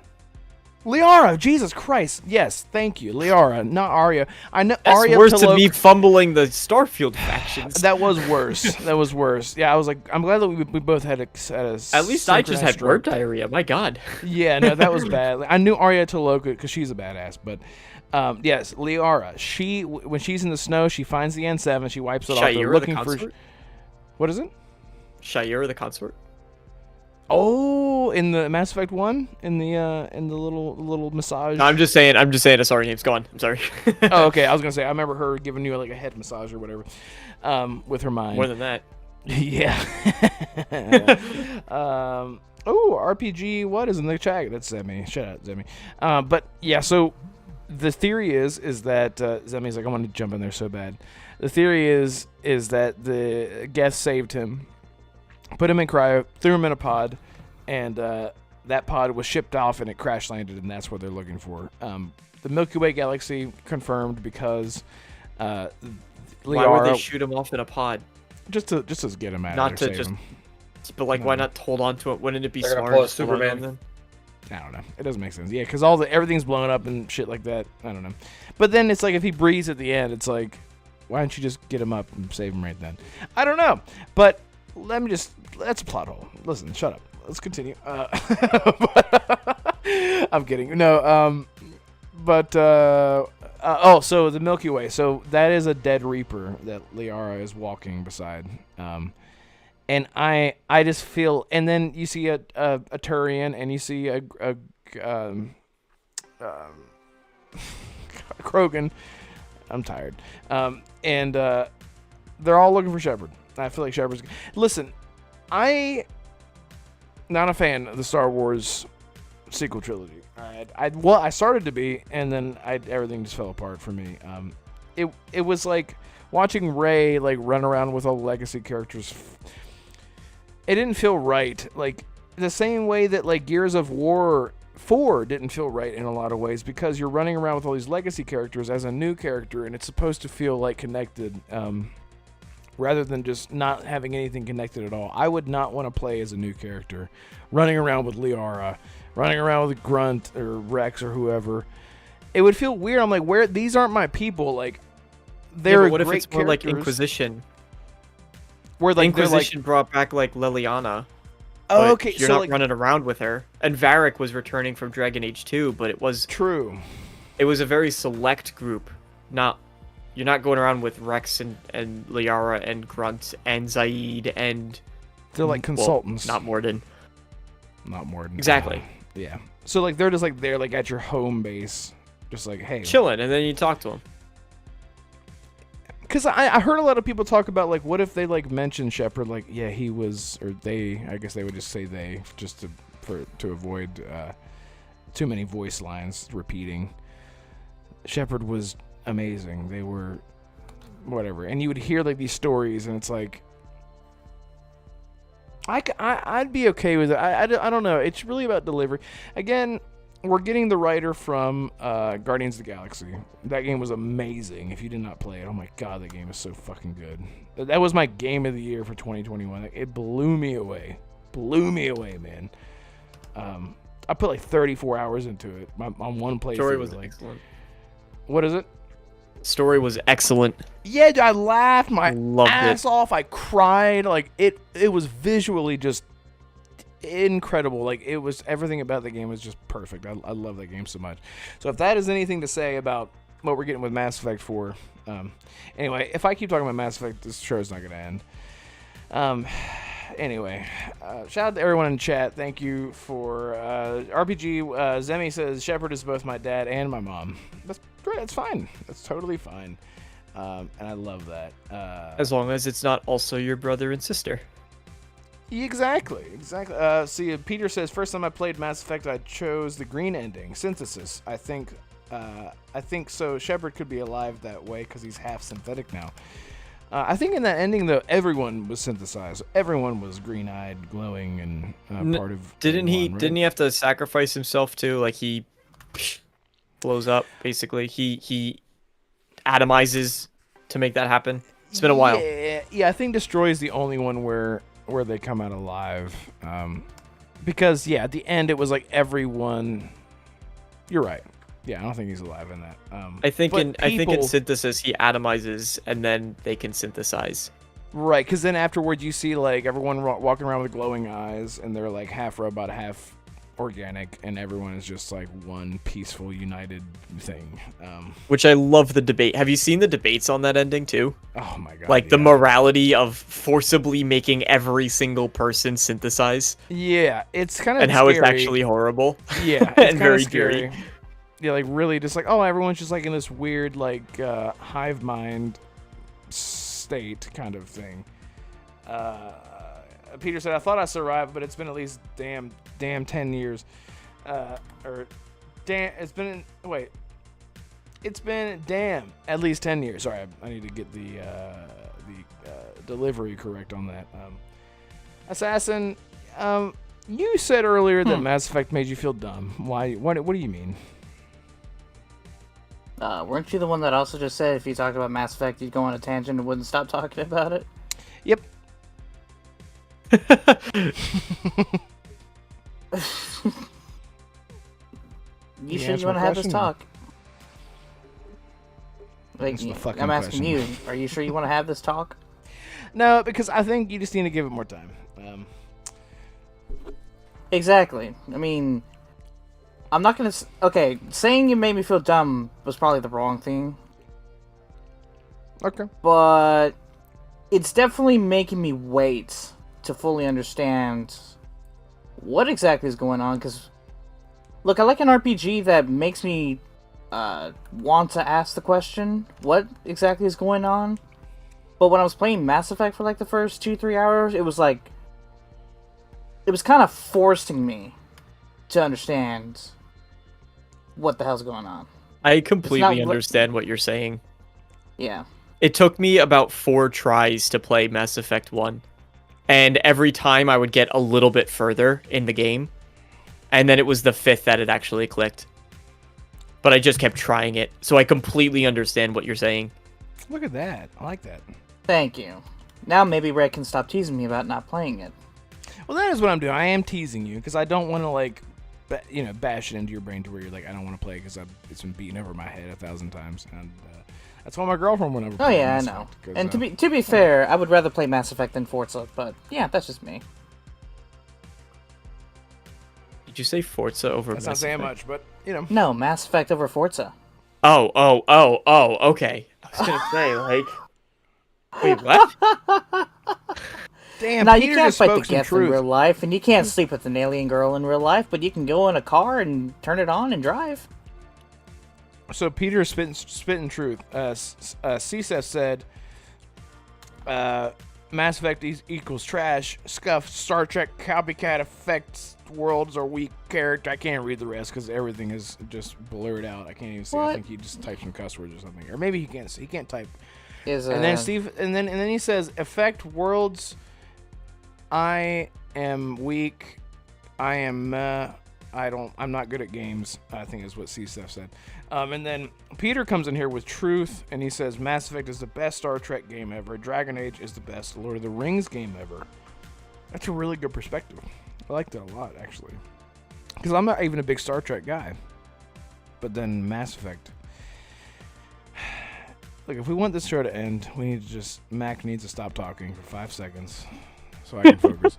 Liara. Jesus Christ. Yes, thank you. Liara, not Arya. I know That's Arya worse T'Loak. than me fumbling the Starfield factions. That was worse. That was worse. Yeah, I was like, I'm glad that we both had a At least I just had word stroke. diarrhea. My God. Yeah, no, that was bad. I knew Arya T'Loak because she's a badass, but yes, Liara. When she's in the snow, she finds the N7. She wipes it off. They're Shayera looking the for. consort? What is it? Shayera the consort? Oh, in the Mass Effect 1, in the little massage. No, I'm just saying Asari names. Go on. I'm sorry. Oh, okay. I was gonna say I remember her giving you like a head massage or whatever, with her mind. More than that. Yeah. Oh, RPG. What is in the chat? That's Zemi. Shut up, Zemi. But yeah. So the theory is that Zemi's like, I want to jump in there so bad. The theory is that the Geth saved him, put him in cryo, threw him in a pod, and that pod was shipped off and it crash landed, and that's what they're looking for. The Milky Way galaxy confirmed because Liara, Why would they shoot him off in a pod? just to get him out Not of to there, save just. him. But like, why not hold on to it? Wouldn't it be They're gonna smart? pull a to hold on Superman. to them? I don't know. It doesn't make sense. Yeah, because everything's blown up and shit like that. I don't know. But then it's like if he breathes at the end, it's like, why don't you just get him up and save him right then? I don't know. But that's a plot hole. Listen, shut up. Let's continue. I'm kidding. No. So the Milky Way. So that is a dead Reaper that Liara is walking beside. And I just feel, and then you see a Turian, and you see a Krogan. I'm tired. And they're all looking for Shepard. I feel like Shepard's. Listen, I not a fan of the Star Wars sequel trilogy. I started to be, and then everything just fell apart for me. It was like watching Rey like run around with all the legacy characters. It didn't feel right. Like the same way that like Gears of War 4 didn't feel right in a lot of ways, because you're running around with all these legacy characters as a new character, and it's supposed to feel like connected, rather than just not having anything connected at all. I would not want to play as a new character, running around with Liara, running around with Grunt or Rex or whoever. It would feel weird. I'm like, these aren't my people. Like, they're what if great it's more like characters. Inquisition? Where like Inquisition brought back like Liliana. Oh, but okay, you're so, not like- running around with her. And Varric was returning from Dragon Age 2, but it was True. a very select group. You're not going around with Rex and Liara and Grunt and Zaid and They're like consultants. not Morden. Not Morden. Exactly. Yeah. So like they're just like there like at your home base, just like hey. Chilling, and then you talk to them. Because I heard a lot of people talk about like what if they like mention Shepard like yeah he was or they I guess they would just say they just to avoid too many voice lines repeating. Shepard was amazing. They were whatever, and you would hear like these stories, and it's like I'd be okay with it. I don't know. It's really about delivery. Again, we're getting the writer from Guardians of the Galaxy. That game was amazing. If you did not play it, oh my god, that game is so fucking good. That was my game of the year for 2021. It blew me away. Blew me away, man. I put like 34 hours into it on one playthrough. Story was like, excellent. what is it? Story was excellent. Yeah, I laughed my Loved ass it. off. I cried. Like it was visually just incredible. Like it was everything about the game was just perfect. I love that game so much. So if that is anything to say about what we're getting with Mass Effect 4, anyway, if I keep talking about Mass Effect, this show's not gonna end. Anyway, shout out to everyone in chat. Thank you for RPG. Zemi says Shepard is both my dad and my mom. That's great. That's fine. That's totally fine. And I love that. As long as it's not also your brother and sister. Exactly. See, Peter says first time I played Mass Effect, I chose the green ending, synthesis. I think so. Shepard could be alive that way because he's half synthetic now. I think in that ending though, everyone was synthesized. Everyone was green-eyed, glowing, and part of. Didn't he? right? Didn't he have to sacrifice himself too? Like he blows up. Basically, he atomizes to make that happen. It's been a while. Yeah. I think Destroy is the only one where they come out alive. Because at the end it was like everyone. You're right. Yeah, I don't think he's alive in that. I think but in synthesis he atomizes and then they can synthesize. Right, because then afterwards you see like everyone walking around with glowing eyes, and they're like half robot, half organic, and everyone is just like one peaceful, united thing. Which I love the debate. Have you seen the debates on that ending too? Oh my god! Like the morality of forcibly making every single person synthesize. Yeah, it's kind of and how it's actually horrible. Yeah, and very scary. Yeah, like really, just like everyone's just like in this weird like hive mind state kind of thing. Peter said, "I thought I survived, but it's been at least damn 10 years." It's been at least 10 years. Sorry, I need to get the delivery correct on that. Assassin, you said earlier that Mass Effect made you feel dumb. Why? What do you mean? Weren't you the one that also just said if you talked about Mass Effect, you'd go on a tangent and wouldn't stop talking about it? Yep. You sure you want to have this talk? Like, I'm asking you, are you sure you want to have this talk? No, because I think you just need to give it more time. Exactly. I mean, I'm not gonna. Okay, saying you made me feel dumb was probably the wrong thing. Okay. But it's definitely making me wait to fully understand what exactly is going on. Because, look, I like an RPG that makes me want to ask the question, what exactly is going on? But when I was playing Mass Effect for like the first 2-3 hours, it was like, it was kind of forcing me to understand what the hell's going on. I completely understand what you're saying. Yeah. It took me about 4 tries to play Mass Effect 1. And every time I would get a little bit further in the game. And then it was the 5th that it actually clicked. But I just kept trying it. So I completely understand what you're saying. Look at that. I like that. Thank you. Now maybe Red can stop teasing me about not playing it. Well, that is what I'm doing. I am teasing you because I don't want to like, bash it into your brain to where you're like, I don't want to play because it's been beaten over my head 1,000 times, and that's why my girlfriend went over. Oh yeah, I know. And to be fair, I would rather play Mass Effect than Forza, but yeah, that's just me. Did you say Forza over That's not Mass saying Effect? much, but you know. No, Mass Effect over Forza. Oh, okay. I was gonna say, like, wait, what? Damn, Now, Peter you can't just fight the spoke some Geth in truth. real life, and you can't sleep with an alien girl in real life, but you can go in a car and turn it on and drive. So Peter spitting truth. CSEF said, Mass Effect equals trash. Scuff. Star Trek copycat effects. Worlds are weak character. I can't read the rest because everything is just blurred out. I can't even see. What? I think he just typed some cuss words or something, or maybe he can't. He can't type. Is And then Steve, and then he says, effect worlds. I am weak. I am. I'm not good at games. I think is what CSEF said. And then Peter comes in here with truth, and he says Mass Effect is the best Star Trek game ever. Dragon Age is the best Lord of the Rings game ever. That's a really good perspective. I like that a lot, actually. Because I'm not even a big Star Trek guy. But then Mass Effect. Look, if we want this show to end, we need to just... Mac needs to stop talking for 5 seconds so I can focus.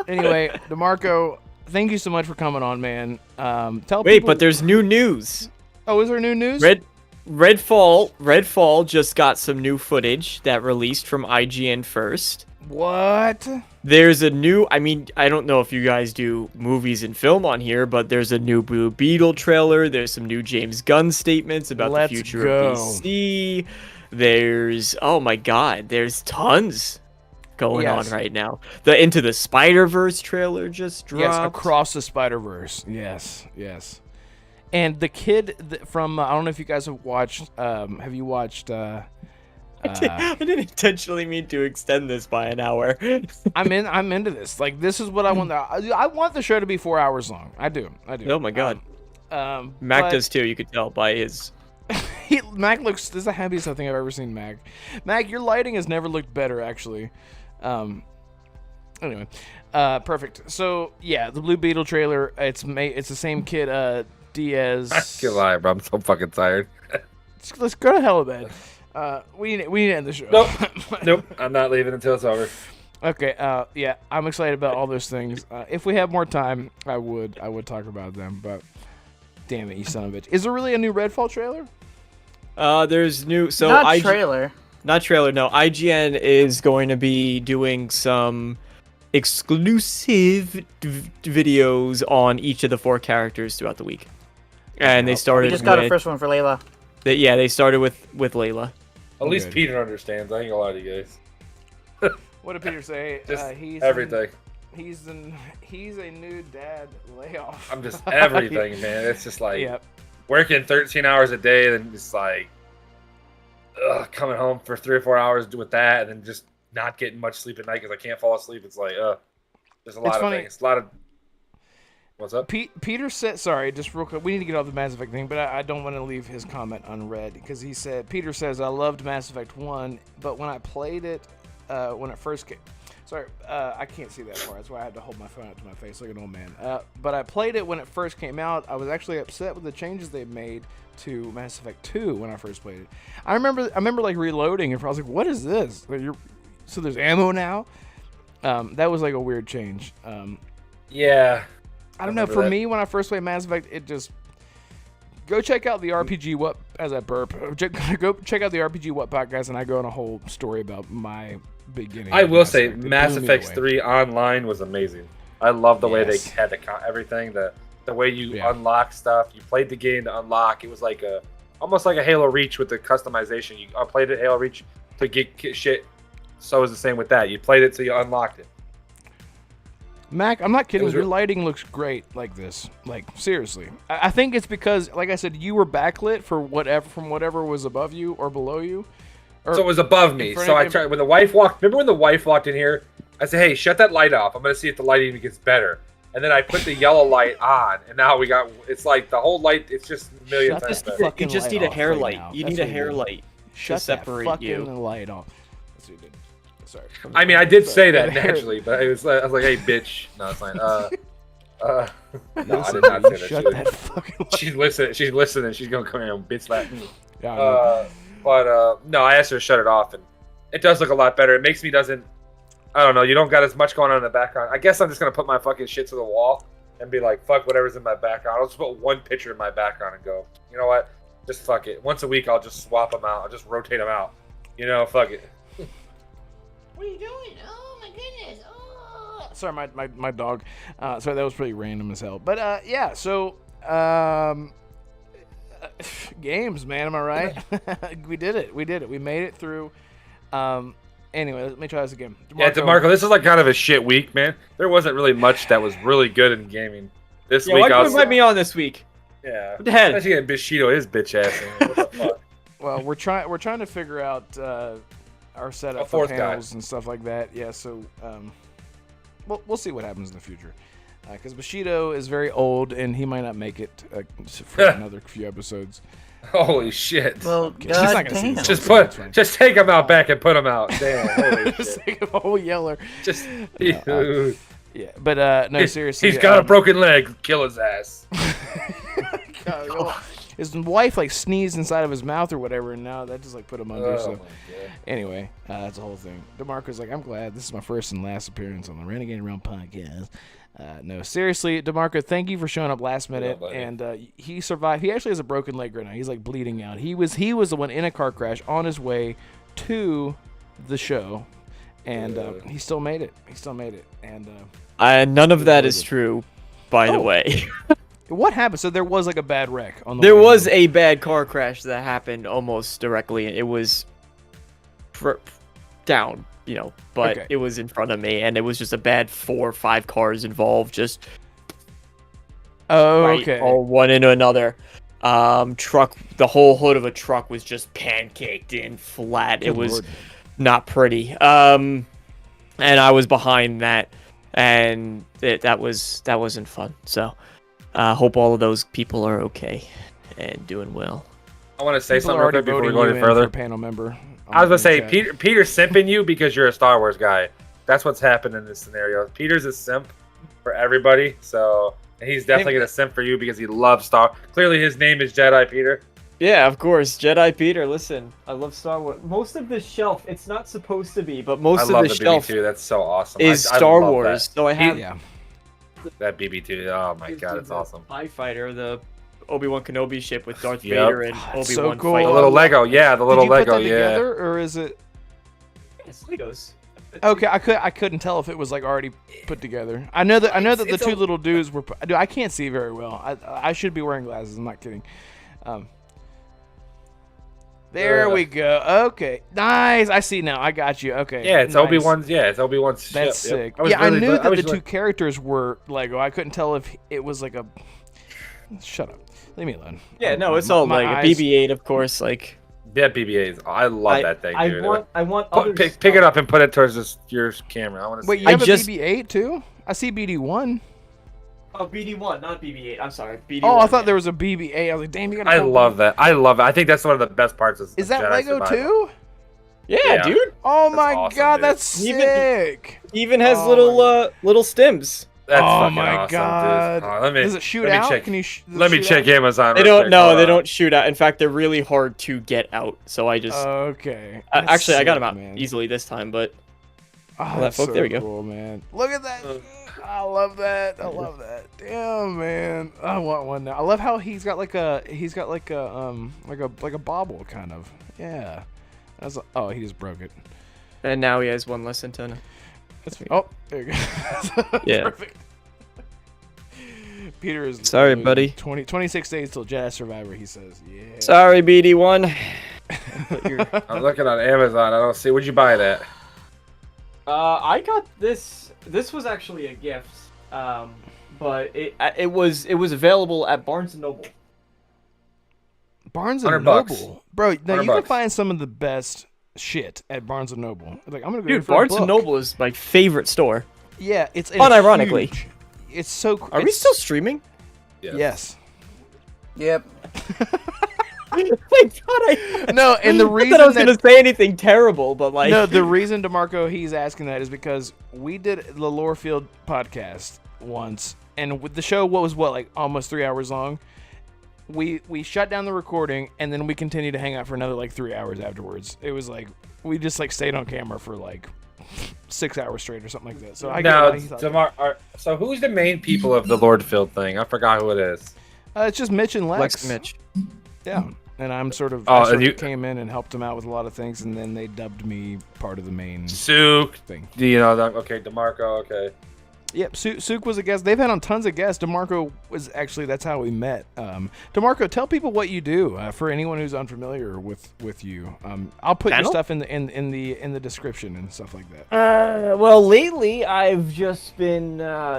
Anyway, DeMarco, thank you so much for coming on, man. Tell Wait, people... but there's new news. Oh, is there new news? Redfall just got some new footage that released from IGN first. What? There's a new, I mean, I don't know if you guys do movies and film on here, but there's a new Blue Beetle trailer. There's some new James Gunn statements about Let's the future go. of DC. There's, oh my God, there's tons going Yes. on right now. The Into the Spider-Verse trailer just dropped. Yes, Across the Spider-Verse. Yes, yes. And the kid from, I don't know if you guys have watched, have you watched... I didn't intentionally mean to extend this by an hour. I'm into this. Like, this is what I want. I want the show to be 4 hours long. I do. Oh my God. Mac Mac does too. You could tell by his. Mac looks. This is the happiest thing I've ever seen. Mac, your lighting has never looked better, actually. Anyway, perfect. So yeah, the Blue Beetle trailer. It's the same kid. Diaz. I can't lie, bro. I'm so fucking tired. Let's go to hell of bed. We need to end the show. Nope. I'm not leaving until it's over. Okay. Yeah, I'm excited about all those things. If we have more time, I would talk about them. But damn it, you son of a bitch! Is there really a new Redfall trailer? There's new. So Not trailer. Not trailer. No, IGN is going to be doing some exclusive videos on each of the 4 characters throughout the week. And they started. We just got with, a first one for Layla. They started with Layla. At least Good. Peter understands. I ain't gonna lie to you guys. What did Peter say? Just He's everything. He's a new dad layoff. I'm just everything, man. It's just like Yep. working 13 hours a day, and just like coming home for 3 or 4 hours with that, and then just not getting much sleep at night because I can't fall asleep. It's like there's a lot of funny. things. A lot of what's up? Peter said, sorry, just real quick. We need to get off the Mass Effect thing, but I don't want to leave his comment unread because he said, Peter says, I loved Mass Effect 1, but when I played it, when it first came, sorry, I can't see that far. That's why I had to hold my phone up to my face like an old man. But I played it when it first came out. I was actually upset with the changes they made to Mass Effect 2 when I first played it. I remember like reloading and I was like, what is this? Like, so there's ammo now? That was like a weird change. Yeah. I don't know. For me, when I first played Mass Effect, it just go check out the RPG What as I burp. Go check out the RPG What podcast, and I go on a whole story about my beginning. I of will Mass say, Effect. It Mass blew me Effect away. 3 online was amazing. I love the way they Yes. had everything. The way you Yeah. unlock stuff. You played the game to unlock. It was like almost like a Halo Reach with the customization. You played it Halo Reach to get shit. So it was the same with that. You played it till you unlocked it. Mac, I'm not kidding. was Your real- lighting looks great like this. Like seriously, I think it's because, like I said, you were backlit for whatever was above you or below you. Or So it was above me. in front So of I you. tried when the wife walked. Remember when the wife walked in here? I said, "Hey, shut that light off. I'm gonna see if the light even gets better." And then I put the yellow light on, and now we got. It's like the whole light. It's just a million Shut times the better. fuck- You just light need a off hair right light. now. You That's need a what you hair do. light Shut to separate that fucking you. light off. That's what you did. Sorry. I mean, I did say that Sorry. naturally, but I was like, "Hey, bitch." No, it's fine. No, I Listen, did not say that. Shut that fucking light. She's listening. She's listening. She's gonna come here and bitch slap me. Yeah, I know. But no, I asked her to shut it off, and it does look a lot better. It makes me doesn't. I don't know. You don't got as much going on in the background. I guess I'm just gonna put my fucking shit to the wall and be like, fuck whatever's in my background. I'll just put one picture in my background and go, you know what? Just fuck it. Once a week, I'll just swap them out. I'll just rotate them out. You know, fuck it. What are you doing? Oh my goodness. Oh. Sorry, my dog. Sorry, that was pretty random as hell. But yeah, so games, man. Am I right? We did it. We made it through. Anyway, let me try this again. Yeah, DeMarco, this is like kind of a shit week, man. There wasn't really much that was really good in gaming this week. Why couldn't you invite me on this week? Yeah. What the hell? Especially getting Bushido his bitch ass in. What the fuck? Well, we're trying to figure out our setup A for fourth panels and stuff like that. Yeah, so we'll see what happens in the future. Because Bushido is very old and he might not make it for another few episodes. Holy shit. Well, She's not god gonna see damn. this. Just take him out back and put him out. Damn. Holy Just shit. like a whole yeller. Just Yeah, but no, seriously. He's got a broken leg. Kill his ass. His wife like sneezed inside of his mouth or whatever, and now that just like put him under. Oh So my God. anyway, that's the whole thing. DeMarco's like, I'm glad this is my first and last appearance on the Renegade Realm Podcast. No, seriously, DeMarco, thank you for showing up last minute, and he survived. He actually has a broken leg right now. He's like bleeding out. He was the one in a car crash on his way to the show, and he still made it. And None of that is true, by the way. what happened? So there was like a bad wreck on the There way was home. a bad car crash that happened almost directly. It was down, but Okay. it was in front of me, and it was just a bad 4 or 5 cars involved, just Oh, right, okay. all one into another. Truck, the whole hood of a truck was just pancaked in flat. Good It was Lord. not pretty. And I was behind that, and that wasn't fun. So, hope all of those people are okay and doing well. I want to say People something are real quick already before we voting go you any in further. for panel member. I was gonna say Chat. Peter's simping you because you're a Star Wars guy. That's what's happened in this scenario. Peter's a simp for everybody, so and he's definitely gonna simp for you because he loves Star. Clearly, his name is Jedi Peter. Yeah, of course, Jedi Peter. Listen, I love Star Wars. Most of the shelf, it's not supposed to be, but most I of love the the shelf BB2. That's so awesome. is I Star love Wars. That. So I have Yeah. That BB2. Oh my god, it's awesome. TIE fighter, the Obi-Wan Kenobi ship with Darth Yep. Vader and That's so Obi-Wan cool. The fighting. little Lego, yeah, the little Did you Lego, put that yeah. together, or is it? It's Legos. Okay, I couldn't tell if it was like already put together. I know that the It's two a- little dudes were. Dude, I can't see very well. I should be wearing glasses. I'm not kidding. There we go. Okay, nice. I see now. I got you. Okay. Yeah, it's nice. Obi-Wan's. Yeah, it's Obi-Wan's ship. That's Yep. sick. I really- knew that was the two like- characters were Lego. I couldn't tell if it was like a. Shut up. Leave me alone. Yeah, no, it's all My Lego. eyes- BB-8, of course. Like Yeah, BB-8s. I love that thing, dude. I want other Pick it up and put it towards your camera. I want to Wait, see. you have a BB-8 too? I see BD-1. Oh, BD-1, not BB-8. I'm sorry, BD-1. Oh, I thought there was a BB-8. I was like, damn, you got. I love that. I love it. I think that's one of the best parts of Is that Jedi Lego Survival. too? Yeah, Yeah. dude. Oh That's my awesome, god, dude. that's Even- sick. He even has Oh little stims. That's Oh fucking my awesome, god. dude. Let me, Does it shoot let me out? Check, Can you let me check Amazon. They real don't. quick. No, Hold they on. don't shoot out. In fact, they're really hard to get out. So I just Okay. actually I got them them out easily this time, but Oh, that that's folk, so there we go. cool, man. Look at that. I love that. I love that. Damn, man. I want one now. I love how he's got like a bobble kind of. Yeah. That's oh, he just broke it. and now he has one less antenna. Oh, there you go. Yeah. Perfect. Peter is Sorry, buddy. 26 days till Jedi Survivor, he says. Yeah. Sorry, BD-1. I'm looking on Amazon. I don't see. Where'd you buy that? I got this. This was actually a gift, but it was available at Barnes and Noble. Barnes and $100. Noble. Bro, now you $100. can find some of the best shit at Barnes and Noble. Like I'm going to go Dude, for a Barnes and book. Noble is my favorite store. Yeah, it's Unironically. huge. It's so Are we still streaming? Yes. Yep. Thank God No, and the I reason thought I was that gonna say anything terrible, but like no, the reason DeMarco he's asking that is because we did the Lorefield podcast once, and with the show, like almost 3 hours long. We shut down the recording, and then we continued to hang out for another like 3 hours afterwards. It was like we just like stayed on camera for like 6 hours straight or something like that. So I get why he thought so who's the main people of the Lordfield thing? I forgot who it is. it's just Mitch and Lex. Lex and Mitch. Yeah, and I'm sort of came in and helped him out with a lot of things, and then they dubbed me part of the main Sook thing. Okay, DeMarco. Okay. Yep, Sook was a guest. They've had on tons of guests. DeMarco was actually, that's how we met. DeMarco, tell people what you do for anyone who's unfamiliar with you. I'll put your stuff in the description and stuff like that. Well, lately I've just been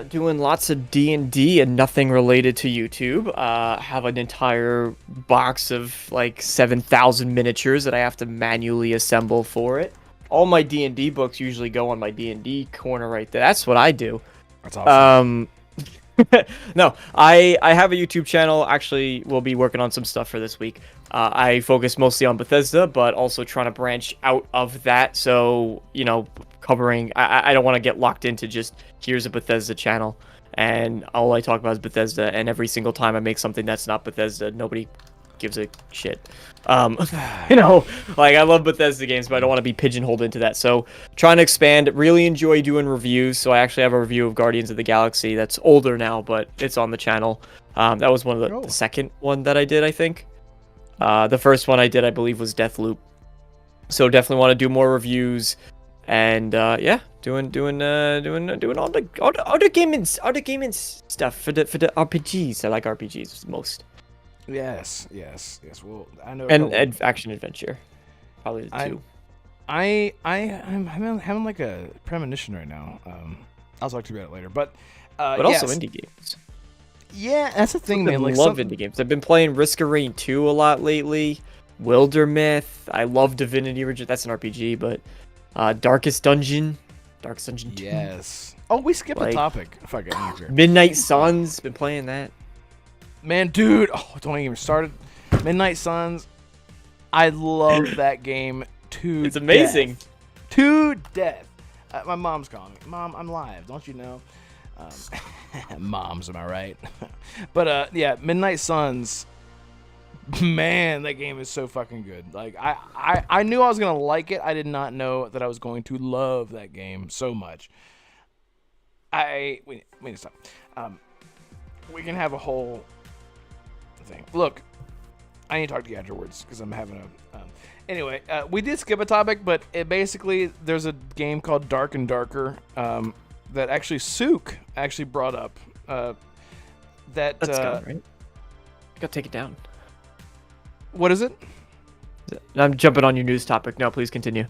doing lots of D&D and nothing related to YouTube. Have an entire box of like 7,000 miniatures that I have to manually assemble for it. All my D&D books usually go on my D&D corner right there. That's what I do. That's awesome. No, I have a YouTube channel. Actually, we'll be working on some stuff for this week. I focus mostly on Bethesda, but also trying to branch out of that. So, covering, I don't want to get locked into just here's a Bethesda channel and all I talk about is Bethesda. And every single time I make something that's not Bethesda, nobody gives a shit. Like I love Bethesda games, but I don't want to be pigeonholed into that. So trying to expand, really enjoy doing reviews. So I actually have a review of Guardians of the Galaxy that's older now, but it's on the channel. That was one of the second one that I did, I think. The first one I did, I believe, was Deathloop. So definitely want to do more reviews, and doing all the gaming stuff for the RPGs. I like RPGs most. Yes. Well, I know. And action adventure, probably the two. I'm having like a premonition right now. I'll talk to you about it later. But also indie games. Yeah, that's the thing, man. I love indie games. I've been playing Risk of Rain 2 a lot lately. Wildermyth. I love Divinity Original. That's an RPG, but Darkest Dungeon 2. Yes. Oh, we skipped a topic. Fuck it. Midnight Suns. Been playing that. Man, dude, don't even start it. Midnight Suns, I love that game to It's amazing. To death. My mom's calling me. Mom, I'm live. Don't you know? Moms, am I right? But, Midnight Suns, man, that game is so fucking good. Like, I knew I was going to like it. I did not know that I was going to love that game so much. We need to stop. We can have a whole thing. Look, I need to talk to you afterwards because I'm having a anyway, we did skip a topic, but basically there's a game called Dark and Darker that actually Sook actually brought up that that's gone, right? You gotta take it down. What is it? I'm jumping on your news topic. No, please continue.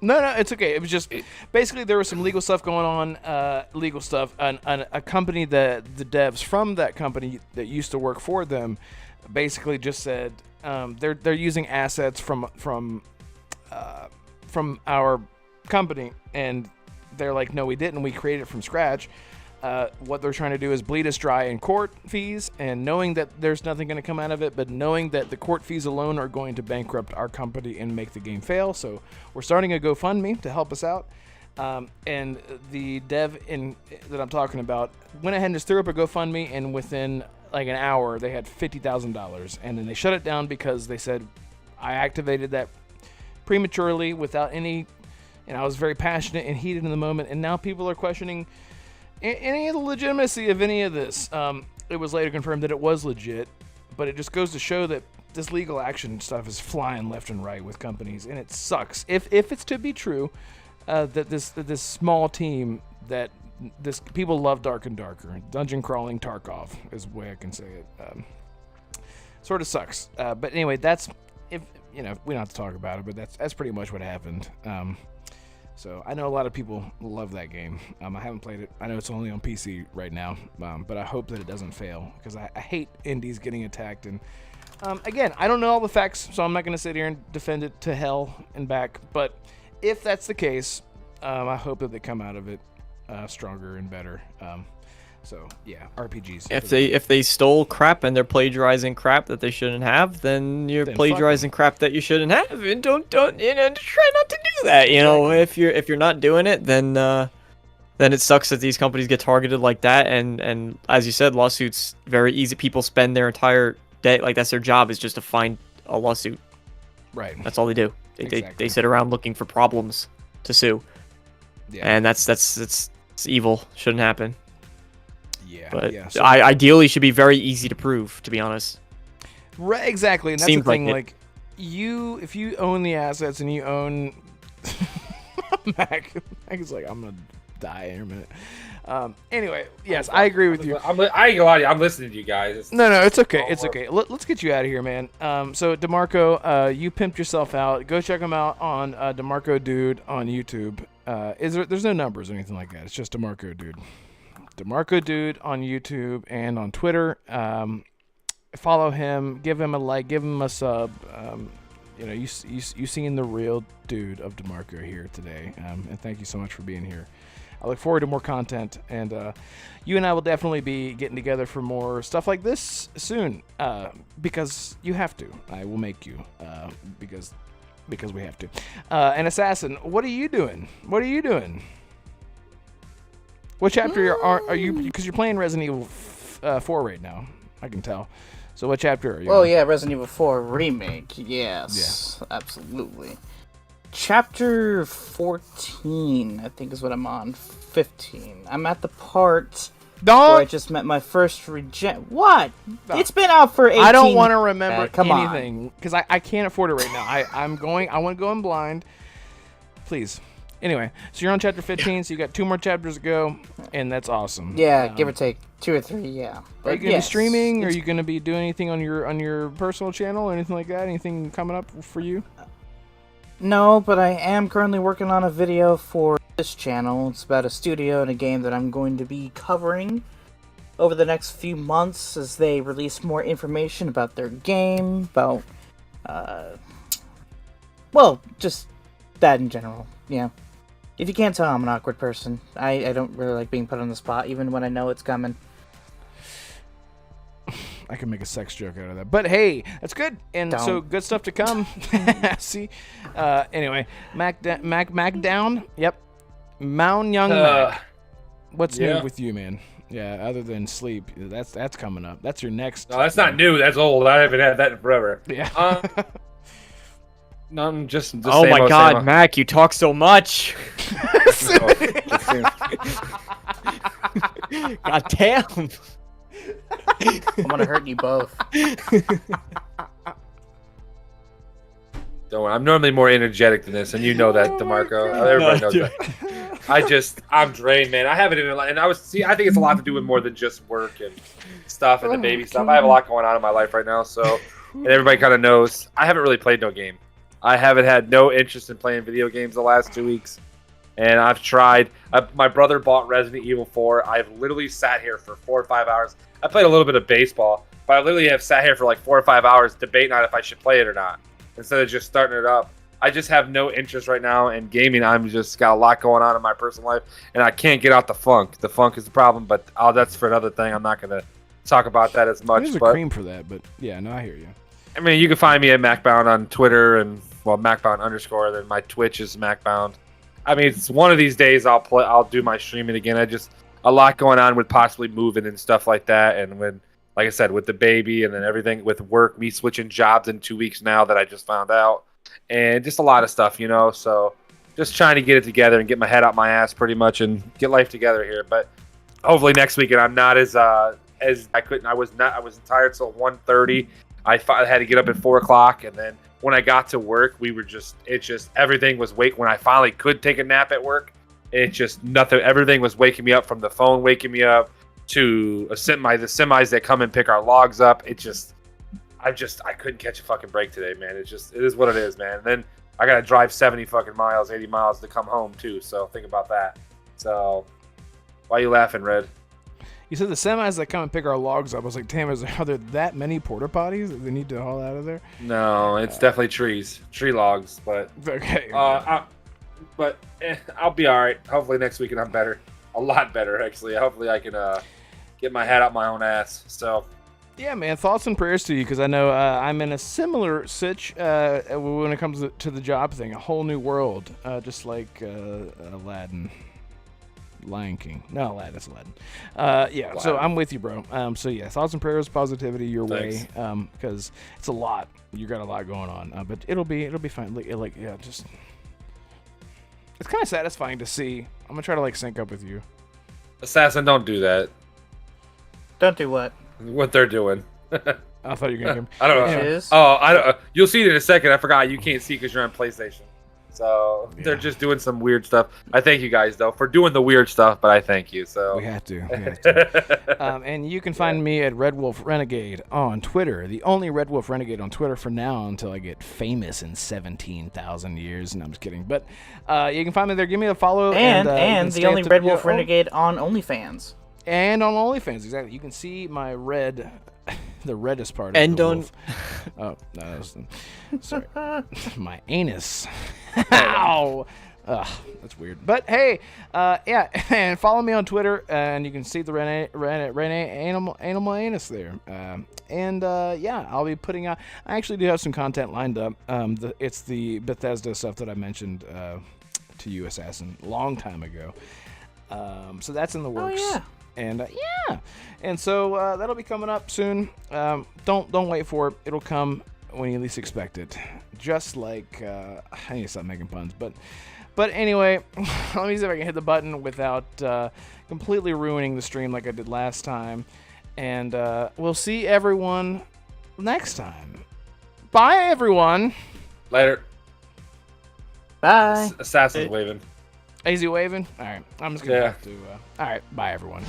No, it's okay. It was just basically there was some legal stuff going on. Legal stuff. And a company that the devs from that company that used to work for them basically just said they're using assets from our company, and they're like, no, we didn't. We created it from scratch. What they're trying to do is bleed us dry in court fees, and knowing that there's nothing going to come out of it, but knowing that the court fees alone are going to bankrupt our company and make the game fail. So we're starting a GoFundMe to help us out. And the dev that I'm talking about went ahead and just threw up a GoFundMe, and within like an hour they had $50,000, and then they shut it down because they said I activated that prematurely without any, and I was very passionate and heated in the moment, and now people are questioning any of the legitimacy of any of this. It was later confirmed that it was legit, but it just goes to show that this legal action stuff is flying left and right with companies, and it sucks. If it's to be true, that this small team that this people love Dark and Darker, dungeon crawling Tarkov is the way I can say it. Sort of sucks. But anyway, that's we don't have to talk about it, but that's pretty much what happened. So I know a lot of people love that game. I haven't played it. I know it's only on PC right now, but I hope that it doesn't fail because I hate indies getting attacked. And again, I don't know all the facts, so I'm not going to sit here and defend it to hell and back. But if that's the case, I hope that they come out of it stronger and better. So yeah, RPGs. If they stole crap and they're plagiarizing crap that they shouldn't have, then you're plagiarizing crap that you shouldn't have, and don't try not to do that. If you're not doing it, then it sucks that these companies get targeted like that. And as you said, lawsuits very easy. People spend their entire day, like that's their job, is just to find a lawsuit. Right. That's all they do. They sit around looking for problems to sue. Yeah. And it's evil. Shouldn't happen. Yeah. But yeah. So, ideally should be very easy to prove, to be honest. right, exactly. And that's Seems the thing. like it. If you own the assets and you own Mac is like, I'm gonna die in a minute. Anyway, yes, I agree with you. I ain't gonna lie to you. I'm listening to you guys. No, it's okay. It's okay. Let's get you out of here, man. So DeMarco, you pimped yourself out. Go check him out on DeMarco Dude on YouTube. There's no numbers or anything like that. It's just DeMarco Dude. DeMarco Dude on YouTube and on Twitter. Follow him. Give him a like. Give him a sub. You seen the real dude of DeMarco here today. And thank you so much for being here. I look forward to more content, and you and I will definitely be getting together for more stuff like this soon, because you have to. I will make you, because we have to. And Assassin, what are you doing? What chapter are you? Because you're playing Resident Evil 4 right now. I can tell. So what chapter are you? Oh yeah, Resident Evil 4 Remake. Yes, absolutely. Chapter 14, I think is what I'm on. 15. I'm at the part where I just met my first reject. What? No. It's been out for 18. I don't want to remember Come anything because I can't afford it right now. I want to go in blind. Please. Anyway, so you're on chapter 15, so you got 2 more chapters to go, and that's awesome. Yeah, give or take 2 or 3. Yeah. Are you gonna be streaming? Are you gonna be doing anything on your personal channel or anything like that? Anything coming up for you? No, but I am currently working on a video for this channel. It's about a studio and a game that I'm going to be covering over the next few months as they release more information about their game, about, well, just that in general. Yeah. If you can't tell, I'm an awkward person. I don't really like being put on the spot, even when I know it's coming. I can make a sex joke out of that. But hey, that's good. And so good stuff to come. See? Anyway, Mac down. Yep. Mound Young Mac. What's new with you, man? Yeah, other than sleep. That's coming up. That's your next. No, that's not new. That's old. I haven't had that in forever. Yeah. No, just oh my God, Mac, you talk so much. God damn. I'm gonna hurt you both. Don't worry, I'm normally more energetic than this, and you know that, DeMarco. Everybody knows that. I'm drained, man. I haven't even, and I think it's a lot to do with more than just work and stuff and the baby stuff. I have a lot going on in my life right now, so, and everybody kind of knows. I haven't really played no game. I haven't had no interest in playing video games the last 2 weeks, and I've tried. My brother bought Resident Evil 4. I've literally sat here for 4 or 5 hours. I played a little bit of baseball, but I literally have sat here for like 4 or 5 hours debating on if I should play it or not, instead of just starting it up. I just have no interest right now in gaming. I'm just got a lot going on in my personal life, and I can't get out the funk. The funk is the problem, but that's for another thing. I'm not going to talk about that as much. There's a cream for that, but yeah, no, I hear you. I mean, you can find me at MacBound on Twitter and MacBound_. Then my Twitch is MacBound. I mean, it's one of these days I'll do my streaming again. I just a lot going on with possibly moving and stuff like that, and when, like I said, with the baby and then everything with work, me switching jobs in 2 weeks now that I just found out, and just a lot of stuff, So just trying to get it together and get my head out my ass pretty much and get life together here. But hopefully next weekend I'm not as I was tired till 1:30. I had to get up at 4 o'clock, and then when I got to work, everything was when I finally could take a nap at work, everything was waking me up, from the phone waking me up to the semis that come and pick our logs up. I couldn't catch a fucking break today, man. It is what it is, man. And then I gotta drive 70 fucking miles, 80 miles to come home too. So think about that. So why are you laughing, Red? You said the semis that come and pick our logs up. I was like, damn, are there that many porta potties that they need to haul out of there? No, it's definitely tree logs. But okay. I'll be all right. Hopefully next weekend I'm better, a lot better actually. Hopefully I can get my head out my own ass. So yeah, man. Thoughts and prayers to you, because I know I'm in a similar sitch when it comes to the job thing. A whole new world, just like Aladdin. Lion King. No, Aladdin's Aladdin. Yeah, wow. So I'm with you, bro. So yeah, thoughts and prayers, positivity your way, because it's a lot. You got a lot going on, but it'll be fine. Like yeah, just it's kind of satisfying to see I'm gonna try to like sync up with you. Assassin, don't do that. Don't do what? What they're doing. I thought you were gonna. I don't know. Which is? Oh, I don't. You'll see it in a second. I forgot you can't see because you're on PlayStation. So they're Yeah. just doing some weird stuff. I thank you guys though for doing the weird stuff, but I thank you. So We have to. And you can find me at Red Wolf Renegade on Twitter. The only Red Wolf Renegade on Twitter for now until I get famous in 17,000 years. No, I'm just kidding. But you can find me there. Give me a follow. And you can the stay only up to- Red Wolf oh, Renegade on OnlyFans. And on OnlyFans, exactly. You can see my red, the reddest part. And of the on- wolf. Oh, no, that was, sorry, my anus. Ow. Ugh, that's weird. But hey, yeah, and follow me on Twitter, and you can see the Rene animal anus there. Yeah, I'll be putting out. I actually do have some content lined up. It's the Bethesda stuff that I mentioned to you, Assassin, a long time ago. So that's in the works. Oh, yeah. And and so that'll be coming up soon. Don't wait for it. It'll come when you least expect it. Just like I need to stop making puns, but anyway, let me see if I can hit the button without completely ruining the stream like I did last time. And we'll see everyone next time. Bye, everyone. later. Bye. Assassin's waving. AZ waving. All right, I'm just gonna Yeah. have to. All right, bye, everyone.